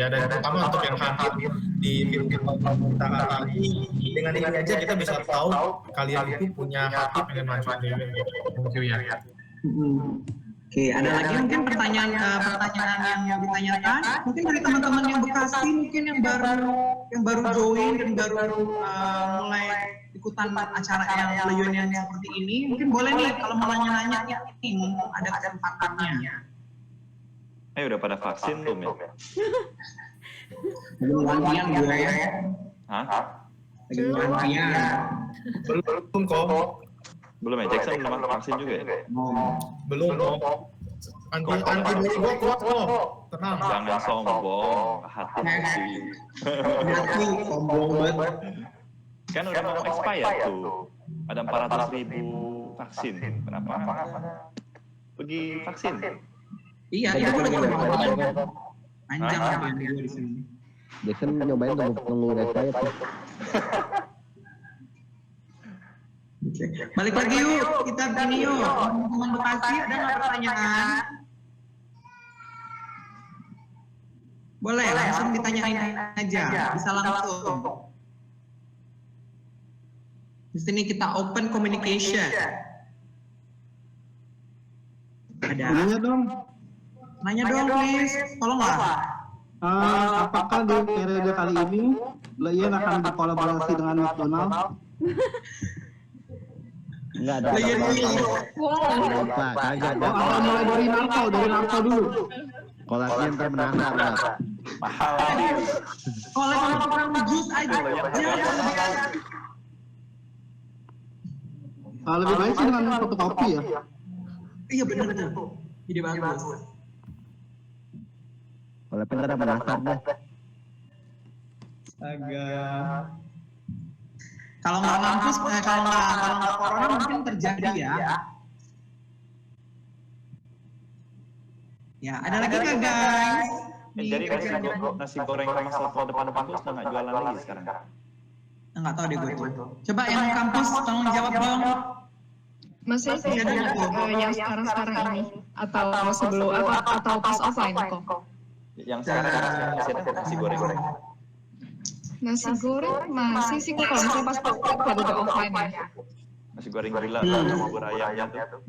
ya, dan terutama untuk yang hadir di kita tadi, dengan ini aja kita bisa tahu kalian itu punya hati pengen maju gitu ya. Oke, ada lagi mungkin pertanyaan yang ditanyakan, mungkin dari teman-teman yang Bekasi, mungkin yang baru join dan baru mulai ikutan acara yang Leyon yang seperti ini, mungkin boleh nih kalau mau nanya-nanya nih, mumpung ada kesempatannya. Udah pada vaksin belum ya? Belum latihan gue ya. Hah? Belum kok. Belum ya, Jackson belum vaksin juga ya? Belum kok. Anti gua kuat kok. Tenang. Jangan sombong, hati-hati. Hati sombong banget. Kan udah mau expired tuh. Ada 400.000 vaksin. Kenapa pergi vaksin? Iya, Iya, itu lagi iya, panjang Hah? lagi gue di sini. Jackson nyobain nunggu expired tuh. Oke. Balik lagi yuk, kita begini yuk. Teman-teman Bekasi ada nggak pertanyaan? Boleh, langsung ditanyain aja, bisa langsung. Di sini kita open communication. Ada? Nanya dong. Nanya dong, please. Tolonglah. Apakah di periode kali ini Leyen akan berkolaborasi dengan McDonald? Enggak ada. Leyen dulu. Pak, kagak ada. Oh, atau mulai dari narko dulu. Kolaknya ntar menasar, Pak. Mahal. Kalau program jus aja. Lebih baik sih dengan fotokopi ya. Iya benar tuh. Ide bagus. Kalau ntar menasar dah. Agak. Kalau nggak ngampus, kalau nggak corona mungkin terjadi ya. Ya, ada lagi nggak guys? Jadi nasi goreng sama soto depan kampus udah nggak jualan lagi sekarang. Nggak tahu deh gue tuh. Coba yang kampus tolong jawab dong. Masih ada yang sekarang ini atau sebelum atau pas offline kok? Yang sekarang masih ada nasi goreng. Nasi goreng masih sih kok kalau misalnya pas COVID baru udah offline ya. Nasi goreng gila sama bubur ayamnya tuh.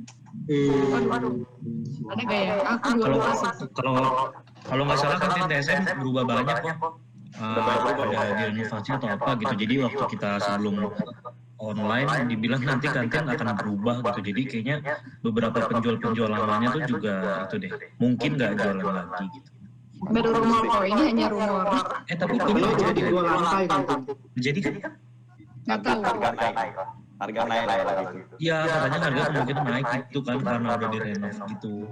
Ada gak ya? Aku dua sih. Kalau nggak salah kantin TSM berubah banyak kok. Ada direnovasi atau apa gitu. Jadi waktu kita sebelum online dibilang nanti kantin akan berubah gitu. Jadi kayaknya beberapa penjual lamanya tuh juga itu deh. Mungkin nggak jualan lagi gitu. Baru rumor kok, ini hanya rumor. Tapi ini jadi dua lantai kan? Jadi kan? Nggak tahu. Harga naik lagi. Iya, katanya harga kemungkinan naik gitu kan karena udah direnov gitu.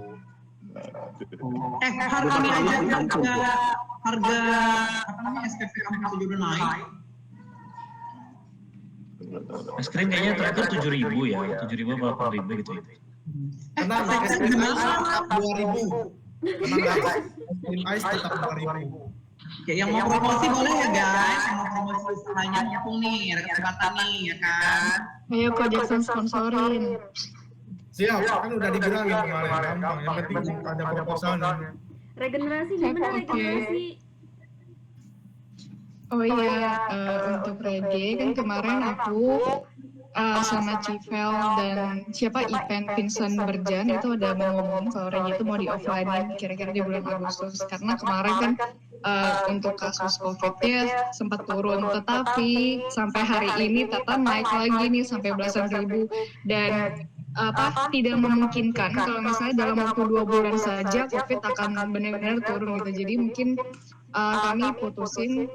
Harga ini aja harga apa namanya SPP kampus juga udah naik. Es krim kayaknya terakhir 7.000 ya, 7.000 apa 8.000 gitu. Tenang, es krim tetap 2.000. Tenang guys, es krim ice tetap 2.000. Oke, yang mau promosi boleh ya guys, yang mau promosi usahanya nyambung nih, kesempatan nih ya kan. Ayo kok Jackson sponsorin. Siap, kan udah dibilangin kemarin, gampang. Yang penting ada proposalnya. Regenerasi gimana regenerasi? Oh iya, untuk reggae kan kemarin aku sama Civel dan siapa Ipen Vincent Berjan itu ada mau ngomong kalau reggae itu mau di offline kira-kira di bulan Agustus karena kemarin kan untuk kasus COVID-nya sempat turun, tetapi sampai hari ini tetap naik lagi nih sampai belasan ribu dan tidak memungkinkan kalau misalnya dalam waktu 2 bulan saja COVID akan benar-benar turun gitu. Jadi mungkin kami putusin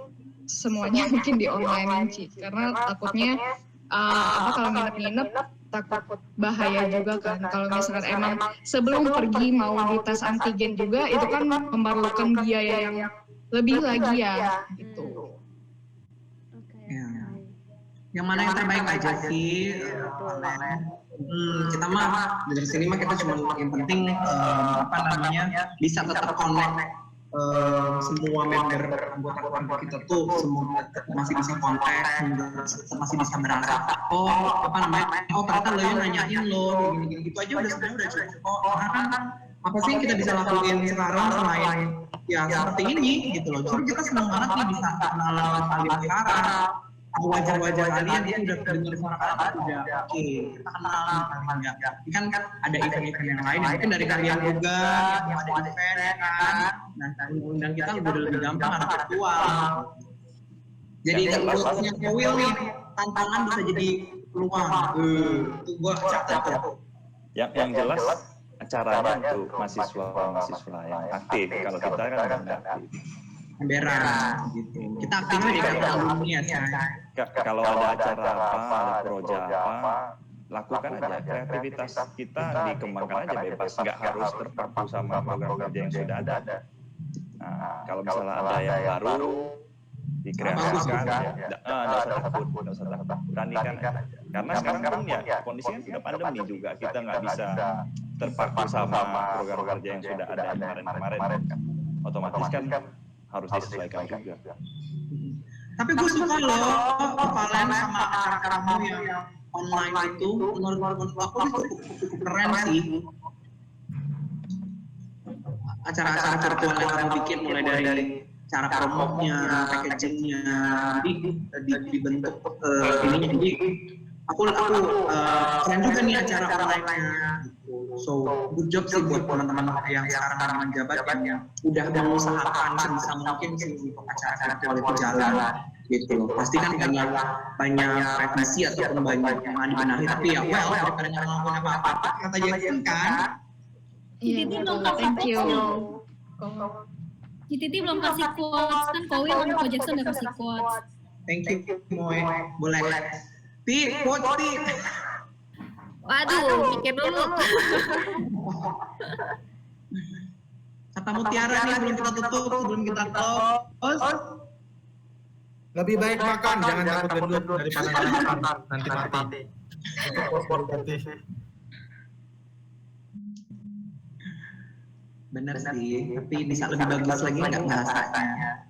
semuanya mungkin di online sih karena takutnya kalau nginep-nginep takut bahaya juga kan kalau misalkan emang sebelum pergi mau dites antigen juga itu kan memerlukan biaya yang lebih lagi ya gitu. Ya. Yang mana yang terbaik aja sih kita mah dari sini mah kita cuma yang penting bisa tetap connect semua member anggota keluarga kita tuh semua masih bisa kontak, masih bisa berasa ternyata lo yang nanyain lo gini gitu aja sebenarnya udah cukup karena kan apa sih yang kita bisa lakuin sekarang selain ya seperti ini gitu loh. Justru kita senang banget nih bisa kenalan kalian sekarang, wajah-wajah kalian dia udah dengar suara kalian udah oke kita kenalan paling enggak. Ini kan ada event-event yang lain mungkin dari kalian juga yang ada event kan. Nah, undang kita lebih gampang karena virtual. Jadi kalau Will nih tantangan bisa jadi peluang. Itu gua catat tuh. Yang jelas acaranya untuk mahasiswa yang aktif. Kalau kita kan nggak aktif. Emberan gitu. Kita aktifnya di kantor alumni ya. Kalau ada acara apa, ada proyek apa, lakukan aja. Kreativitas kita dikembangkan aja bebas, nggak harus terpaku sama program kerja yang sudah ada. Nah, kalau misalnya ada yang baru, dikreasikan nggak usah takut beranikan aja. Karena sekarang pun ya kondisinya sudah pandemi juga, kita nggak bisa terpaku sama program kerja yang sudah ada kemarin-kemarin, otomatis kan harus disesuaikan juga. Tapi gue suka loh Valen sama acara kamu yang online itu, menurut aku itu cukup keren sih. Acara-acara virtual yang kamu bikin mulai dari cara promonya, packagingnya, dibentuk ininya. Jadi aku keren juga nih acara online-nya. So good job sih buat teman-teman yang sekarang menjabat yang udah mengusahakan sebisa mungkin sih untuk acara virtual itu jalan gitu loh. Pasti kan banyak revisi ataupun banyak yang dibenahi, tapi ya daripada nggak ngelakuin apa-apa, kata Jackson kan. Titi belum kasih Titi belum kasih quotes kan, Kowi sama Ko Jackson udah kasih quotes. Thank you Moe, boleh. Ti, quotes Ti. Waduh, mikir dulu. Kata Mutiara nih sebelum kita tutup, sebelum kita close. Lebih baik makan, jangan takut gendut daripada nggak makan, nanti mati. Bener sih, tapi bisa lebih bagus lagi nggak bahasanya.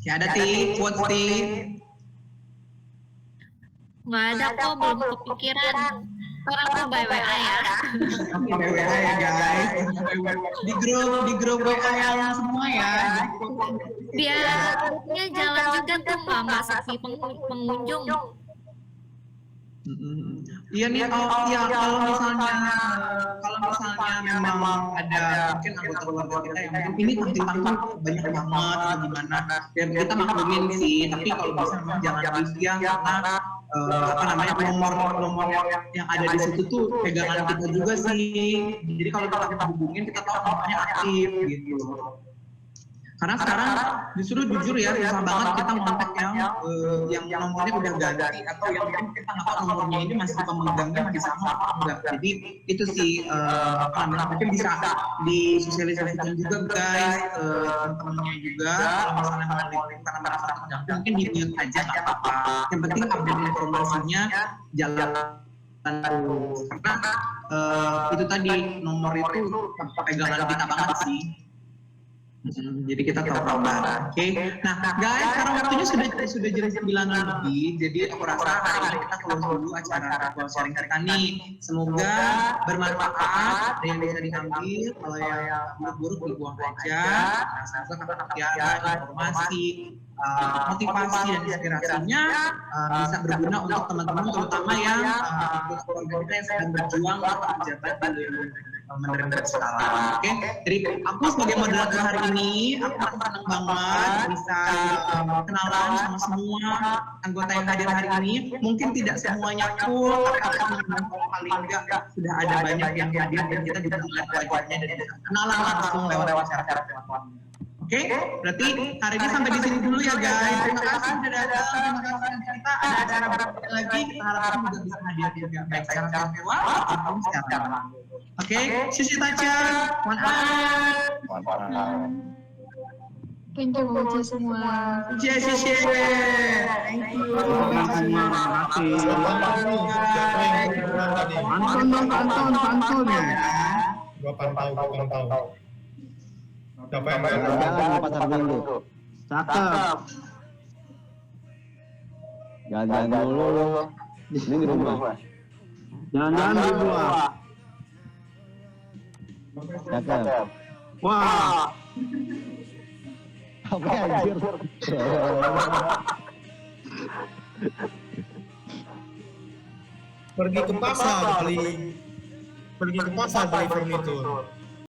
Ya ada Ti, quotes Ti. Nggak ada kok, belum kepikiran. Orang tuh by WA ya. By WA ya guys. Di grup WA yang semua ya. Biar grupnya jalan juga tuh, nggak sepi pengunjung. Iya nih, iya kalau misalnya memang ada mungkin anggota keluarga kita yang mungkin ini tampil banyak banget atau gimana, ya kita maklumin sih. Tapi kalau bisa memang jangan disiang karena nomor yang ada di situ tuh pegangan kita juga sih. Jadi kalau kita hubungin kita tahu nomornya aktif gitu. Karena sekarang justru jujur ya susah banget kita ngontak yang nomornya udah ganti atau yang mungkin kita nggak tahu nomornya ini masih pemegangnya masih sama atau enggak. Jadi itu sih mungkin bisa disosialisasikan juga guys teman-temannya juga. Kalau misalnya karena merasa terganggu mungkin di mute aja nggak apa-apa. Yang penting update informasinya jalan terus. Karena itu tadi nomor itu pegangan kita banget sih. Jadi kita tahu kabar. Oke. Nah, guys, sekarang waktunya sudah jam 9 lebih. Jadi aku rasa hari ini kita close dulu acara virtual sharing kita nih. Semoga bermanfaat, ada yang bisa diambil. Kalau yang buruk dibuang aja. Semoga kata informasi, motivasi dan inspirasinya bisa berguna untuk teman-teman, terutama yang keluarga kita yang sedang berjuang untuk menjabat di menerima sekarang. Oke, jadi aku sebagai moderator hari ini, aku senang banget bisa kenalan sama semua anggota yang hadir hari ini. Mungkin tidak semuanya full, tapi paling enggak sudah ada banyak yang hadir dan kita juga melihat wajahnya dan bisa kenalan langsung lewat acara virtual. Oke, berarti hari ini sampai di sini dulu ya guys. Terima kasih sudah datang. Terima kasih. Kita ada acara berikutnya lagi. Kita harapkan juga bisa hadir juga baik secara virtual ataupun secara langsung. Oke, sisi taca. Thank you buat semua. Thank you. Pantun ya. Gua pantau. Siapa yang jalan di pasar minggu? Cakep. Jalan-jalan dulu lu. Ini di rumah. Jalan-jalan di luar. Cakep. Wah. Apa anjir? Pergi ke pasar beli furnitur.